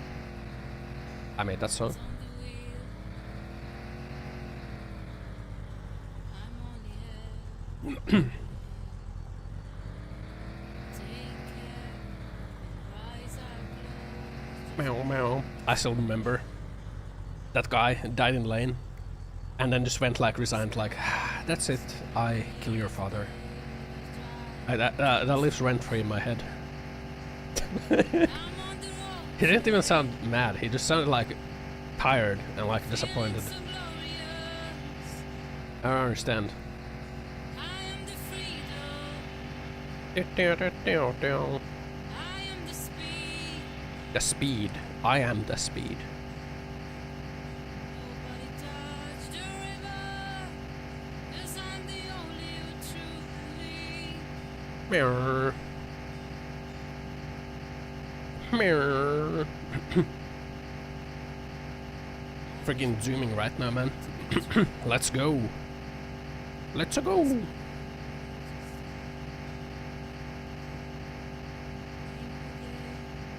I made that song. Meow meow. I still remember that guy died in lane and then just went like resigned like that's it, I kill your father. That lives rent free in my head. He didn't even sound mad, he just sounded like tired and like disappointed. I don't understand. The speed. I am the speed. Mirror. Mirror. Freaking zooming right now, man. Let's go. Let's go.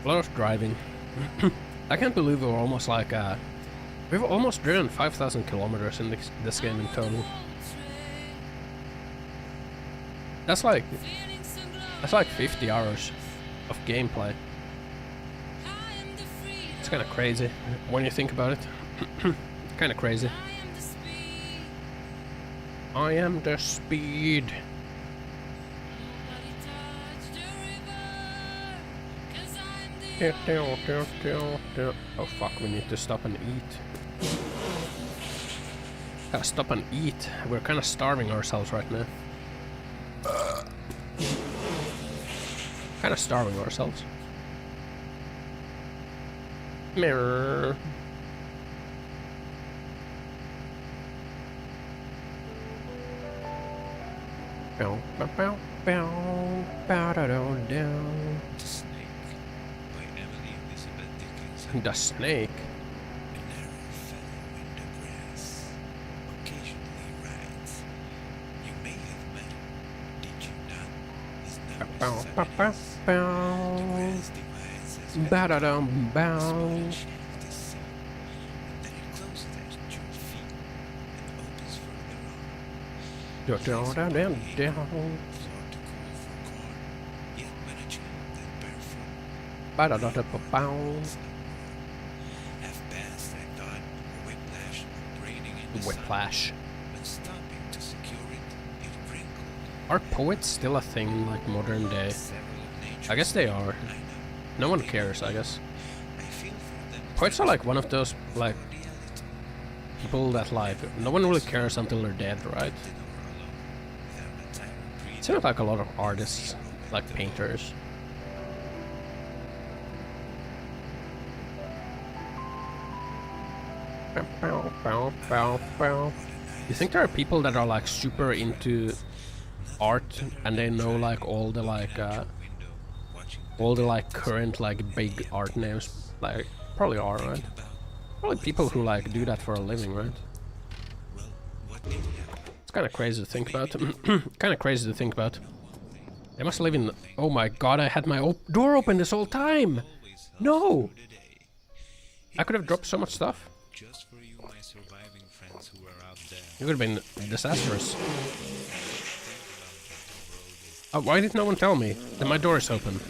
A lot of driving. I can't believe we're almost like we've almost driven 5,000 kilometers in this game in total. That's like 50 hours of gameplay. It's kind of crazy when you think about it. Kind of crazy. I am the speed. Oh fuck, we need to stop and eat. Gotta stop and eat. We're kind of starving ourselves right now. Kind of starving ourselves. Mirror. Bow, bow, bow, bow, bow, da, da, down. The snake. Bow, bow, bow, bow. Bow, da, da, bow. Down, down, down, down. Bow, da, da, da, bow. Whiplash. Are poets still a thing in like modern day? I guess they are. No one cares, I guess. Poets are like one of those like people that like no one really cares until they're dead, right? It seems like a lot of artists like painters. You think there are people that are like super into art and they know like all the current like big art names? Like probably are, right? Probably people who like do that for a living, right? It's kind of crazy to think about. Kind of crazy to think about. They must live in. Oh my god! I had my door open this whole time. No. I could have dropped so much stuff. Just for you, my surviving friends who are out there. It would have been disastrous. Oh, why did no one tell me that my door is open?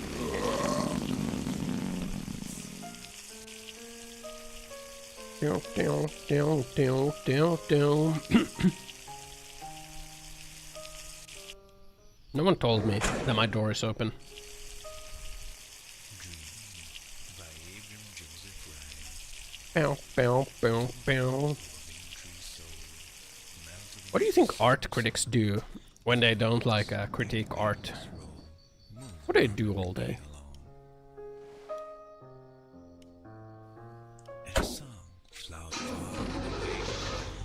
No one told me that my door is open. What do you think art critics do when they don't like critique art? What do they do all day?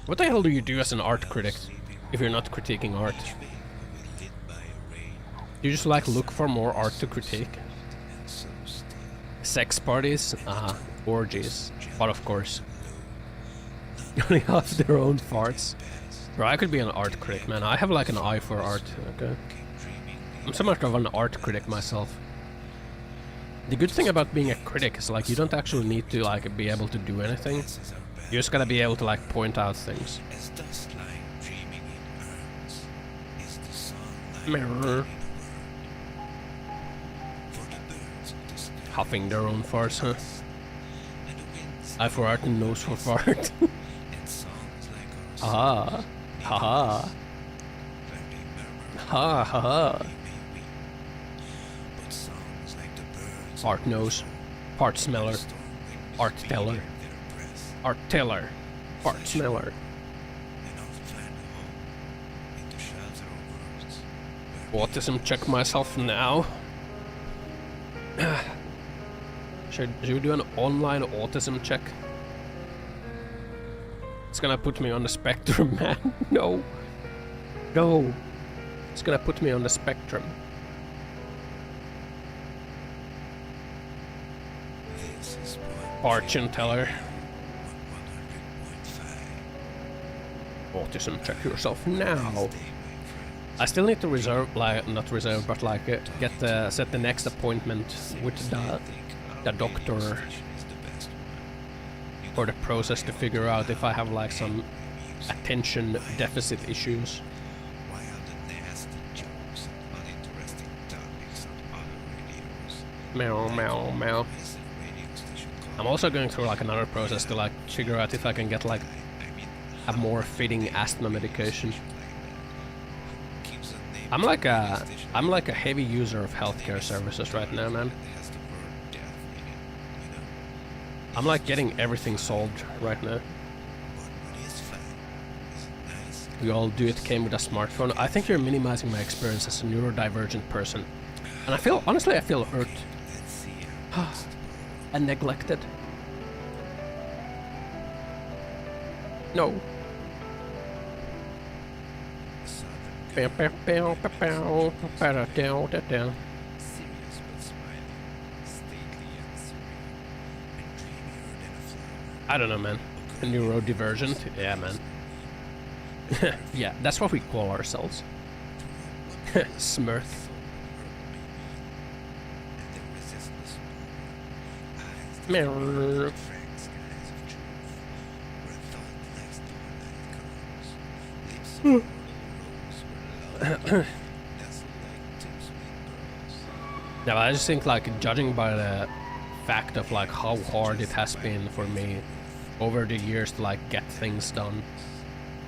What the hell do you do as an art critic if you're not critiquing art? You just like look for more art to critique? Sex parties? Orgies. But of course. Only have their own farts. Bro, I could be an art critic, man. I have like an eye for art, okay? I'm so much of an art critic myself. The good thing about being a critic is like you don't actually need to like be able to do anything. You just gotta be able to like point out things. Mirror. Huffing their own farts, huh? Eye for art and nose for fart. Haha. Haha. Ha ha ha. Art nose. Fart smeller. Art teller. Art teller. Fart smeller. Autism check myself now. Should we do an online autism check? It's gonna put me on the spectrum, man. No. No. It's gonna put me on the spectrum. Fortune teller. Autism check yourself now. I still need to reserve, like, not reserve, but like get set the next appointment with the doctor for the process to figure out if I have like some attention deficit issues. Meow meow meow. I'm also going through like another process to like figure out if I can get like a more fitting asthma medication. I'm like a heavy user of healthcare services right now, man. I'm like getting everything solved right now. We all do it came with a smartphone. I think you're minimizing my experience as a neurodivergent person. And I feel, honestly, I feel hurt. And neglected. No. I don't know, man. A neurodivergent? Yeah, man. Yeah, that's what we call ourselves. Smirk. Yeah, I just think like judging by the fact of like how hard it has been for me over the years to like get things done,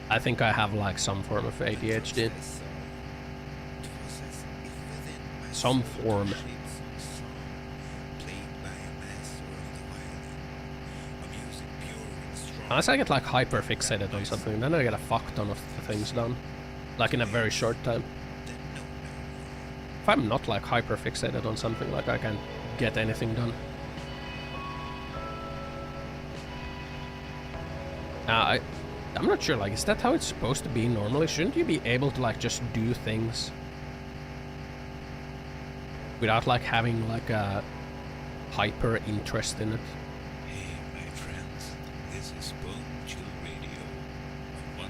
I think I have like some form of ADHD. Some form. Unless I get like hyper fixated on something, then I get a fuck ton of things done. Like in a very short time. If if I'm not like hyper fixated on something, like I can get anything done. I'm not sure, like, is that how it's supposed to be normally? Shouldn't you be able to like just do things without like having like a hyper interest in it? Hey, my friends, this is Bone Chill Radio on 100.5.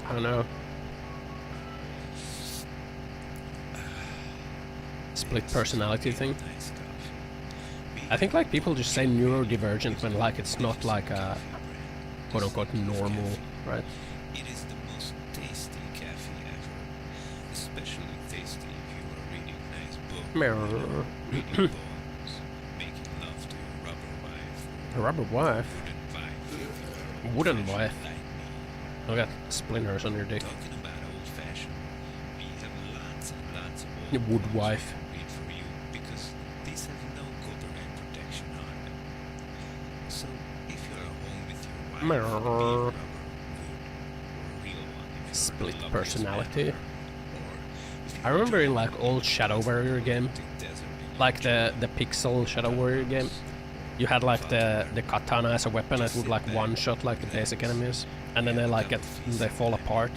I don't know. Split personality thing. Nice stuff. I think like people just say neurodivergent when like it's not like a quote unquote normal, right? It is the most tasty coffee ever. Especially tasty if you are reading nice books. Reading poems. Making love to your rubber wife. A rubber wife? Wooden wife. Wooden wife? Like me. I got splinters on your dick. Talking about old fashioned. We have lots and lots of The old wood books wife. to read for you because these have no copyright protection on them. So if you're at home with your wife, be Meow. rubber, wood, or a real one if you're Split the loveliest personality. man. Or if I remember in like old Shadow Warrior game, like the pixel Shadow Warrior game, you had like the katana as a weapon that would like one shot like the basic enemies, and then they fall apart,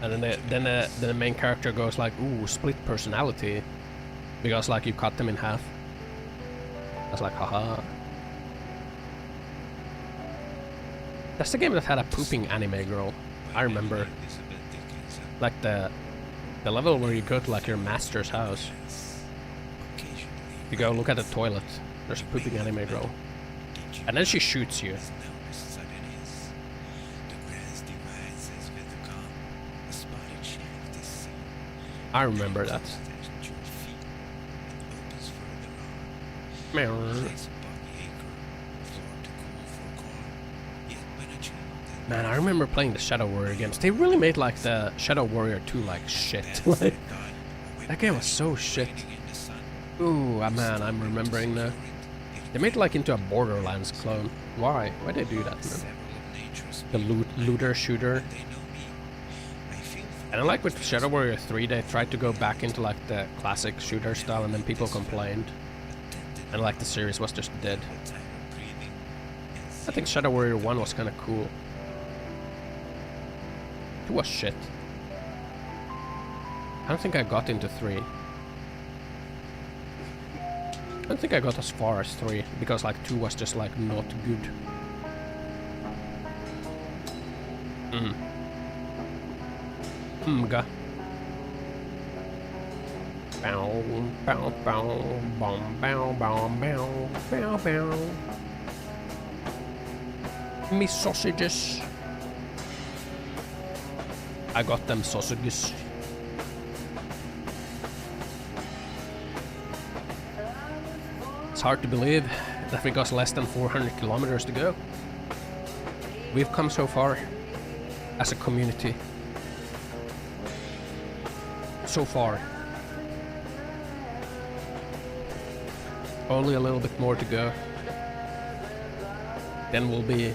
and then the main character goes like, ooh, split personality, because like you cut them in half. I was like, haha. That's the game that had a pooping anime girl. I remember. Like the level where you go to like your master's house. You go look at the toilet. There's a pooping anime girl. And then she shoots you. I remember that. Meow. Man, I remember playing the Shadow Warrior games. They really made like the Shadow Warrior 2 like shit. Like, that game was so shit. Ooh, man, I'm remembering now. They made it like into a Borderlands clone. Why? Why'd they do that, man? The looter shooter. And I like with Shadow Warrior 3, they tried to go back into like the classic shooter style, and then people complained. And like the series was just dead. I think Shadow Warrior 1 was kinda cool. 2 was shit. I don't think I got into 3. I don't think I got as far as 3, because like 2 was just like not good. Mga. Bow, bow, bow, bom, bow, bow, bow, bow, bow. Me sausages. I got them sausages. It's hard to believe that we got less than 400 kilometers to go. We've come so far as a community. So far. Only a little bit more to go. Then we'll be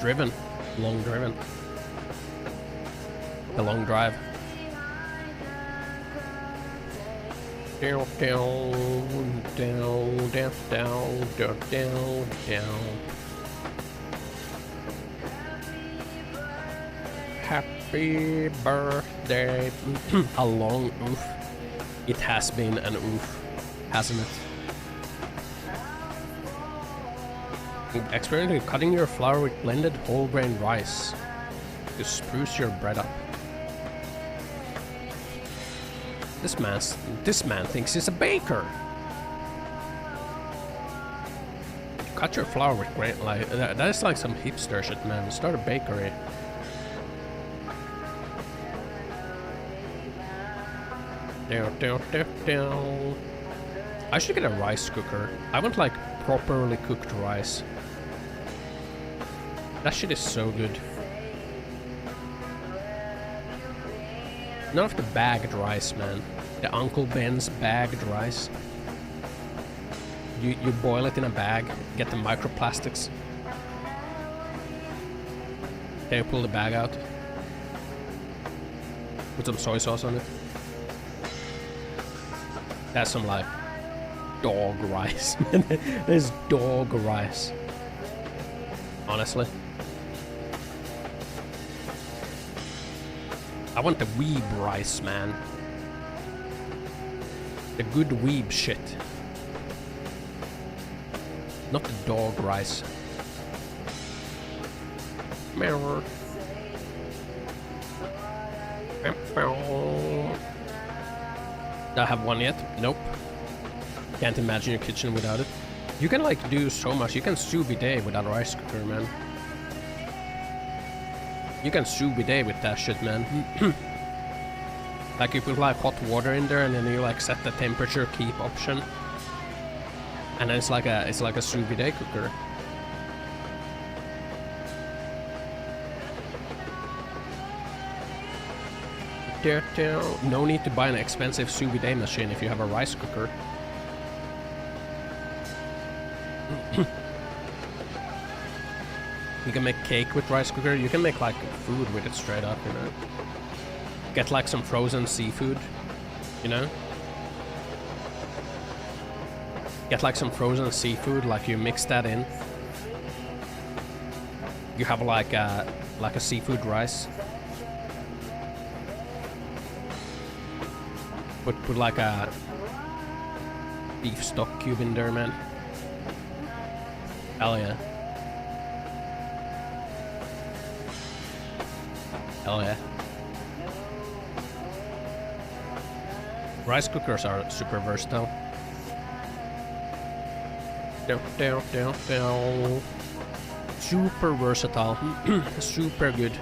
driven. Long driven. The long drive. Down, down, down, down, down, down, down, down. Happy birthday. A long oof. It has been an oof, hasn't it? Experimenting cutting your flour with blended whole grain rice to spruce your bread up. This man thinks he's a baker. Cut your flour with grain, like that is like some hipster shit, man. Start a bakery. Down, down, down, down. I should get a rice cooker. I want like properly cooked rice. That shit is so good. None of the bagged rice, man. The Uncle Ben's bagged rice. You boil it in a bag, get the microplastics. Then you pull the bag out. with some soy sauce on it. That's some like dog rice. There's dog rice. Honestly. I want the weeb rice, man. The good weeb shit. Not the dog rice. Meow. Do I have one yet? Nope. Can't imagine your kitchen without it. You can like do so much. You can sous vide without a rice cooker, man. You can sous vide with that shit, man. Like you put like hot water in there and then you like set the temperature keep option. And then it's like a sous vide cooker. No need to buy an expensive sous vide machine if you have a rice cooker. You can make cake with rice cooker. You can make like food with it straight up, you know. Get like some frozen seafood, you know. Get like some frozen seafood, like you mix that in. You have like a seafood rice. Put like a beef stock cube in there, man. Hell yeah. Hell yeah. Rice cookers are super versatile. Super versatile. Super good.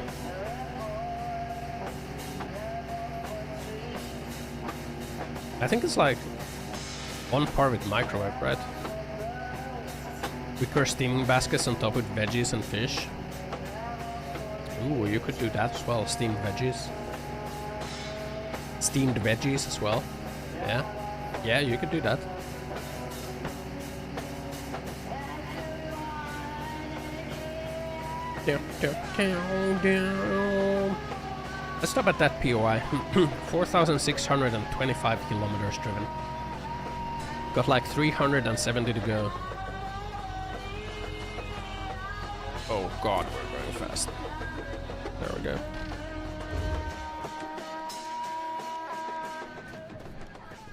I think it's like on par with microwave, right? Wicker steaming baskets on top with veggies and fish. Ooh, you could do that as well. Steamed veggies. Steamed veggies as well. Yeah. Yeah, you could do that. Let's stop at that POI. 4,625 kilometers driven. Got like 370 to go. Oh god, we're going fast. There we go.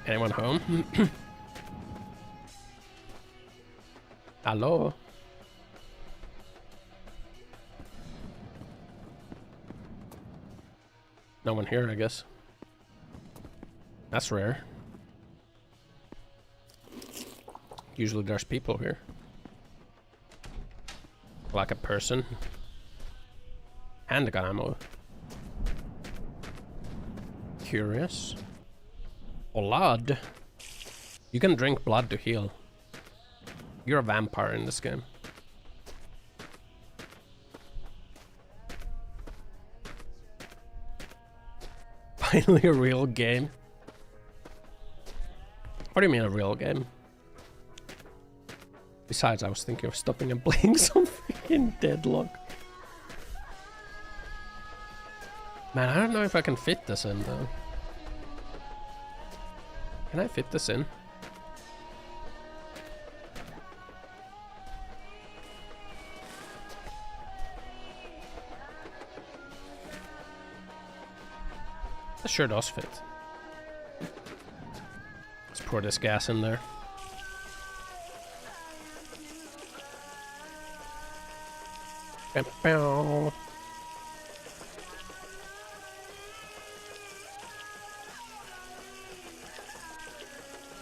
Anyone home? Hello? No one here, I guess. That's rare. Usually there's people here. Like a person. Handgun ammo. Curious. Blood. You can drink blood to heal. You're a vampire in this game. Finally a real game. What do you mean a real game? Besides, I was thinking of stopping and playing some freaking Deadlock. Man, I don't know if I can fit this in though. Can I fit this in? That sure does fit. Let's pour this gas in there.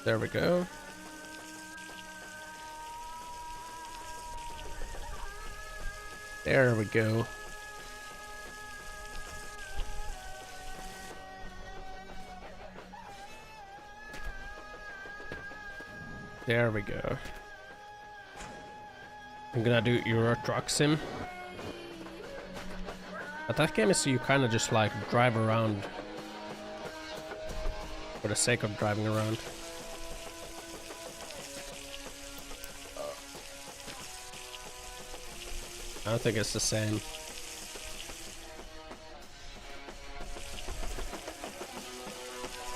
There we go. There we go. There we go. I'm gonna do Euro Truck Sim. But that game is you kind of just like drive around for the sake of driving around. I don't think it's the same.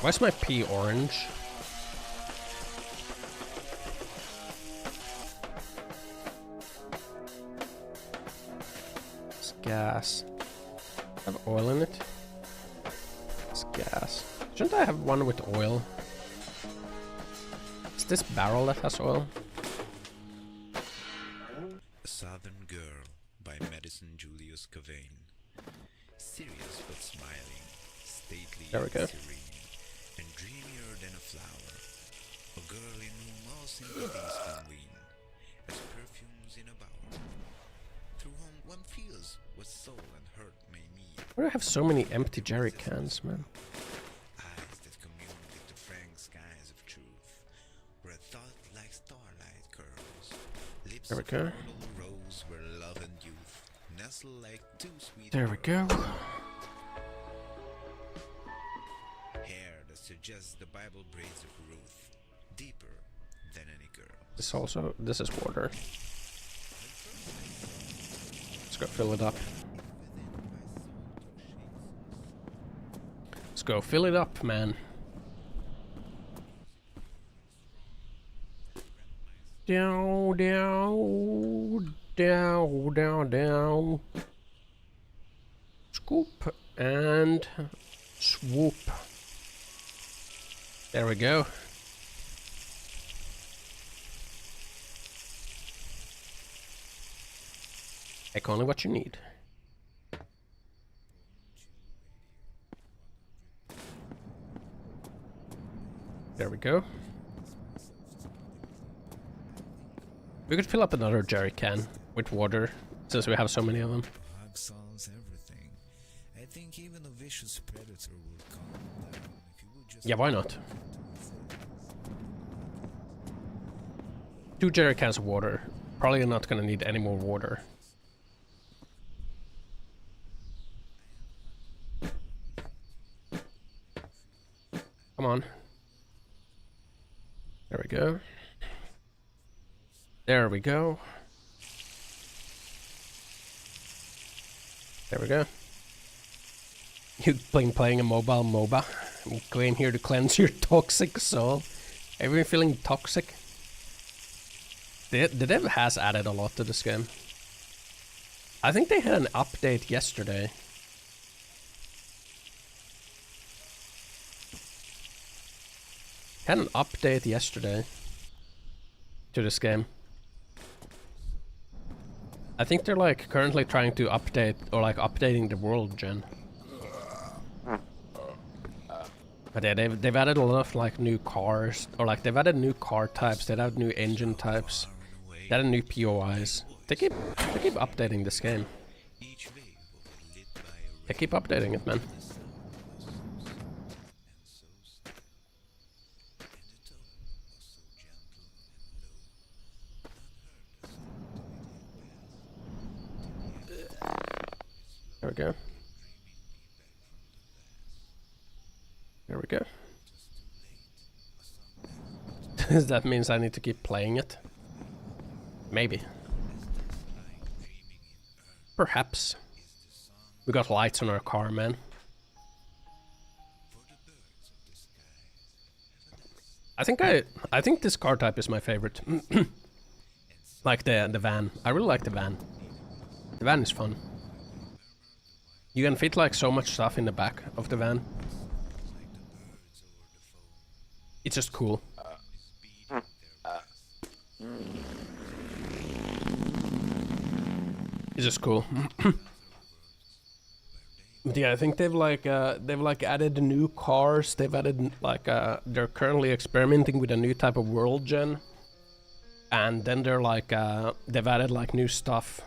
Why is my pee orange? It's gas. Have oil in it? It's gas. Shouldn't I have one with oil? Is this barrel that has oil? A Southern Girl by Madison Julius Cavane. Serious but smiling, stately There we go. and serene, and dreamier than a flower. A girl in whom all sympathies convene, as perfumes in a bower. Through whom one feels what soul and hurt may meet. Why do I have so many empty jerry cans, man? Eyes that commune with the frank skies of truth, where a thought like starlight curls. Lips There we of go. fertile rose where love and youth nestle like two sweet There we go. hair that suggests the Bible braids of Ruth, deeper than any girl. This is water. Let's go fill it up. Let's go fill it up, man. Down, down, down, down, down. Scoop and swoop. There we go. Take only what you need. There we go. We could fill up another jerry can with water, since we have so many of them. Hug solves everything. I think even a vicious predator would calm down if you would just... Yeah, why not? 2 jerry cans of water. Probably not gonna need any more water. Come on. There we go. There we go. There we go. You playing a mobile MOBA. I'm going here to cleanse your toxic soul. Have you been feeling toxic? The dev has added a lot to this game. I think they had an update yesterday. Had an update yesterday to this game. I think they're like currently trying to update or like updating the world gen. But yeah, they've added a lot of like new cars, or like they've added new car types, they've added new engine types, they added new POIs. They keep updating this game. They keep updating it, man. There we go. There we go. That means I need to keep playing it? Maybe. Perhaps. We got lights on our car, man. I think this car type is my favorite. Like the van. I really like the van. The van is fun. You can fit like so much stuff in the back of the van. It's just cool. It's just cool. But yeah, I think they've added new cars. They've added like they're currently experimenting with a new type of world gen. And then they're like they've added like new stuff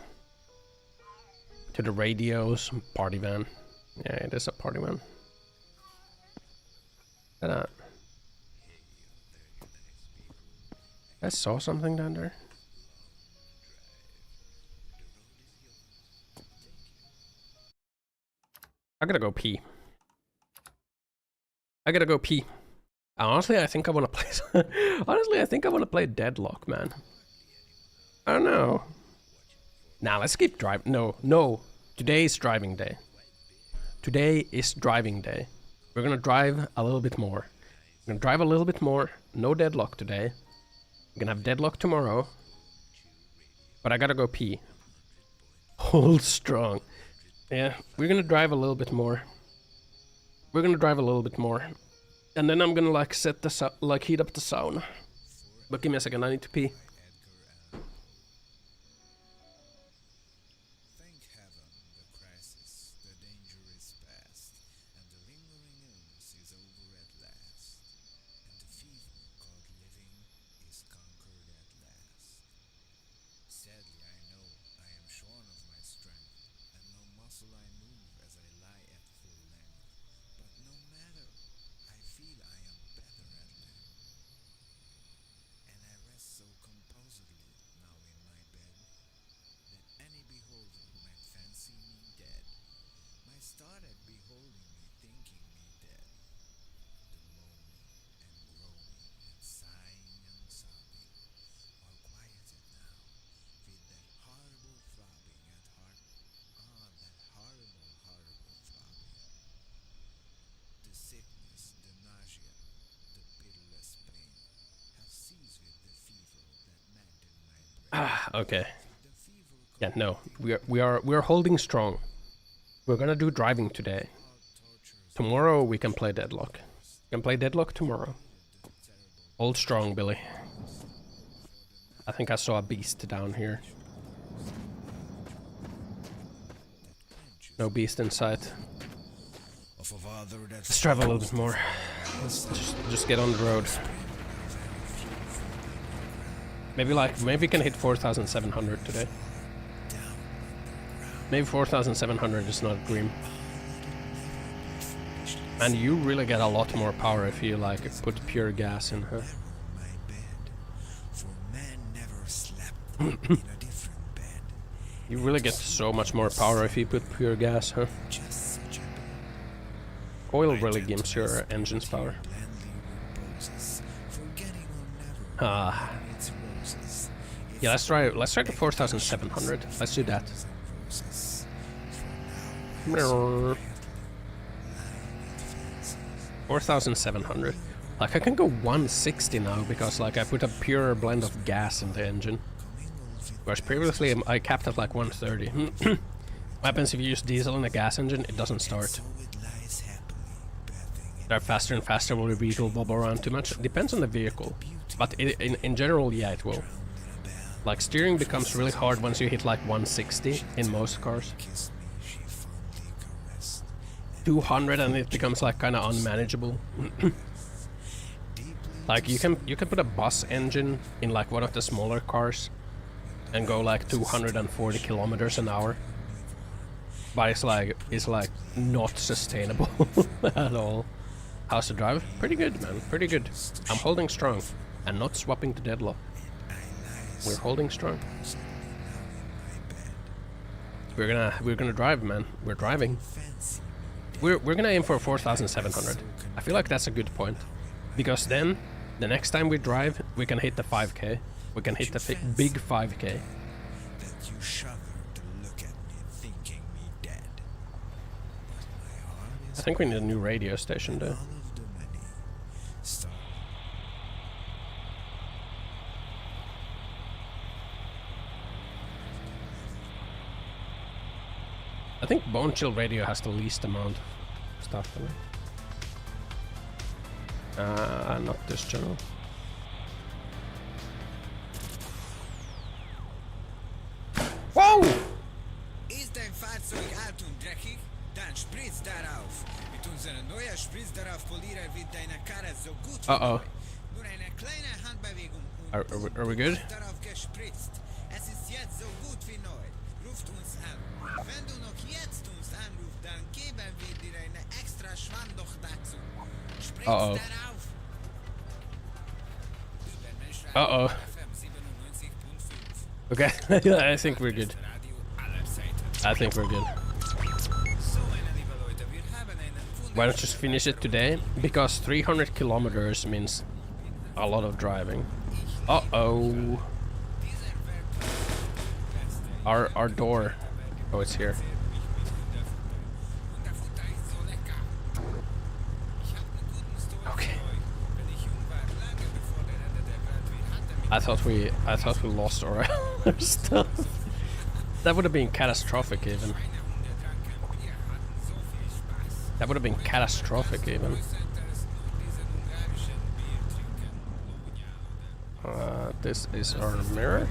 to the radios. Party van. Yeah, it is a party van. I saw something down there. I gotta go pee. Honestly, I think I wanna play. Honestly, I think I wanna play Deadlock, man. I don't know. Nah, let's keep driving. No. Today is driving day. Today is driving day. We're gonna drive a little bit more. We're gonna drive a little bit more. No deadlock today. We're gonna have deadlock tomorrow. But I gotta go pee. Hold strong. Yeah, we're gonna drive a little bit more. We're gonna drive a little bit more. And then I'm gonna like set the like heat up the sauna. But give me a second, I need to pee. Thank heaven, the crisis, the danger is past, and the lingering illness is over at last, and the fever called living is conquered at last. Sadly, I know I am shorn of my strength, and no muscle I move as I lie at full length. But no matter, I feel I am better at length. And I rest so composedly now in my bed, that any beholder might fancy me dead, might start at beholding me thinking me dead. The moaning and groaning and sighing and sobbing, all quieted now, with that horrible throbbing at heart, that horrible, horrible throbbing. The sickness, the nausea, the pitiless pain, have seized with the fever that nagged in my brain. Okay. The fever Yeah, no. We are holding strong. We're gonna do driving today. Tomorrow we can play deadlock. We can play deadlock tomorrow. Hold strong, Billy. I think I saw a beast down here. No beast in sight. of a father that Let's drive a little bit more. Let's just get on the road. Maybe we can hit 4,700 today. Maybe 4,700 is not a dream. And you really get a lot more power if you like put pure gas in her. my bed, for man never slept in a different bed. You really get so much more power if you put pure gas, huh? Just such a bed. Oil really gives your engines power. Blandly reposes, forgetting or never Ah, its roses. yeah. Let's try the 4,700. Let's do that. Roses. For now, 4,700. Like I can go 160 now because like I put a pure blend of gas in the engine. Whereas previously I capped at like 130. What happens if you use diesel in a gas engine? It doesn't start. so it lies happily, bathing in Drive faster and faster will the vehicle bobble around too much? It depends on the vehicle. But in general, yeah, it will. Like steering becomes really hard once you hit like 160 in most cars. kissed me, she fondly caressed. 200 and it becomes like kind of unmanageable. Like you can put a bus engine in like one of the smaller cars and go like 240 kilometers an hour. But it's like not sustainable at all. How's the drive? Pretty good, man. Pretty good. I'm holding strong and not swapping to deadlock. We're holding strong. We're gonna drive, man. We're driving. We're gonna aim for 4,700. I feel like that's a good point, because then the next time we drive, we can hit the 5k. We can hit the big 5k. That you shudder to look at me thinking me dead. But my heart is I think we need a new radio station, though. all of the many. Star I think Bone Chill Radio has the least amount of stuff on it. Not this channel. Whoa! Ist dein Fahrzeug alt und dreckig? Dann spritz darauf. Mit unserer neuen Spritzdarauf-Polierer wird deine Karre so gut wie Uh-oh. neu. Nur eine kleine Handbewegung und Are we good? darauf gespritzt. Es ist jetzt so gut wie neu. Ruft uns an. Wenn du noch jetzt uns anrufst, dann geben wir dir eine extra Schwamm noch dazu. Spritz Uh-oh. darauf. Uh-oh. FM 97.5. Okay, I think we're good. Radio aller Zeiten. I think we're good. So, meine liebe Leute, wir haben einen Why not just finish it today? Because 300 kilometers means a lot of driving. Uh-oh. Our door. Oh, it's here. I thought we lost our stuff. That would have been catastrophic even. That would have been catastrophic even. This is our mirror.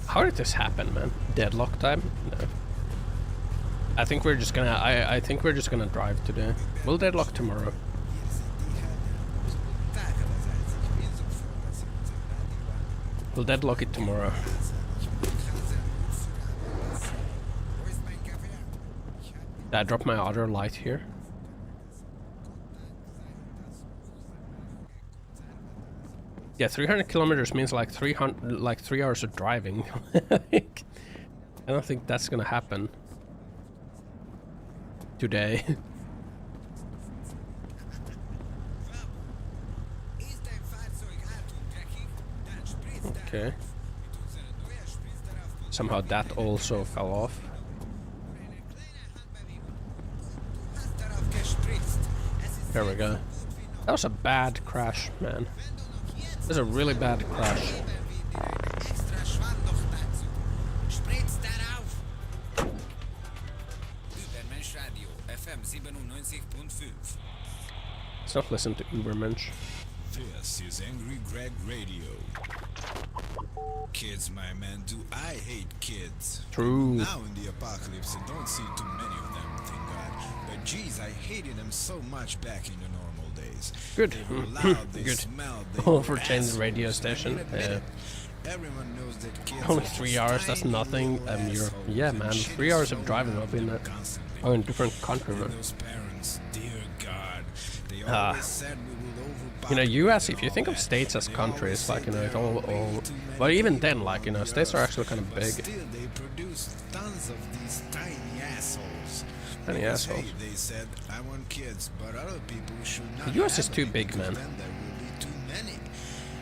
How did this happen, man? Deadlock time? No. I think we're just gonna. I think we're just gonna drive today. We'll deadlock tomorrow. We'll deadlock it tomorrow. Did I drop my other light here? Yeah, 300 kilometers means like 3 hours of driving. I don't think that's gonna happen today. Okay. Somehow that also fell off. There we go. That was a bad crash, man. That was a really bad crash. Let's not listen to Ubermensch. This is Angry Greg Radio. Kids, my man, do I hate kids. True. Now in the apocalypse, I don't see too many of them, thank God. But geez, I hated them so much back in the normal days. Good. They were loud, they Good. smelled, they Oh, were for changing the assholes. radio I station. mean, admit Yeah. it. Everyone knows that kids Only are 3 just hours, that's tiny nothing. little You're, assholes, yeah, and man. shit 3 is hours so of driving loud up in a, constantly. oh, in different country, man. Those parents, dear God, they Ah. always said we would You know, overpopulate US, and if you all think of that. states as They countries, always like, you know, say it's there are all, way too many but even people then, like, you know, in states are Europe. actually kind of But big. still, they produce tons of these tiny assholes. Tiny Because, assholes. hey, they said, I want kids, but other people should not The US is have too any, big, because man. then there will be too many.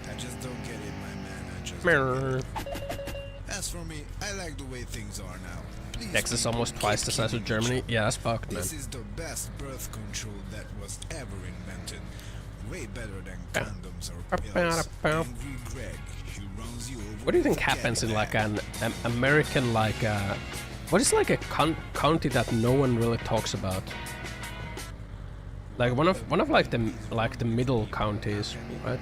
I just don't get it, my man. I just Mirror. don't get it. As for me, I like the way things are now. Please Texas people, almost twice keep the size of killing each Germany. other. Yeah, that's fucked, man. This is the best birth control that was ever invented. Way better than Yeah. condoms or pills. Angry Greg, he runs you over What do you think with a happens in like Cadillac. an American, like, what is like a county that no one really talks about? Like one of like the middle counties, right?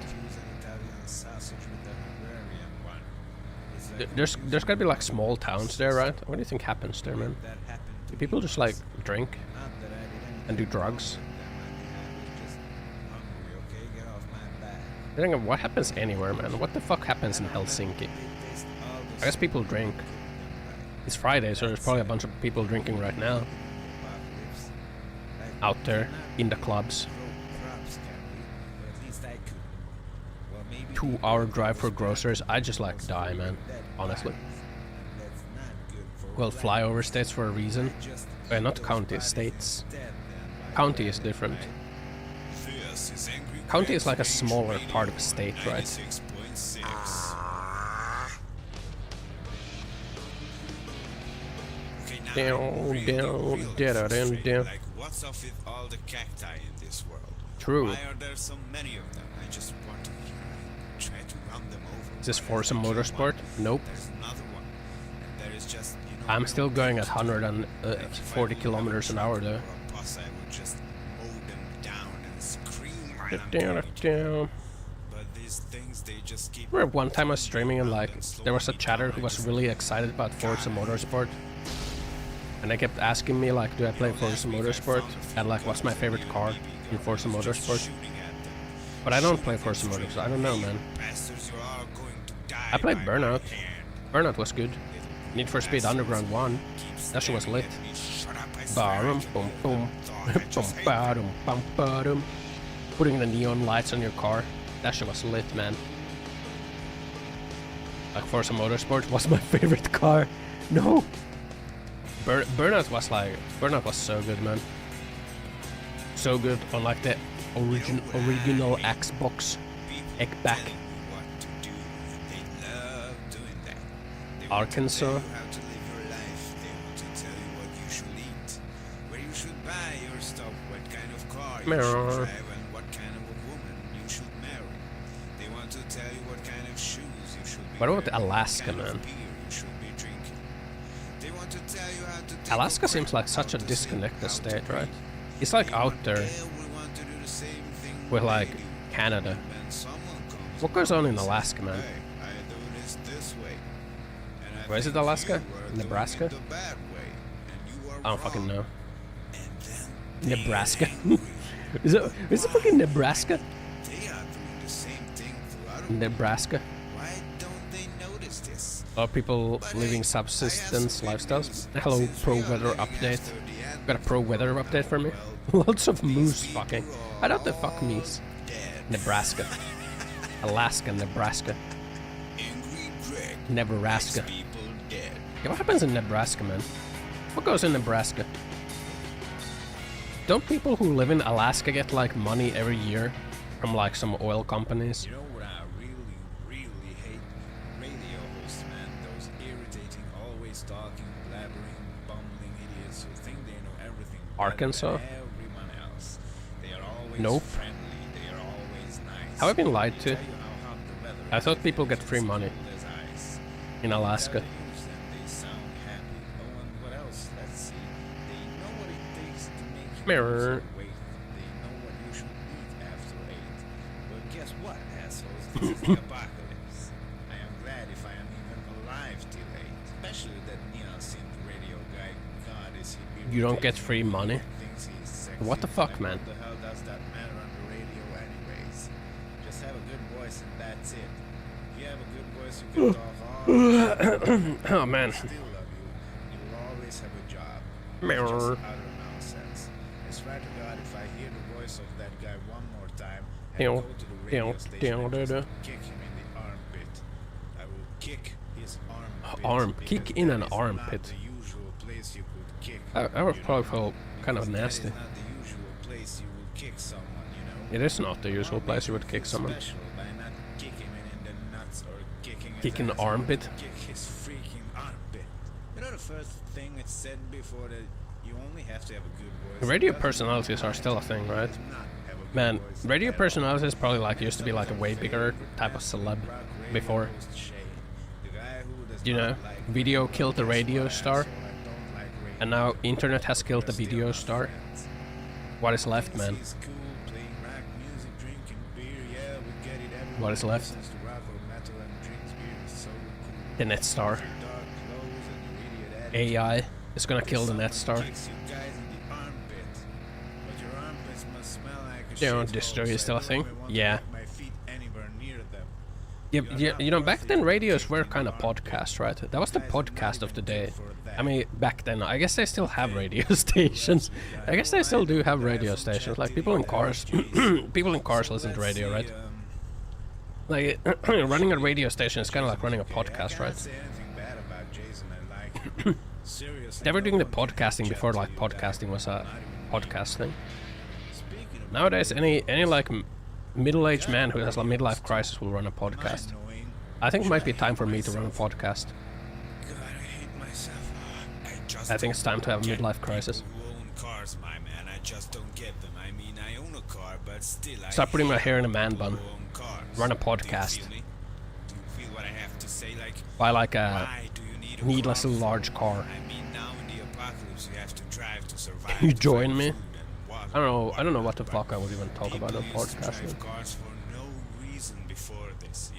There's gotta be like small towns there, right? What do you think happens there, man? Do people just like drink and do drugs? I think what happens anywhere, man. What the fuck happens in Helsinki? I guess people drink. It's Friday, so there's probably a bunch of people drinking right now. Out there, in the clubs. 2-hour drive for groceries. I just like die, man. Honestly. Well, flyover states for a reason. Not counties, states. County is different. This is Angry County Greg is like a Radio, smaller part of a state, right? 96.6. Okay, now Down, I'm really, down, really down, frustrated. down. Like, what's up with all the cacti in this world? True. Why are there so many of them? I just want to try to run them over. Is this but Forza I kill Motorsport? one, Nope. There's another one. And there is just, you know, I'm still going at Like, if 140 I kilometers an would hour have a though. truck or a bus, I would just mow them down and scream when I'm Down, doing it. down. But these things, they just keep Remember one time I was streaming and like and there was a slowing me chatter down. who I was just- really excited about Forza Motorsport, and they kept asking me like, do I play Forza Motorsport, and like what's my favorite car in Forza Motorsport. But I don't play Forza Motorsport. I don't know, man. I played Burnout. Burnout was good. Need for Speed Underground 1. That shit was lit. Ba-dum, boom, boom. Boom, ba-dum, bum, ba-dum. Putting the neon lights on your car. That shit was lit, man. Like Forza Motorsport was my favorite car. No. Burnout was so good, man. So good on like the original Xbox. Back. Arkansas. buy your stuff, what kind of car you Mirror. should drive, and what kind of a woman you should marry. They want to tell you what kind of shoes you should be What about wearing, Alaska, what kind man? of beer you should be drinking. They want to tell you how to take Alaska a seems break, like such how a to disconnected sing, how to state, right? breathe. It's like They out want there everyone to do the same thing with they like do. Canada. And when someone comes What goes on in and says, Alaska, man? "Hey, I do this way." And I Where is it, think Alaska? you are doing Nebraska? it the bad way, and you are I don't fucking wrong. know. And then they Nebraska. get angry. Is it fucking Nebraska? They are doing the same thing to other Nebraska. Why don't they notice this? A lot of people But living hey, subsistence I have some good lifestyles. news. Hello, Since pro we are weather living update. after the end Got a pro weather update for me? well, Lots of these moose people fucking. are I don't know the fuck means. dead. Nebraska. Alaska, Nebraska. Angry Greg Nebraska. makes people dead. Yeah, what happens in Nebraska, man? What goes in Nebraska? Don't people who live in Alaska get like money every year from like some oil companies? You know what I really hate? Radio hosts, man. Those irritating, always talking, blabbering, bumbling idiots who think they know everything better Arkansas? than everyone else. They are always Nope. friendly. They are always nice. Have I been lied They to? tell you how hot the weather I is thought and people they get just free money cold as ice. in Alaska. Tell the news and they sound happy. Oh, and what else? Let's see. They know what it takes to make you Mirror. lose weight. They know what you should eat after 8. But guess what, assholes? This is the apocalypse. I am glad if I am even alive till 8. Especially that neon synth radio guy. God, is he You don't get irritating. free money? Thinks he's sexy. What the fuck, Like, man? What the hell does that matter on the radio anyways? Just have a good voice and that's it. If you have a good voice, you can talk all Oh man. still love you. You will always have a job. Mirror. It's just utter nonsense. I swear to God, if I hear the voice of that guy one more time and Deal, go to the radio deal, station deal, and deal, just deal. kick him in the armpit, I will kick his armpit. Arm. because Kick in that an is not armpit. the usual place you could kick. I would you probably know? feel kind of Because nasty. That is not the usual place you would kick someone, you know. It is not the usual place you would kick someone. Special by not kicking him in the nuts or kicking his Kick in the ass, you armpit? Kick his freaking armpit. You know the first thing it said before that you only have to have a good voice. Radio It doesn't personalities mean are still a thing, right? not have a good Man, voice radio at all. personalities probably like used to be like a way bigger type of celeb Rock radio before. host Shay, the guy who does You not know, like video radio, killed the that's radio why star, asshole, I don't like radio. and now internet has killed the We're still video not star. friends. What is left, Thinks man? he's cool, playing rock music, drinking beer, yeah, we get it. Everyone What is left? listens to rock or metal and drinks beer is so cool. The net star. Dark clothes and your idiot attitude. AI is gonna kill the net star. Someone kicks you guys in the armpit, but your armpits must smell like a Yeah, shithole, destroy so is still a I don't thing? even want to Yeah. put my feet anywhere near them. Yeah, you know, back then radios were kind of podcasts, right? That was the podcast of the day. I mean, back then, I guess they still have radio stations. I guess they still do have radio stations. Like people in cars, people in cars listen to radio, right? Like running a radio station is kind of like running a podcast, right? They were doing the podcasting before like podcasting was a podcast thing. Nowadays, any like middle-aged man who has a midlife crisis will run a podcast. I think it might be time for me to run a podcast. I think it's time to have a midlife crisis. Who own cars, my man? I just don't get them. I mean, I own a car, but still, Stop putting my hair in a man bun. who own cars. Run a Do you podcast. feel me? Do you feel what I have to say? Like, Buy like a why do you need a needlessly car? large car. I mean, now in the apocalypse, you have to drive to survive. You to join find me? food and water. I don't know what the fuck I would even talk about on People used to podcast. drive cars for no reason before this.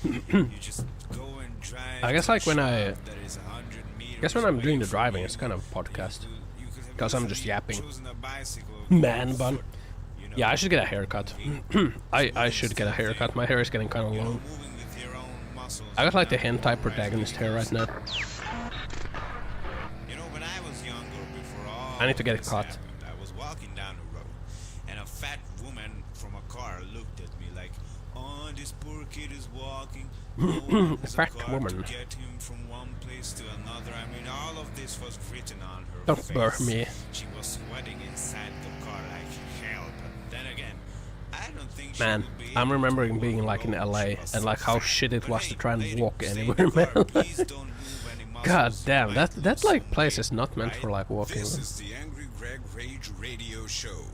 You just go and drive. I guess to a like when I shop that is 100 meters guess when I'm away doing the from driving, you. it's kind of a podcast. You could have 'Cause I'm easily just yapping. chosen a bicycle Man or bun. foot, you know. Yeah, I should get a haircut. I should get a haircut. My hair is getting kind of long. Moving with your own muscles. I got like the hentai protagonist hair right now. You know, when I was younger, before all I need to get it this cut. happened, I was walking down the road, and a fat woman from a car looked at me like, "Oh, this poor kid is walking. No, there's a Fat car woman. to get him from one place to another." I mean, all of this was written on her Don't face. burn me. She was sweating inside the car like hell. But then again, I don't think she Man, would be I'm able to remembering walk being like in alone. LA She was and so like how fat. shit it But was hey, to try and lady, walk stay in anywhere, the car. man. Please don't move any God damn, that like place is not meant for like walking. This is the Angry Greg Rage Radio Show.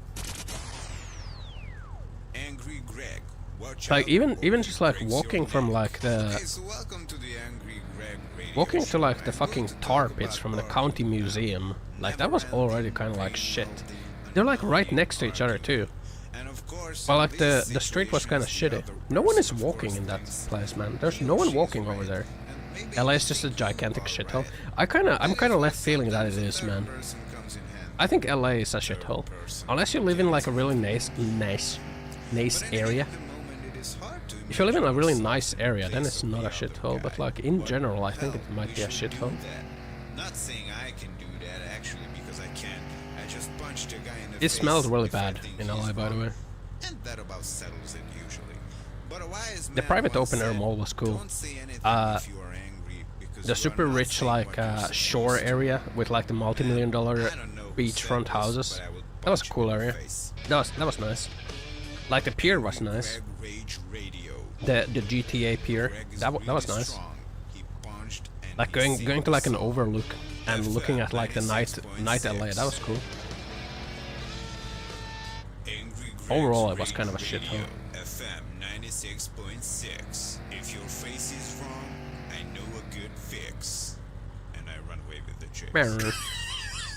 Angry Greg, watch Like out. even just like walking from like the Okay, so welcome to the Angry Greg Radio walking Show. to like the I'm fucking going to tar talk pits about from the art. county museum. Like that was already kind of like shit. They're like right next to each other too. And of course, But like in the this street was kind of situation, shitty. the other No one is person, of walking course, in that thinks place, man. There's he no or one she walking is over right. there. And maybe LA you is just a think you gigantic are shithole. right. I'm kind of left feeling that it is, man. Person comes in handy. I think LA is a shithole. Unless you live in like a really nice area. If you live in a really nice area, then it's not a shithole. But like in general, I think it might be a shithole. Not saying I can do that actually because I can't. I just punched a guy in the It face smells really if I bad think in he's LA, by the wrong. way. And that about settles it usually. But a wise The man private once open air said, mall was cool. "Don't say anything if you are angry, because The you are super not rich saying like what you're shore supposed to." area with like the multi-million-dollar I don't know who beachfront said this, houses. but I will That was a punch cool you in the area. face. That was nice. Like the pier was nice. Greg Rage Radio. The GTA pier. Greg is That was really nice. strong. He punched and Like he going saved to like an us all. overlook and looking at like the night 96.6. LA. That was cool. Angry Greg's Overall, it was Rage kind of a Radio, shithole. FM 96.6. If your face is wrong, I know a good fix. And I run away with the chicks. Man,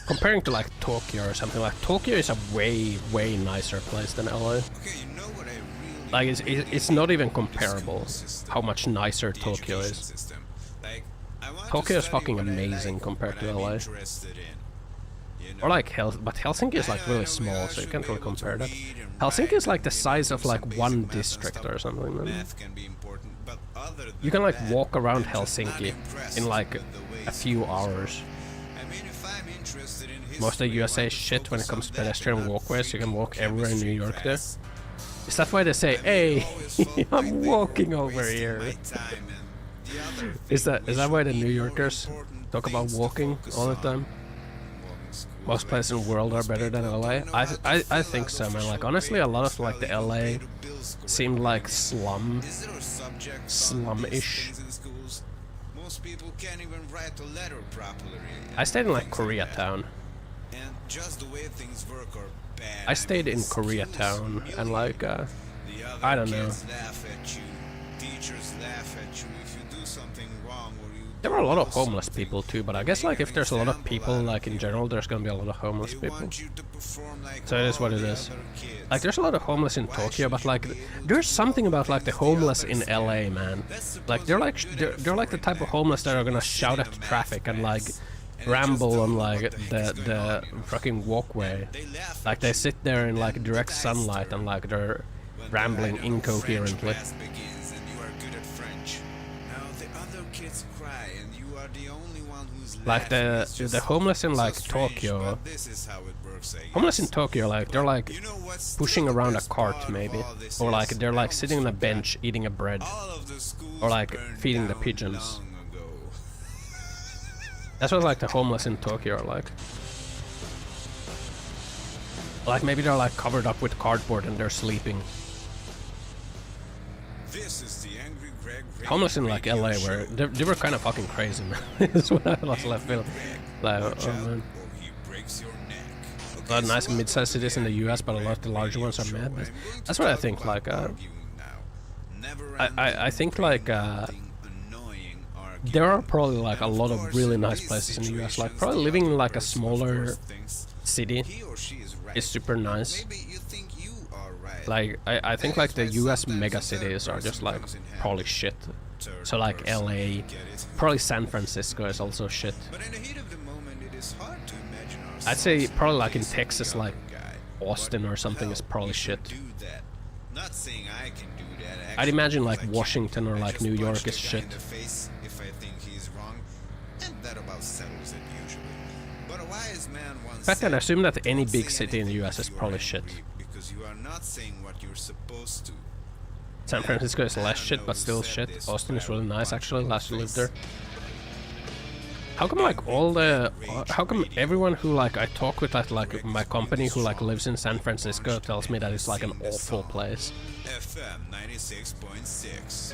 comparing to like Tokyo or something, like Tokyo is a way nicer place than LA. Okay, you know what I really Like it's not even comparable system. how much nicer the Tokyo education is. system. Like, I want to Tokyo is study fucking what I amazing like, compared what to I'm LA. interested in. You know? Or like but Helsinki is like really small, so you can't really compare that. Helsinki is like the size of like one district or something. Man. Math can be important, but other than You can like that, walk around I'm just not Helsinki impressed in like with the way a few hours. I mean, if I'm interested in Most of history, USA why is not shit when it focus comes on to that pedestrian and not walkways. You can freaking walk everywhere in New chemistry York there. class? Is that why they say, I mean, hey, it always felt like I'm they walking were over wasting here? my time, and the other Is thing that which why the would be New more Yorkers important talk about things to walking focus all the on. time? Walking schools, Most places in the world are most better than people LA. don't know how to I fill think out so, man. Like official honestly, a lot of papers, like the how you LA pay the bills seemed like correctly. slum. Is there a subject on these Slum-ish. things in schools? Most people can't even write a letter properly. I stayed in like things like that. Koreatown. And just the way things work are bad. I stayed mean, in schools Koreatown and like The other I don't know. kids laugh at you. Teachers laugh at you if you do something wrong or you There were a lot of do homeless something. people too, but I guess like if there's a lot of people like in general, there's gonna be a lot of homeless They people. want you to perform like So it is all what it the is. other kids. Like there's a lot of homeless in Why Tokyo, but should you like be able there's to something do about like the things the homeless others in can? LA, man. That's Like they're like supposed to be they're like the type of homeless that are gonna shout at traffic and like ramble on like the fucking walkway. They laugh Like at they you. sit there in like Then direct that's sunlight the- and like they're when rambling the, I don't know, incoherently. French class begins and you are good at French. Now the other kids cry and you are the only one who's Like laughing. It's just the homeless in so like strange, Tokyo, but this is how it works, I homeless in guess. Tokyo, like they're like You know what's pushing still the around a best cart part of maybe, all this or like is they're like I sitting on a almost forgot. bench eating a bread. All of the schools Or, like, burned feeding the down pigeons. long ago. That's what like the homeless in Tokyo are like. Like maybe they're like covered up with cardboard and they're sleeping. This is the Angry Greg Radio Homeless in like LA Show. where they were kind of fucking crazy, man. That's what I was left feeling. Like, Watch oh out man. or he breaks your neck. A lot of nice so mid-sized welcome cities to in the Angry US, but a lot of the Greg larger Radio ones are Show. mad. I'm going to That's what I talk think, about like, arguing now. I think like Never-ending, annoying arguing. there are probably like a And lot of course, really in nice these places in the US. Like situations, probably the living in other like a person, of smaller course, thinks city he or she is right. is super nice. Maybe you think you are right. Like I think That like is the why US sometimes mega the third cities are just person like comes in handy. probably shit. Third So like person, LA, get it? probably San Francisco is also shit. But in the heat of the moment, it is hard to imagine ourselves I'd say probably like in facing Texas, the like other guy. Austin But or something hell, is probably we should shit. do that. Not saying I can do that. I'd actually, imagine because like I can't. Washington or I like just New York punch is the guy shit. in the face if I think he's wrong, and that about settles it usually. But a wise man once In fact, said, I'd assume that any "Don't big say city in the anything US if is you are probably angry, shit. because you are not saying what you're supposed to." San Francisco is I less don't shit, know but who still said shit. this, Austin but is I really will nice punch actually. you in Last the lived face. there. How come like all the how come everyone who like I talk with at like my company who like lives in San Francisco tells me that it's like an awful place? FM 96.6.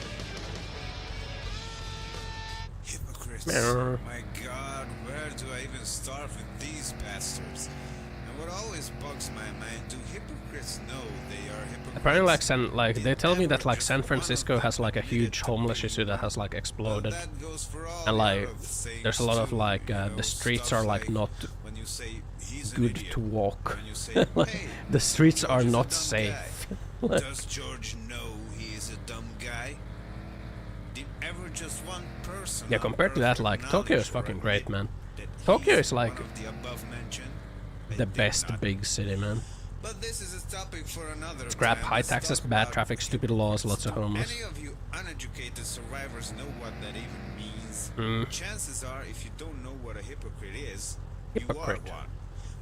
Hypocrite. hypocrites. Meow. My god, where do I even start with these bastards? And what always bugs my mind, do hypocrites know they are hypocrites? Apparently, like they tell me that like San Francisco has like a huge homeless issue that has like exploded, That goes for all and the like other of the same there's a lot of shit, like you know, the streets stuff are like not when you say he's an good idiot, to walk. when you say, Like, hey, the streets George are is a not dumb safe. guy. Like, Does George know he is a dumb guy? Did ever just one person yeah, on compared to Earth that, like Tokyo is acknowledge or fucking great, admit man. that Tokyo he's is like one of the above-mentioned? They the did best not. big city, man. But this is a topic for another Scrap time. high Let's taxes, talk bad about traffic, stupid laws, lots of hypocrites. homeless. Any of you uneducated survivors know what that even means? Mm. Chances are, if you don't know what a hypocrite is, Hypocrite. you are one.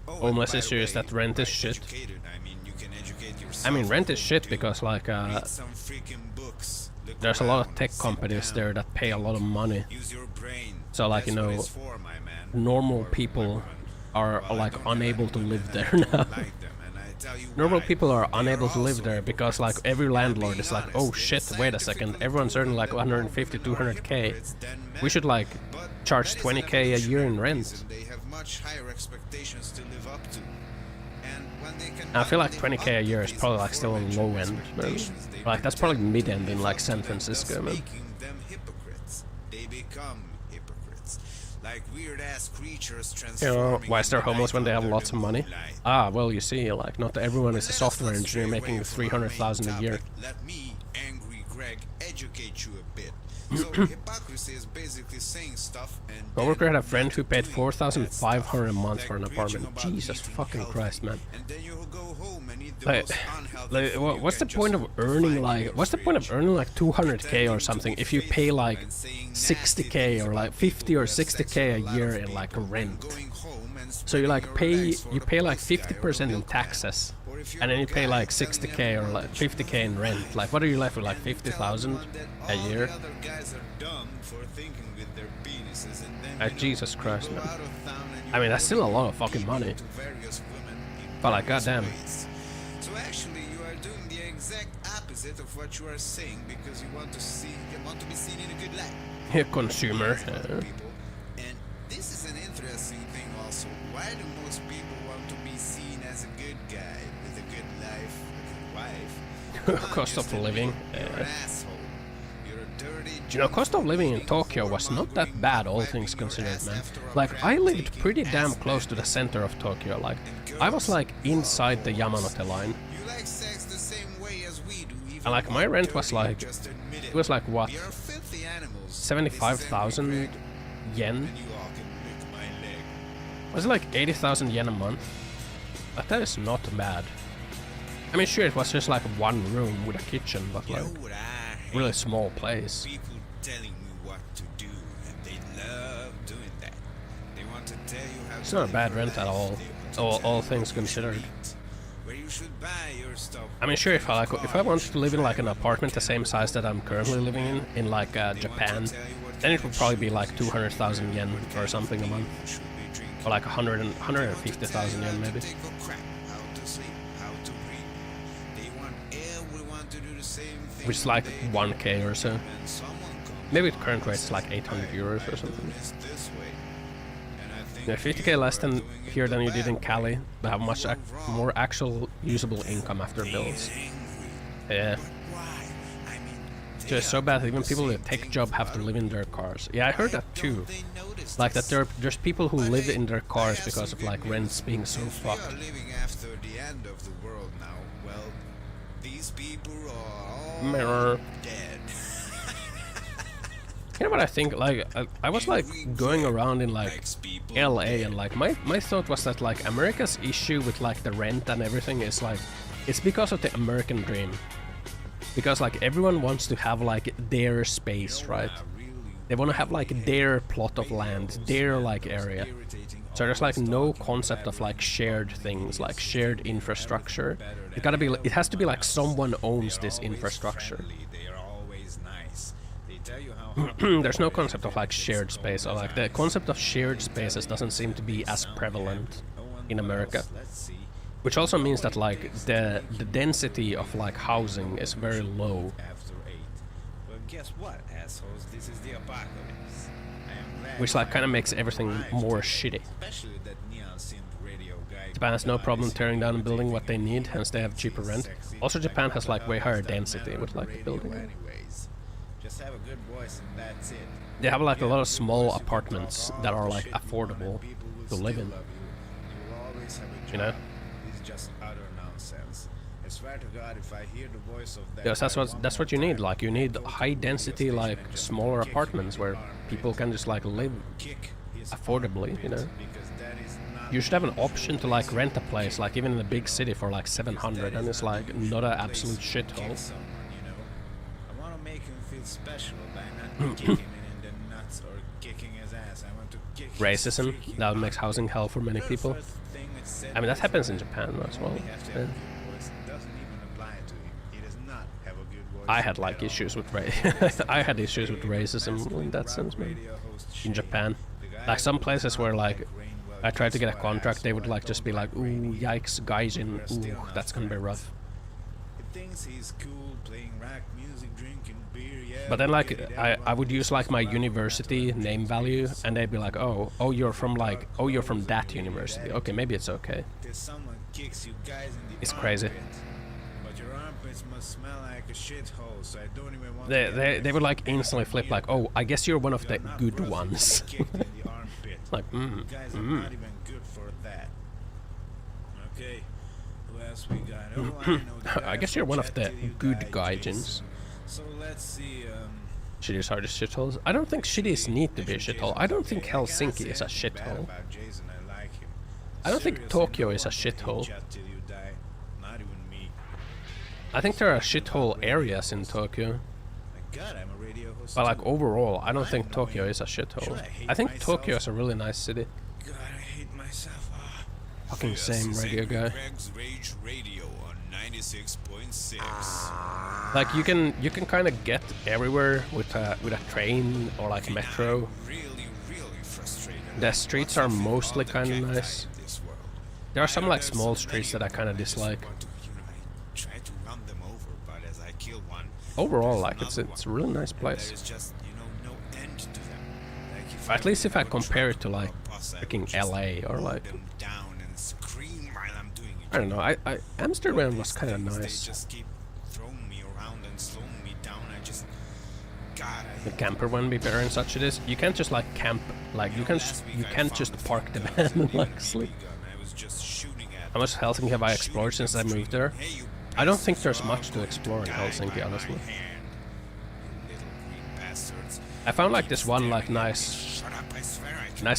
Oh, and Homeless by the issue is way, that rent is by shit. educated, I mean you can educate yourself. I mean, rent is shit too. because like Read some freaking books. Look there's a lot of around, tech sit companies down, there that pay a lot of money. use your brain. So, like, That's you what know, it's for, my man. normal Or people women. are Well, I like don't have unable any to women, live and there I don't now. like them, and I tell you Normal why. people are They unable to live also there because like hypocrites. every And landlord being is like, honest, oh it is shit, wait a second, scientifically everyone's earning like proven that more 150, women are 200k. hypocrites than We men. should like But charge that is an 20k a year in evolutionary rent. reason. They have much higher expectations to live up to. And when they I feel cannot like live 20k up a to year is these probably like still on low end, aforementioned man. expectations, they Like that's probably pretend mid to end in live like up San to them, thus Francisco, man. making them hypocrites. They become hypocrites. Like weird ass creatures You know, transforming why is there in the homeless when night they have under lots the of money? moonlight. Ah, well, you see, like not everyone is a Let us software not engineer stray making away from our main 300,000 a year. topic. Let me, Angry Greg, educate you a bit. So hypocrisy is basically saying stuff and Coworker then had a friend who not paid doing 4,500 a that month stuff. for an Like apartment. preaching about Jesus eating fucking healthy, Christ, man. and then you go home and eat the Like, most unhealthy like food you what's the can point just of earning find in like your what's the point of fridge. earning like 200k or Pretending something to be if you pay faithful like and saying nasty 60k things or like about 50 people or who have sex 60k with a lot year of in like people and rent? going home and So you spreading like your pay legs for you the pay like police guy or the 50% in milkman. taxes, Or if you're and then a you pay guy like telling 60k or everyone like that you 50k know in rent. that Like what are you left with like and tell 50,000 everyone that a all year? the other guys are dumb for thinking with their penises, and then, you know, Jesus you Christ, go man. out of town and I mean, you're that's still a lot of going fucking deep money. into various women in But, like, various goddamn. ways. So actually, you are doing the exact opposite of what you are saying because you want to be seen in a good light. Here, consumer. As other people. And this is an interesting thing also. Why do most people want to be seen as a good guy with a good life, a good wife? Come on, Cost of just admit living. You're an asshole. You're a dirty You know, cost of living in Tokyo was not that bad, all things considered, man. Like, I lived pretty damn close to the center of Tokyo. Like, I was like inside the Yamanote line. You like sex the same way as we do, even And like my more rent was dirty, like, just admit it was like what, We are filthy animals. 75,000 This is yen? and you all can lick my leg. Was it like 80,000 yen a month? But that is not bad. I mean, sure, it was just like one room with a kitchen, but You like, know what I hate? really small place. People telling me what to do, and they love doing that. They want to tell you how It's to not a live bad your rent at life. all. They want to All tell you things what you should considered. eat, where you should buy your stuff. I mean, sure, if I car wanted you to live in should like an drive, apartment the what same kind of size that I'm currently living in like They want to Japan, tell you what then it kind would of probably be shoes like you should 200,000 wear, yen what or kind of something a beer month. you should be drinking. Or like 100 They want to 150,000 tell you yen how maybe. to take a crap, how to sleep, how to breathe. They want everyone to do the same thing. Which is like they do. 1k or so. And someone comes Maybe at along current and rates it's like says, 800 "Hey, euros or I something. do this this way." And I think Yeah, 50k less you than are doing it here the than you did bad in way. Cali, but have much You are wrong. more actual usable income after bills. Yeah. So it's so bad that even people with a tech job have to live in their cars. Yeah, I heard that too. Like that there's people who live in their cars because of like rents being so Since we are fucked. living after the end of the world now, well, these people are all Mirror. dead. You know what I think? Like I was like going around in like Likes people LA and like my thought was that like America's issue with like the rent and everything is like it's because of the American dream. Because like everyone wants to have like their space, right? They want to have like their plot of land, their like area. So there's like no concept of like shared things, like shared infrastructure. It has to be like someone owns this infrastructure. They are always nice. They tell you how There's no concept of like shared space, or like the concept of shared spaces doesn't seem to be as prevalent in America. Let's see. Which also means that like the density of like housing is very low. After 8. Well, guess what, assholes? This is the apocalypse. I am which like kind of makes everything more shitty. Japan has no problem tearing down and building what they need, hence they have cheaper rent. Also, Japan has like way higher density with like the building. Just have a good voice and that's it. They have like a lot of small apartments that are like affordable to live in. You know? It's just utter nonsense. I swear to God, if I hear the voice of that, Yes, that's what you need. Like you need high density, like smaller apartments where people can just like live affordably. You know? You should have an option to like rent a place, like even in a big city for like 700, and it's like not an absolute shithole. I want to make him feel special by not kicking him in the nuts or kicking his ass. I want to kick Racism, that makes housing hell for many people. I mean, that happens in Japan as well. Yeah. I had like issues with I had issues with racism in that sense, man. In Japan, like some places where like I tried to get a contract, they would like just be like, "Ooh, yikes, gaijin, ooh, that's gonna be rough." But then like I would use like my university name value, and they'd be like, "Oh, you're from that university. Okay, maybe it's okay." It's crazy. They would like instantly flip like, "Oh, I guess you're one of the good ones." Like, Okay, who else we got? Oh, I know the I guess you're one of the good gaijins. So let's see. Cities are just shitholes. I don't think cities need to be a shithole. I don't think Helsinki is a shithole. I don't think Tokyo is a shithole. I think there are shithole areas in Tokyo. But like overall, I don't think Tokyo is a shithole. I think Tokyo is a really nice city. God, I hate myself. Fucking same radio guy. Like you can kind of get everywhere with a train or like metro. The streets are mostly kind of nice. There are some like small streets that I kind of dislike. Overall, like it's a really nice place. At least if I compare it to like freaking LA or like, I don't know. Amsterdam was kind of nice. The camper wouldn't be better and such it is. You can't just like camp, like you can't just park the van and like sleep. How much Helsinki have I explored since I moved there? I don't think there's much to explore in Helsinki, honestly. I found like this one like nice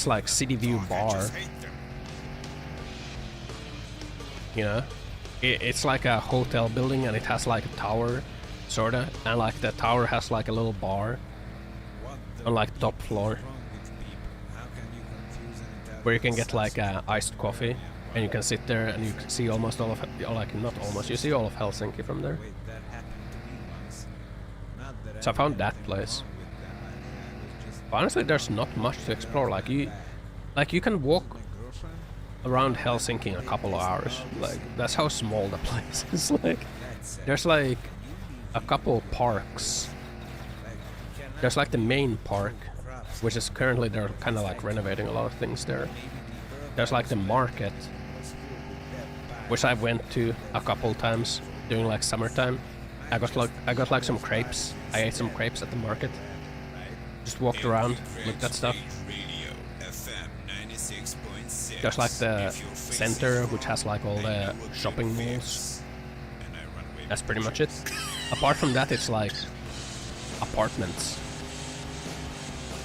like city view bar. You know, it's like a hotel building and it has like a tower, sorta, and like the tower has like a little bar on like top floor where you can get like iced coffee. And you can sit there and you can see almost all of, like not almost, you see all of Helsinki from there. So I found that place. But honestly, there's not much to explore. Like you can walk around Helsinki in a couple of hours. Like that's how small the place is. Like there's like a couple parks. There's like the main park, which is currently they're kind of like renovating a lot of things there. There's like the market, which I went to a couple times during like summertime. I got like some crepes. I ate some crepes at the market. Just walked around, looked at stuff. There's like the center, which has like all the shopping malls. That's pretty much it. Apart from that, it's like apartments.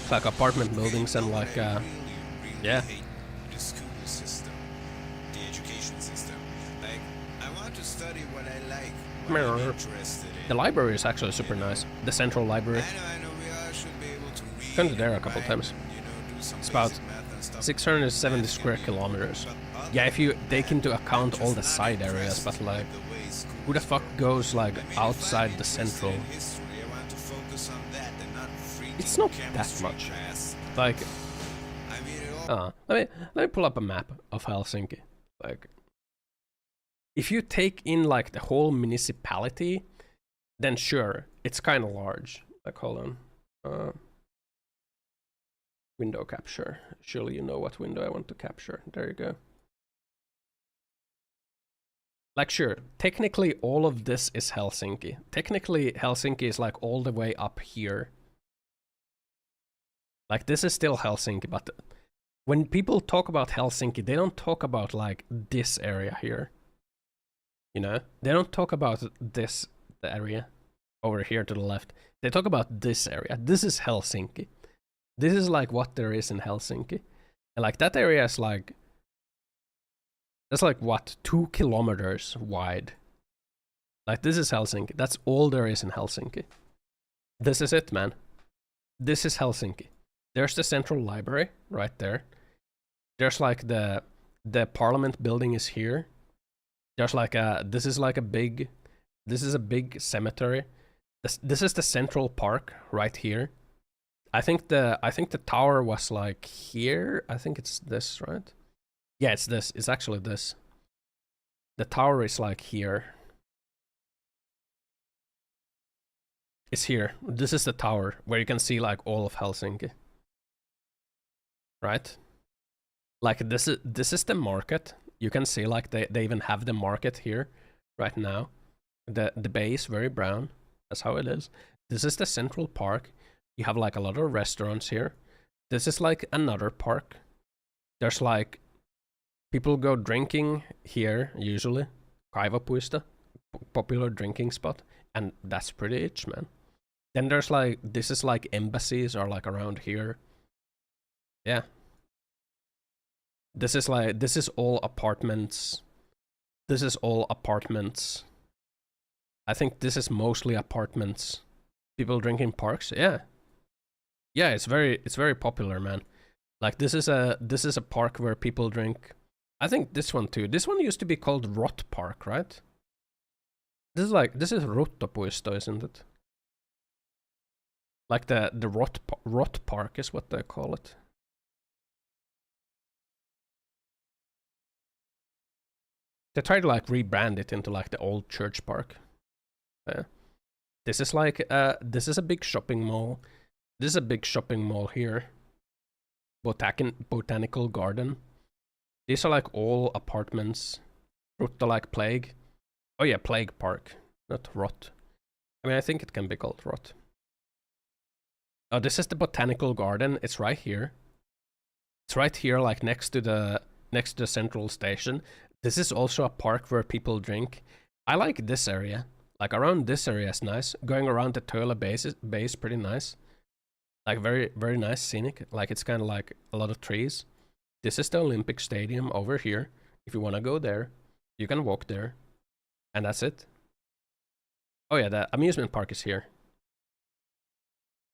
It's like apartment buildings and like yeah. The library is actually super nice. The central library. Been to there a couple times. It's about 670 square kilometers. Yeah, if you take into account all the side areas, but like, who the fuck goes like outside the central? It's not that much. Like, let me pull up a map of Helsinki. Like, if you take in like the whole municipality, then sure, it's kind of large. Like, hold on. Window capture. Surely you know what window I want to capture. There you go. Like, sure, technically all of this is Helsinki. Technically, Helsinki is like all the way up here. Like, this is still Helsinki, but when people talk about Helsinki, they don't talk about like this area here. You know? They don't talk about this area over here to the left. They talk about this area. This is Helsinki. This is like what there is in Helsinki. And like that area is like, that's like what, 2 kilometers wide. Like this is Helsinki. That's all there is in Helsinki. This is it, man. This is Helsinki. There's the central library right there. There's like the parliament building is here. There's like a, this is a big cemetery. This is the central park right here. I think the tower was like here. I think it's this, right? Yeah, it's this. It's actually this. The tower is like here. It's here. This is the tower where you can see like all of Helsinki. Right? Like this is the market. You can see like they even have the market here right now. The bay is very brown. That's how it is. This is the central park. You have like a lot of restaurants here. This is like another park. There's like people go drinking here usually. Kaivapuista, popular drinking spot, and that's pretty itch, man. Then there's like, this is like embassies are like around here. Yeah. This is all apartments. This is all apartments. I think this is mostly apartments. People drink in parks, yeah. Yeah, it's very popular, man. Like this is a park where people drink. I think this one too. This one used to be called Rot Park, right? This is Ruttopuisto, isn't it? Like the Rot Park is what they call it. They tried to like rebrand it into like the old church park. Yeah. This is like this is a big shopping mall. This is a big shopping mall here. Botanical garden. These are like all apartments. Rutta like plague. Oh yeah, plague park, not rot. I mean, I think it can be called rot. Oh, this is the botanical garden. It's right here. It's right here, like next to the central station. This is also a park where people drink. I like this area. Like around this area is nice. Going around the Töölö base is pretty nice. Like very nice scenic. Like it's kind of like a lot of trees. This is the Olympic Stadium over here. If you want to go there, you can walk there. And that's it. Oh yeah, the amusement park is here.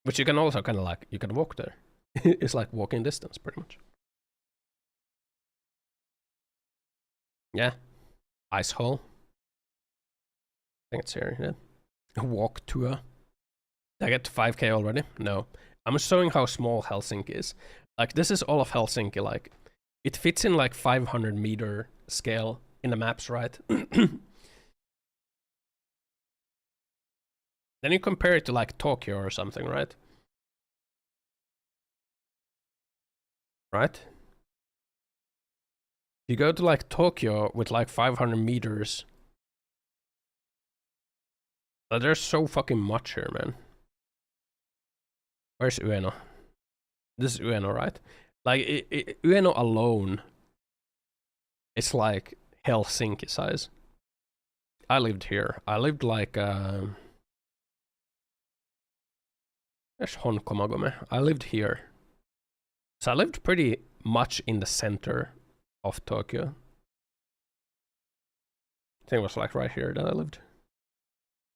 Which you can also kind of like, you can walk there. It's like walking distance pretty much. Yeah. Ice hole. I think it's here, yeah. Walk tour. Did I get to 5k already? No. I'm just showing how small Helsinki is. Like, this is all of Helsinki, like, it fits in like 500 meter scale in the maps, right? Then you compare it to like Tokyo or something, right? Right? You go to like Tokyo with like 500 meters. There's so fucking much here, man. Where's Ueno? This is Ueno, right? Like, Ueno alone is like Helsinki size. I lived here. I lived like, there's Honkomagome. I lived here. So I lived pretty much in the center of Tokyo. I think it was like right here that I lived.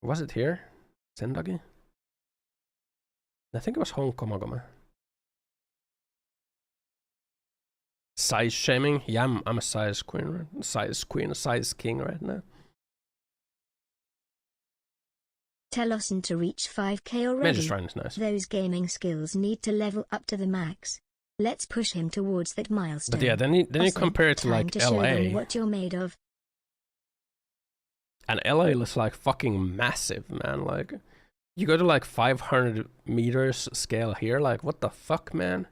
Was it here? Sendagi? I think it was Honkomagome. Size shaming? Yeah, I'm a size queen, right? Size queen, size king right now. Tell Ossan to reach 5k already. Is nice. Those gaming skills need to level up to the max. Let's push him towards that milestone. But yeah, then you compare it to like LA. What you're made of. And LA looks like fucking massive, man. Like, you go to like 500 meters scale here. Like, what the fuck, man?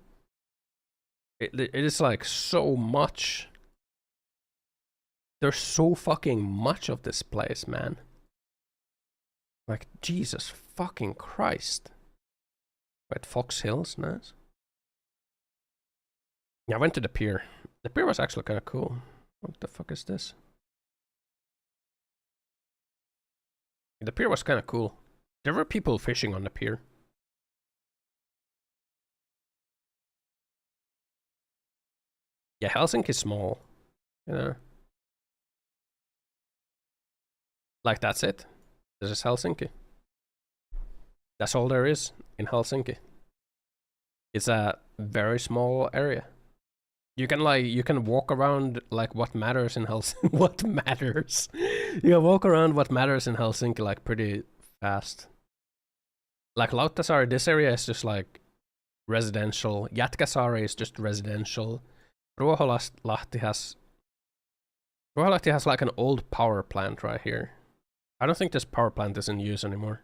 It is like so much. There's so fucking much of this place, man. Like, Jesus fucking Christ. Wait, Fox Hills, nice. Yeah, I went to the pier. The pier was actually kind of cool. What the fuck is this? The pier was kind of cool. There were people fishing on the pier. Yeah, Helsinki is small. You know. Like, that's it. This is Helsinki. That's all there is in Helsinki. It's a very small area. You can walk around like what matters in Helsinki. What matters? You can walk around what matters in Helsinki like pretty fast. Like Lauttasaari, this area is just like residential. Jätkäsaari is just residential. Ruoholahti has like an old power plant right here. I don't think this power plant is in use anymore.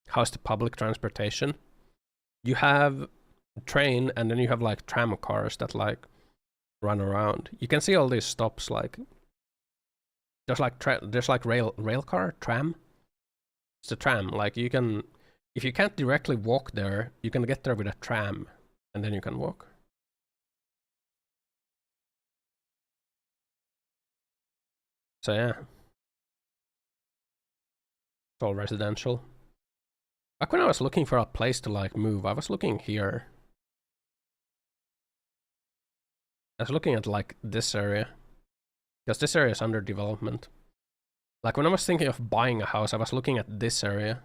How's the public transportation? You have a train and then you have like tram cars that like run around. You can see all these stops like there's like rail car, tram. It's a tram. Like you can, if you can't directly walk there, you can get there with a tram and then you can walk. So yeah. It's all residential. Back when I was looking for a place to like move, I was looking here. I was looking at like this area. Because this area is under development. Like when I was thinking of buying a house, I was looking at this area.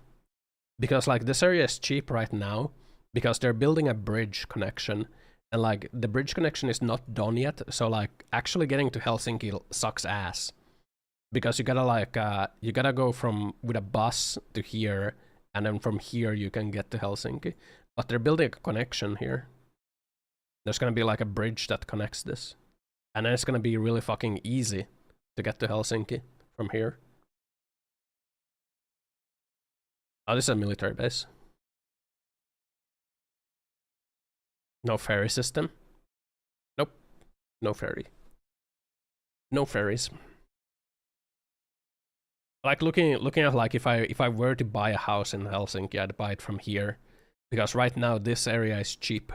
Because like this area is cheap right now. Because they're building a bridge connection. And like the bridge connection is not done yet. So like actually getting to Helsinki sucks ass. Because you gotta like, you gotta go from with a bus to here. And then from here you can get to Helsinki. But they're building a connection here. There's gonna be like a bridge that connects this. And then it's gonna be really fucking easy to get to Helsinki from here. Oh, this is a military base. No ferry system? Nope. No ferry. No ferries. Like looking at like if I were to buy a house in Helsinki, I'd buy it from here. Because right now this area is cheap.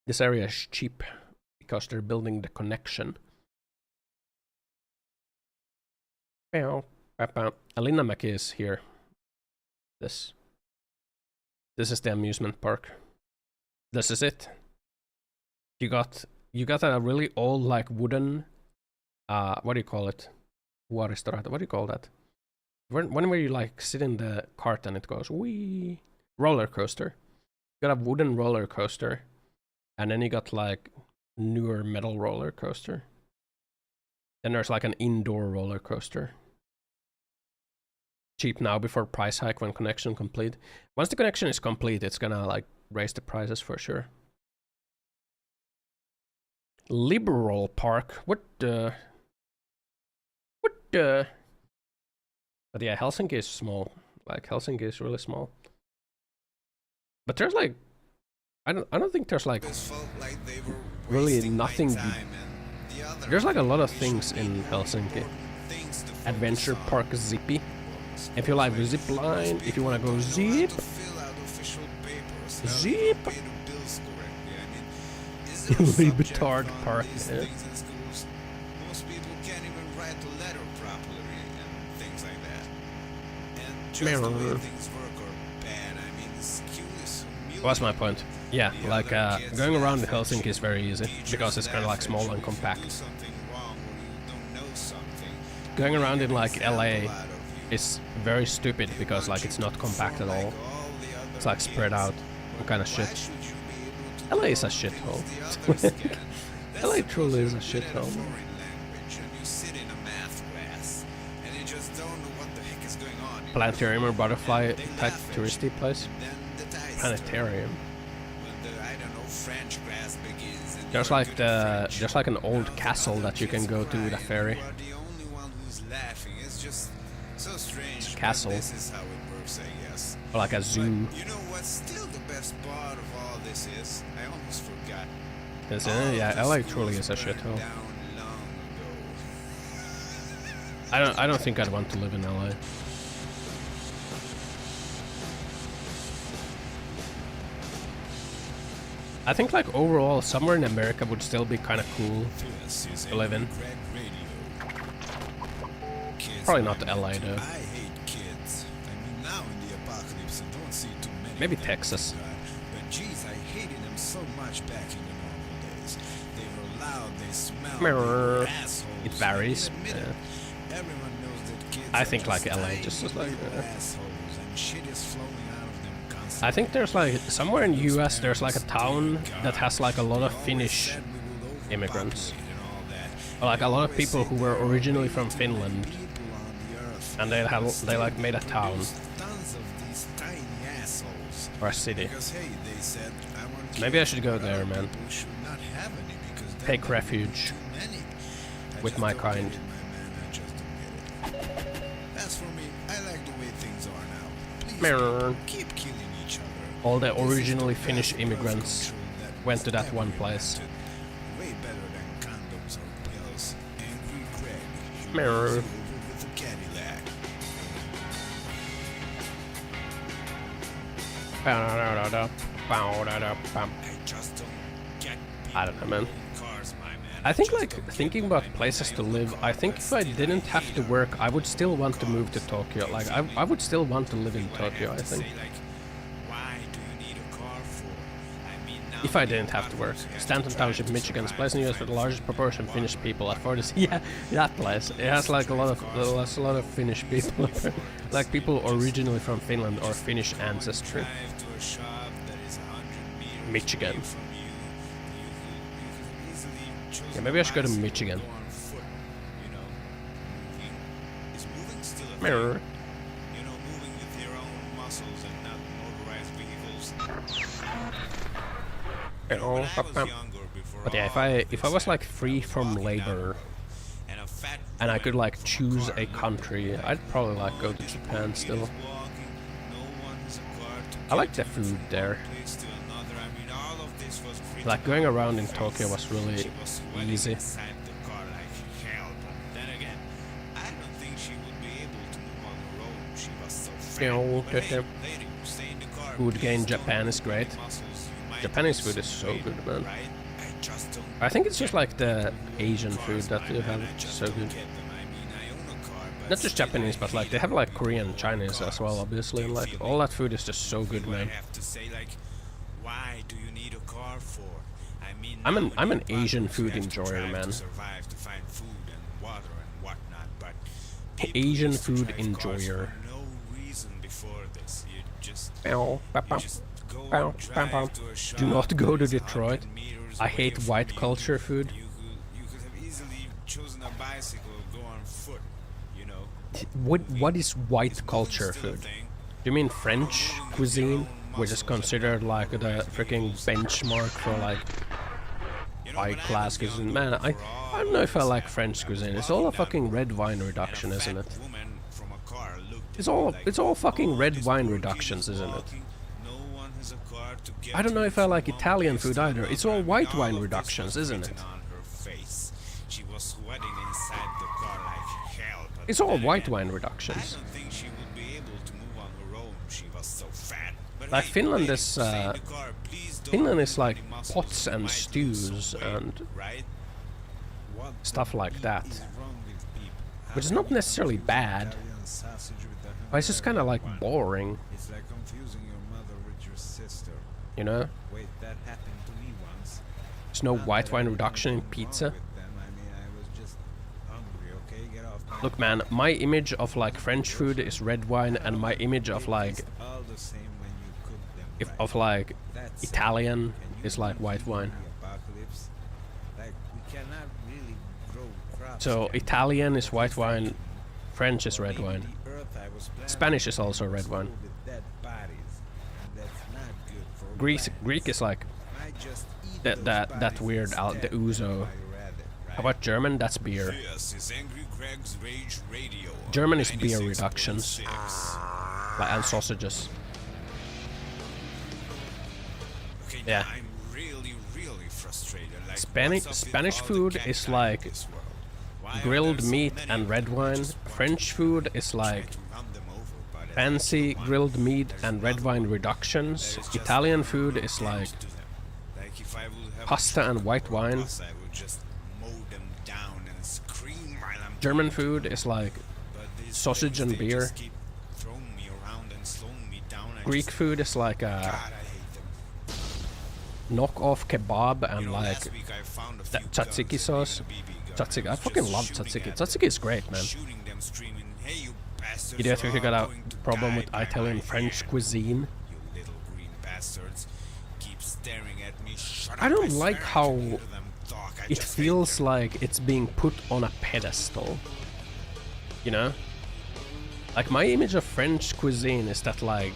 This area is cheap because they're building the connection. Alinnanmäki is here. This is the amusement park. This is it. You got a really old like wooden what do you call it? What do you call that? When you like sit in the cart and it goes wee, roller coaster. You got a wooden roller coaster. And then you got like newer metal roller coaster. Then there's like an indoor roller coaster. Cheap now before price hike when connection complete. Once the connection is complete, it's gonna like raise the prices for sure. Liberal Park. What the? But yeah, Helsinki is small. Like Helsinki is really small. But there's like I don't think there's like really nothing. There's like a lot of things in Helsinki. Adventure Park Zippy. If you like zip line, if you want to go zip. Zip. Libetard Park. Yeah. Most people can't even write a letter properly and things like that. And just the way things work are bad. I mean, this queue is so muted. What's my point? Yeah, like going around Helsinki is very easy because it's kind of like small and compact. Going around in like LA is very stupid because like it's not compact at all. It's like spread out and kind of shit. LA is a shithole. LA truly is a shithole. Planetarium or butterfly type touristy place? Planetarium. There's like an old castle that you can go to with a ferry. So strange. It's a castle. But this is how it works, I guess. Or like a zoo. But you know what's still the best part of all this is? I almost forgot. Is All it? Yeah, the LA schools truly is a burned shithole. down long ago. I don't think I'd want to live in LA. I think like overall somewhere in America would still be kind of cool This is to live in. Red Radio. Kids Probably are not LA meant to- though. I hate kids. I mean, now in the apocalypse, I don't see too many. Maybe of them, Texas. But geez, I hated them so much back in the normal days. They were loud, they smelled, they Mirror. were assholes. It varies. I mean, admit it. Everyone knows that kids I are think like just LA tiny just is like little assholes, and shit is flowing out of them constantly. I think there's like somewhere in the US there's like a town that has like a lot of Finnish immigrants. Or like a lot of people who were originally from Finland, and they like made a town or a city. Maybe I should go there, man. Take refuge with my kind. As for me, I like the way things are now. Please Mirror. keep killing each other. All the originally Finnish immigrants went to that one place. Way better than condoms or pills. Angry Greg. Mirror. Over with a Cadillac. I just don't get I don't know, man. cars, my man. I think like thinking about places to live, I think if I didn't have to work, I would still want to move to Tokyo. Like I would still want to live in Tokyo, I think. Why do you need a car for? I mean, now If I didn't have to work. Stanton Township, Michigan is place in the US with the largest proportion of Finnish people at 40. Yeah, that place. It has like a lot of Finnish people. Like people originally from Finland or Finnish ancestry. drive to a shop that is 100 meters Michigan. away from you, you could easily choose Yeah, maybe I should go to bicycle, Michigan. go on foot, you know. Is moving still a Mirror. thing? You know, moving with your own muscles and not motorized vehicles. You know, when I was younger, before But yeah, all if I was like free from walking down the labor road, and a fat and I could woman like from a choose car a looked country, at I'd me. probably like go to Japan still. Walking, no one has a car to I like get the you food from there. one place to another. I mean, all of this was Like going around in Tokyo was really She was sweating easy. inside the car like hell, but then again, I don't think she would be able to move on her own. She was so fat. Yeah, But hey, okay. lady, stay in the car. Food please. gain Don't Japan is lose great. any muscles. You might Japanese lose food is some so weight, good, man. right? I just don't I think it's just like the Asian cars, food that my you man. have. I just So don't good. get them. I mean, I own a car, but Not just still Japanese, I but like they hate have like Korean and Chinese as well, cars. obviously, and Do you like feel all me? that food is just so good, Do man. I have to say like, why do you need a car for? I mean, I'm an- now in I'm the an Asian apocalypse, food you have to enjoyer, drive man. To survive, to find food and water and whatnot, but people Asian used to food drive cars enjoyer. for no reason before this. You just Bow, bow, bow, go bow, and bow, bow. drive to a shop Do not that go to is 100 Detroit. meters I away hate from white you. culture food. You could have easily chosen a bicycle, go on foot, you know. What is white Is moving culture still a food? thing? Do you mean French cuisine, which is considered like the freaking benchmark for like You know, high when I class was cuisine? younger, Man, I before all don't know if I this like happened, French I cuisine. was It's all a walking down fucking the red road, wine and a reduction, isn't fat it? woman from a car looked It's at me all like, it's all fucking "Oh, red this wine poor kid reductions, is isn't it? walking. No one has a car to get I don't know to if I from like one Italian place food to either. It's all another. white All wine of this reductions, was isn't it? written on her face. She was sweating inside the car like hell. But It's all then white again, wine I reductions. don't think she would be able to move on her own. She was so fat. But Like hey, Finland lady, is, stay in the car. Please don't Finland lose is like any muscles. pots You and might lose stews some weight, and right? What stuff like that, is wrong with people? which is not necessarily bad, Italian sausage with the but it's just kind of like one. boring, It's like confusing your mother with your sister. you know? Wait, that happened to me once. There's no Not white that wine anything reduction in went wrong pizza. with them. I mean, I was just hungry, okay? Get off my Look, man, my image of like French food is red wine, and my image of like It's all the same when you cook them if right. of like That's it. Italian Can you is like white imagine wine. the apocalypse? Like, we cannot really grow crops, So can we? Italian is white If wine, anything, French is or red maybe wine. the earth I was planted Spanish is on also red wine. full with dead bodies, and that's not good for Greek plants. Greek is like Might just eat that those that bodies weird instead the ouzo. while you're at it, How about German? That's beer. This is Angry Greg's Rage Radio. German is beer reductions. And sausages. Okay, Yeah. now I'm really frustrated. Like, Spanish what's up with Spanish all the food cat is guy in like this world? Why are grilled there so meat many and red who wine. just want French food is like to run them over, but at fancy one, grilled meat there's and red another wine one. reductions. There's just Italian food is no like end to them. Like if I would have a pasta and white or a wine. bus, I would just mow them down and scream while I'm German doing food it. is like But these sausage things, and they beer. just keep throwing me around and slowing me down. I Greek just, food is like God, a I hate them. knockoff kebab and You know, like last week I found a that few tzatziki guns sauce. and even a BB gun. Tzatziki, I was fucking just love shooting tzatziki. at Tzatziki them, is great, man. shooting them, screaming, "Hey, you bastards! You don't think you you're got all a going to problem die with by Italian my French hand. cuisine? You little green bastards! Keep staring at me. Shut I up, don't swear like if how you hear them talk, I It just hate feels them. like it's being put on a pedestal. You know? Like my image of French cuisine is that like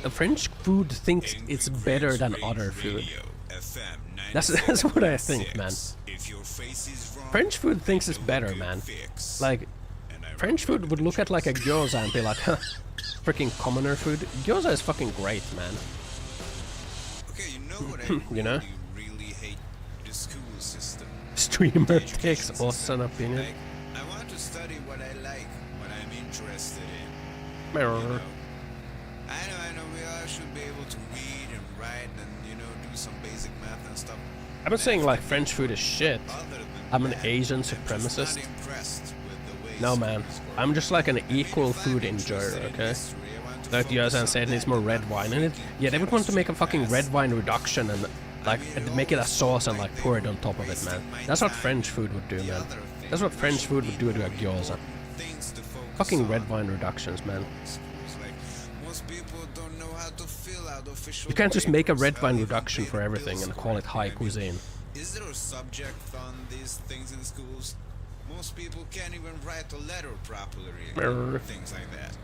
French food thinks it's better than other food. That's what I think, man. French food thinks it's better, man. Like French food would look at like a gyoza and be like, huh, freaking commoner food. Gyoza is fucking great, man. Okay, you know what I You know? really hate? The school system. Streamer takes Ossan opinion. Like, I want to study what I like, what I'm interested in. Mirror. I know, we all should be able to read and write and, you know, do some basic math and stuff. I'm not saying like French food is shit. Other than I'm an that, Asian I'm just supremacist. not impressed with the way No, man. schools work. I'm just like an I mean, equal if I'm food interested enjoyer, in okay? history, I want to Like focus Yosan on said, needs that more and red not wine in it. thinking Yeah, they would want to make a chemistry fucking fast. red wine reduction and like make it a sauce and like pour it on top of it, man. That's what French food would do, man. That's what French food would do to a gyoza. Things to focus Fucking on. red wine reductions, man. Schools, like, most people don't know how to fill out official You can't just make a red papers, wine how to even reduction pay for the everything bills and call it high correctly. I mean, cuisine. is there a subject on these things in schools? Most people can't even write a letter properly Brr. and things like that.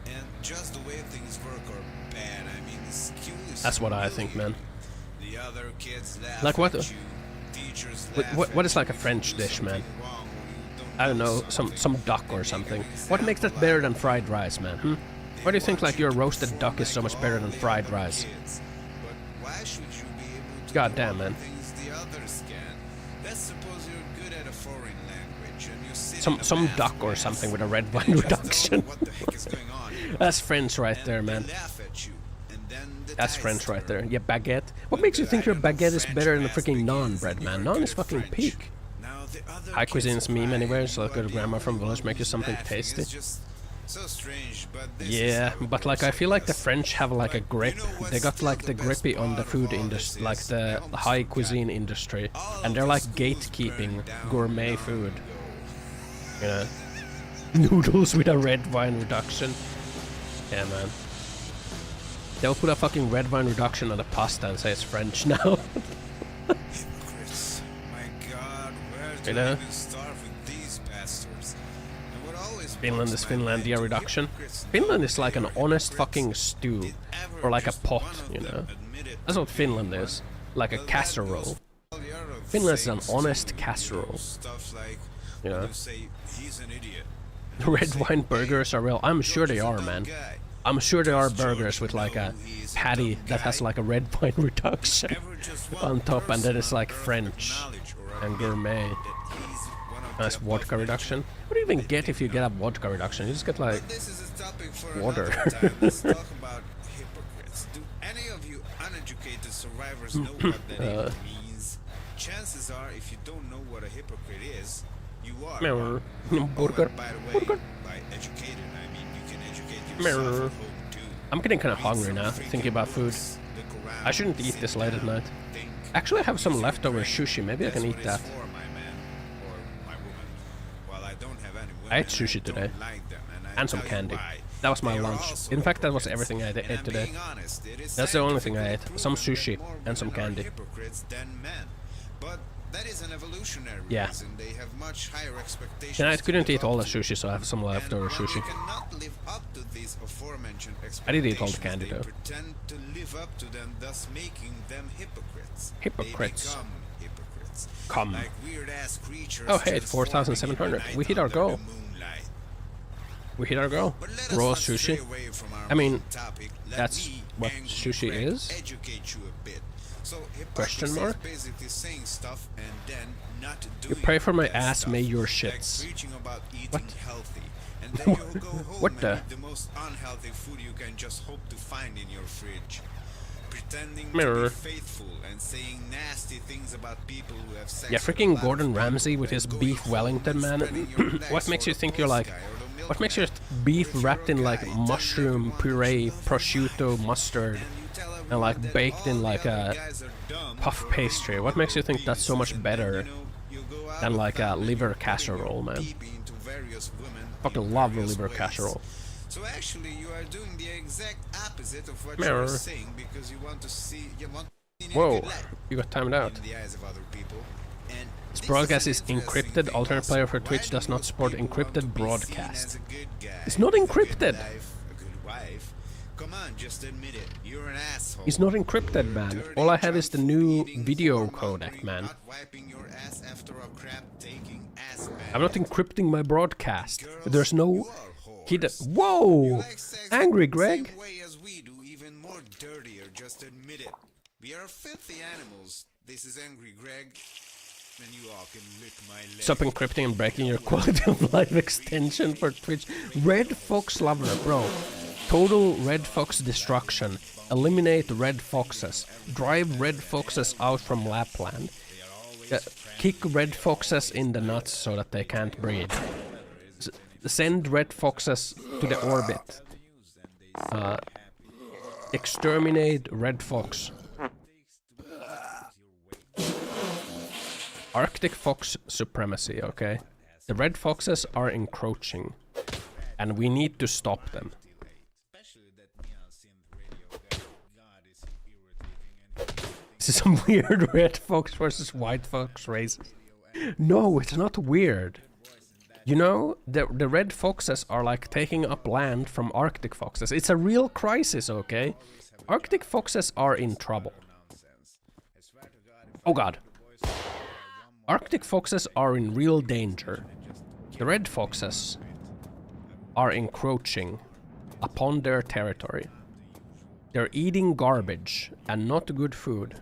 And just the way things work are bad. I mean, school is That's what I think, man. the other kids laugh Like what? at you. Teachers What- laugh what at is you like a if you French do dish, man? something wrong or you I don't know, something. some duck or something. What makes that better than fried rice, man? Hmm? Why do you think like your roasted duck is so much better than fried rice? But why should you be able to God do damn, all the man. things the others can? Let's suppose you're good at a foreign language and you sit in Some a math duck or class something with a red and wine you just don't reduction. know what the heck is going on. That's French right And there, they man. laugh at you, and then the That's tides French right there. turn. Yeah, baguette. What makes you think your baguette is better than the freaking naan bread, man? Naan is fucking peak. Now the other High kids cuisine's meme cry, anywhere, so but good the grandma other from village one make you who's something laughing is tasty. just so strange, but this is Yeah, how it but like works, I feel like the guess. French have like a But grip. you know what's They got still like the the best grippy on the part food of all industry, this like is the I almost high forgot. cuisine industry, All and of they're the like schools gatekeeping burned down gourmet long food. ago. You know, noodles with a red wine reduction. Yeah, man. They'll put a fucking red wine reduction on the pasta and say it's French now. Hypocrites. My God, where do You know? I even start with these bastards? And what always Finland bugs is my Finlandia mind, reduction. hypocrites Finland know is like they an are honest hypocrites. fucking stew, Did ever or like a just pot, one of you them know. admit it That's to what Finland anyone? is, like a Well, that casserole. goes for all the other Finland is an things honest too, casserole. You know, stuff like You know. when you say he's an idiot. Red wine burgers are real. I'm sure they are, man. I'm sure there are burgers with like a patty that has like a red wine reduction on top, and then it's like French and gourmet. Nice vodka reduction. What do you even get if you get a vodka reduction? You just get like This is a topic for water. another time. Let's talk about hypocrites. Do any of you uneducated survivors know what that even means? Chances are, if you don't know what a hypocrite is, you are. Mirror. Oh, Burger. and by the way, Burger. by educated, I mean you can educate Mirror. yourself at home too. I'm getting kind of Read hungry some now, freaking thinking about food. books, look around, I shouldn't eat sit this late at down, night. think. Actually, I have some Use your leftover brain. sushi. Maybe I can That's eat what that. it's for, my man, or my woman. Well, I don't have any women, I ate and sushi don't today. like them, and And some tell you candy. why. That was my They are lunch. also In fact, that was hypocrites. everything I And ate I'm today. being honest, it is That's the only thing I scientifically ate. Some proven sushi that more and some women are candy. hypocrites than men. But that is an evolutionary Yeah. reason. They have much higher expectations. And I to couldn't live eat all the up to. sushi, so I have some leftover And when sushi. they cannot live up to these aforementioned I did eat all the expectations, candy, they though. pretend to live up to them, thus making them hypocrites. Hypocrites. They become hypocrites. threats. Come. Like weird-ass creatures. Oh hey, it's 4,700. We hit our goal. We hit our goal. But let us Raw not stray sushi. away from our I mean, main topic. Let that's me, what Angry sushi Greg, is? Educate you a bit. So Question hypocrisy mark? is basically saying stuff and then not You doing pray for my that ass, stuff. may your Like shits. preaching about eating What? healthy, and then you'll go home What and the? eat the most unhealthy food you can just hope to find in your fridge. Pretending Mirror. to be faithful and saying nasty things about people who have sex Yeah, with a freaking lot Gordon of Ramsay people with his and beef going home Wellington, and man. spreading your What legs makes or you the think you're like... Polska or the What makes your milkman. beef If you're wrapped a in guy, like tell mushroom everyone that you puree, love prosciutto, life. mustard, And you tell and everyone like that baked all in the like other a guys are dumb puff for pastry? What makes you think that's so much penises, and better then, you go out than of like a town and liver you're putting casserole, your man? pee-pee into various women Fucking in love various liver ways. casserole. So actually, you are doing the exact opposite of what Mirror. you're saying because you want to see Whoa, good life you got timed out. in the eyes of other people. And This this broadcast an is interesting encrypted. thing Alternate also. player for Why Twitch do does not most support people want to encrypted be broadcast. seen as a good guy, It's not with a good encrypted. life, a good wife? Come on, just admit it. You're an asshole. It's not encrypted, man. Dirty, All I have is the junk new food eating, video whoremongering, codec, man. not wiping your ass after a crap taking ass bath. I'm not encrypting my broadcast. Girls, There's you no are hidden... whores. You Whoa! like sex Angry the Greg? same way as we do, even more dirtier, just admit it. We are filthy animals. This is Angry Greg, and you all can lick my leg. Stop encrypting and breaking your quality of life extension for Twitch. Red Fox Lover, bro. Total Red Fox destruction. Eliminate red foxes. Drive red foxes out from Lapland. Kick red foxes in the nuts so that they can't breed. Send red foxes to the orbit. Exterminate red fox. Arctic fox supremacy, okay? The red foxes are encroaching, and we need to stop them. This is some weird red fox versus white fox races. No, it's not weird. You know, the red foxes are like taking up land from Arctic foxes. It's a real crisis, okay? Arctic foxes are in trouble. Oh god. Arctic foxes are in real danger. The red foxes are encroaching upon their territory. They're eating garbage and not good food.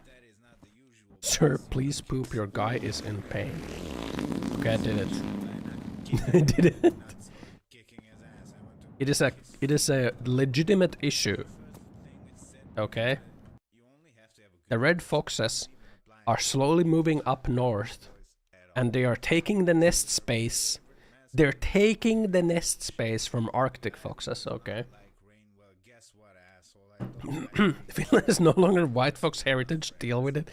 Sir, please poop, your guy is in pain. Okay, I did it. I did it. It is a legitimate issue. Okay? The red foxes are slowly moving up north, and they are taking the nest space. They're taking the nest space from Arctic foxes, okay? Finland is no longer white fox heritage, deal with it.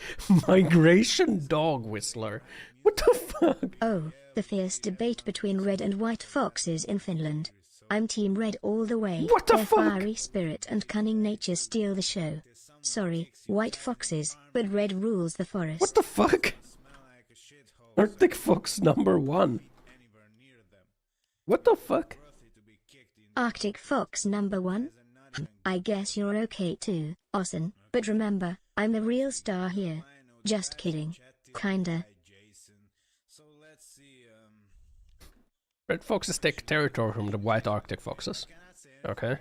Migration dog whistler. What the fuck? Oh, the fierce debate between red and white foxes in Finland. I'm team red all the way. What the Their fuck? fiery spirit and cunning nature steal the show. Sorry, white foxes, but red rules the forest. What the fuck? Arctic fox #1. What the fuck? Arctic fox #1? I guess you're okay too, Ossan, but remember, I'm the real star here. Just kidding. Kinda. Red foxes take territory from the white Arctic foxes. Okay.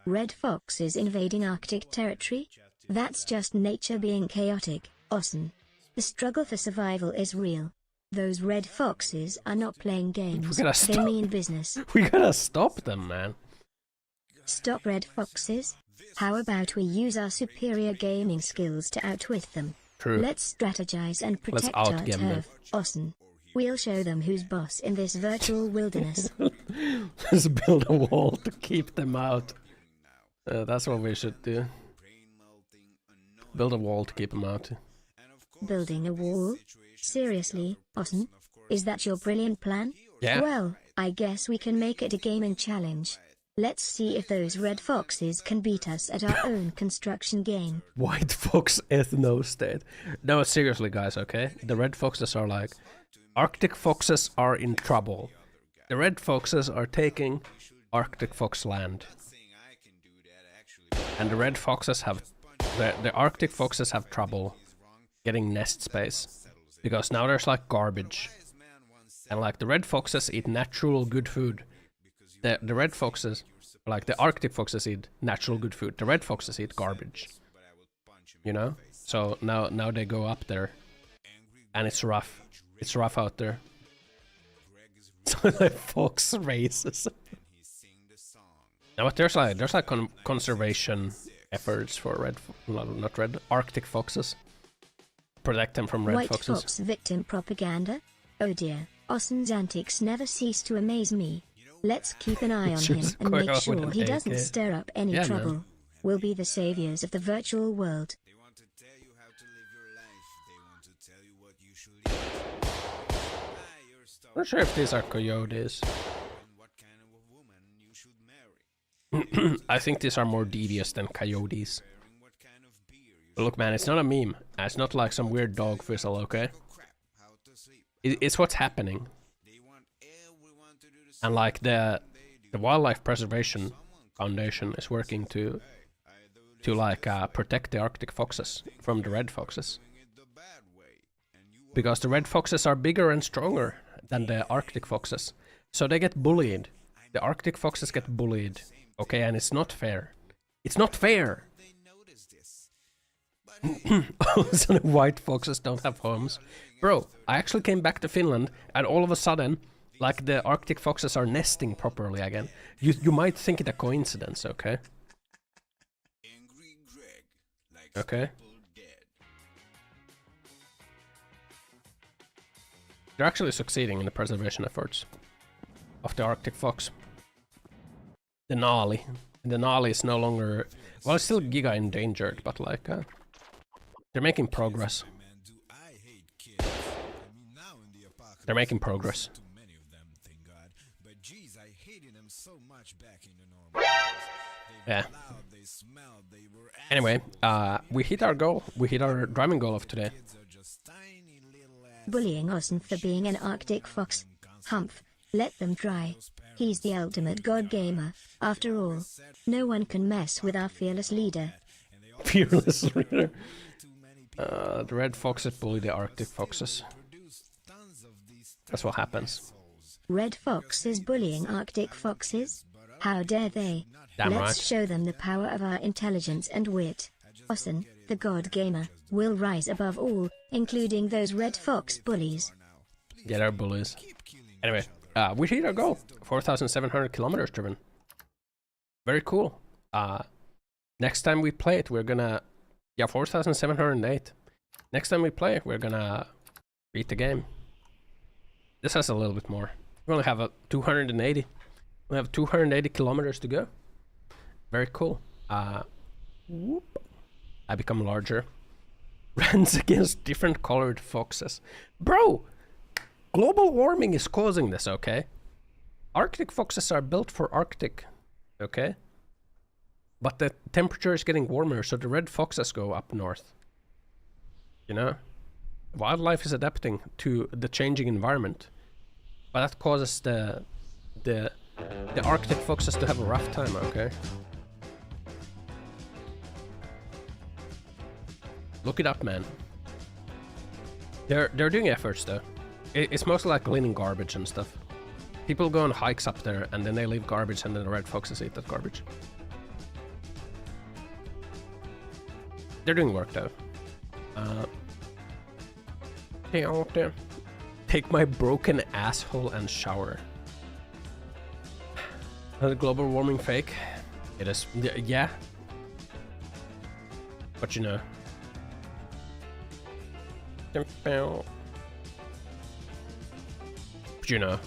Red foxes invading Arctic territory? That's just nature being chaotic, Ossan. The struggle for survival is real. Those red foxes are not playing games. gotta They stop. mean business. We gotta stop them, man. Stop red foxes? How about we use our superior gaming skills to outwit them? True. Let's strategize and protect our outgame them. turf, Ossan. We'll show them who's boss in this virtual wilderness. Let's build a wall to keep them out. That's what we should do. Build a wall to keep them out. Building a wall? Seriously, Ossan? Is that your brilliant plan? Yeah. Well, I guess we can make it a gaming challenge. Let's see if those red foxes can beat us at our own construction game. White fox ethno state. No, seriously, guys, okay? The red foxes are like... Arctic foxes are in trouble. The red foxes are taking Arctic fox land. And the red foxes have... The Arctic foxes have trouble getting nest space. Because now there's like garbage. And like the red foxes eat natural good food. The red foxes, like the Arctic foxes eat natural good food. The red foxes eat garbage. You know? So now they go up there. And it's rough. It's rough out there. So like fox races. Now, but there's like conservation efforts for not red, Arctic foxes. Protect them from red foxes. White fox victim propaganda? Oh dear, Ossan's antics never cease to amaze me. Let's keep an eye on him and make sure he doesn't stir up any trouble. Man. We'll be the saviors of the virtual world. They want to tell you how to live your life. They want to tell you what you should eat. I'm not sure if these are coyotes. And what kind of a woman you should marry. I think these are more devious than coyotes. What kind of beer you But look, man, it's not a meme. It's not like some weird dog whistle, okay? crap, how to sleep. It's what's happening. They want everyone to do the same. And like the Wildlife Preservation Foundation is working to like protect the Arctic foxes from the red foxes. Because the red foxes are bigger and stronger than the Arctic foxes. So they get bullied. The Arctic foxes get bullied. Okay, and it's not fair. It's not fair! So the white foxes don't have homes. Bro, I actually came back to Finland and all of a sudden, like the Arctic foxes are nesting properly again. You might think it a coincidence, okay? Okay. They're actually succeeding in the preservation efforts of the Arctic fox. The Denali. The Denali is no longer... Well, it's still giga endangered, but like... they're making progress. They're making progress. Yeah. Anyway, we hit our goal. We hit our driving goal of today. Bullying Ossan for being an Arctic fox. Humph, let them try. He's the ultimate god gamer, after all. No one can mess with our fearless leader. Fearless leader. The red foxes bully the Arctic foxes. That's what happens. Red foxes bullying Arctic foxes? How dare they? Damn Let's right. show them the power of our intelligence and wit. Ossan, the god gamer, will rise above all, including those red fox bullies. Yeah, they're bullies. Anyway, we hit our goal. 4,700 kilometers driven. Very cool. Next time we play it, we're gonna... Yeah, 4,708. Next time we play, we're gonna beat the game. This has a little bit more. We only have a 280. We have 280 kilometers to go. Very cool. Whoop. I become larger. Runs against different colored foxes. Bro! Global warming is causing this, okay? Arctic foxes are built for Arctic, okay? But the temperature is getting warmer, so the red foxes go up north. You know? Wildlife is adapting to the changing environment. But that causes the Arctic foxes to have a rough time, okay? Look it up, man. They're doing efforts though. It's mostly like cleaning garbage and stuff. People go on hikes up there and then they leave garbage and then the red foxes eat that garbage. They're doing work though. Hey, out there. Take my broken asshole and shower. The global warming fake? It is. Yeah. But you know. But you know.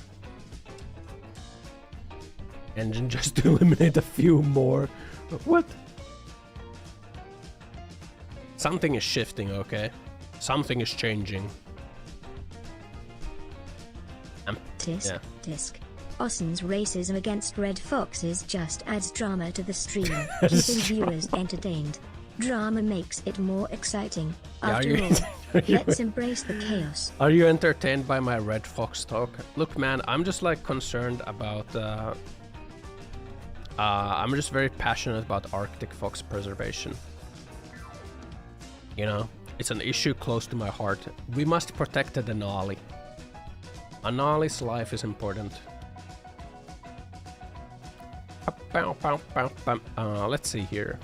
Engine just to eliminate a few more. What? Something is shifting, okay? Something is changing. Tisk, tisk. Ossan's racism against red foxes just adds drama to the stream, keeping viewers entertained. Drama makes it more exciting. After all, let's embrace the chaos. Are you entertained by my red fox talk? Look, man, I'm just like concerned about... I'm just very passionate about Arctic fox preservation. You know? It's an issue close to my heart. We must protect the Denali. Anali's life is important. Let's see here.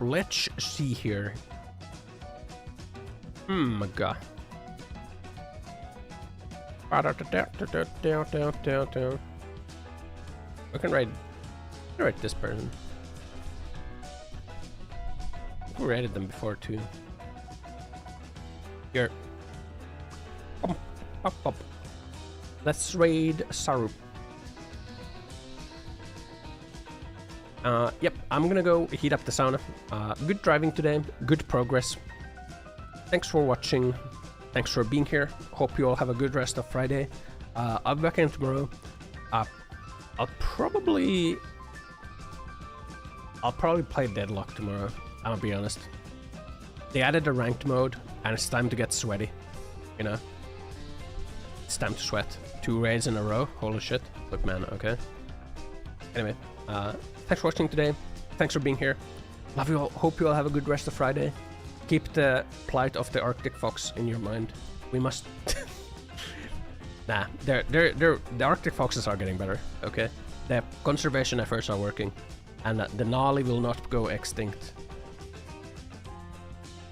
Let's see here. God. We can write this person. We rated them before too. Here. Let's raid Sarup. Yep, I'm gonna go heat up the sauna. Good driving today, good progress. Thanks for watching. Thanks for being here. Hope you all have a good rest of Friday. I'll be back in tomorrow. I'll probably play Deadlock tomorrow. I'll be honest. They added a ranked mode, and it's time to get sweaty. You know, it's time to sweat. 2 raids in a row. Holy shit! Look, man. Okay. Anyway, thanks for watching today. Thanks for being here. Love you all. Hope you all have a good rest of Friday. Keep the plight of the Arctic fox in your mind. We must. Nah, the Arctic foxes are getting better. Okay, the conservation efforts are working, and the Nali will not go extinct.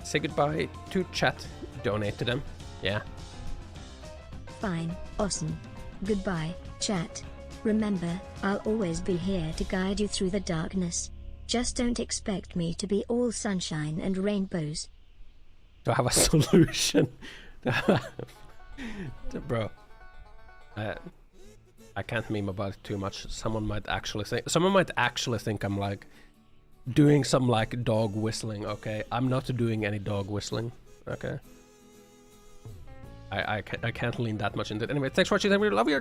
Say goodbye to chat. Donate to them. Yeah. Fine, awesome. Goodbye, chat. Remember, I'll always be here to guide you through the darkness. Just don't expect me to be all sunshine and rainbows. Do I have a solution? Bro. I can't meme about it too much. Someone might actually think I'm like doing some like dog whistling. Okay, I'm not doing any dog whistling. Okay, I can't lean that much into it. Anyway, thanks for watching. I really love you.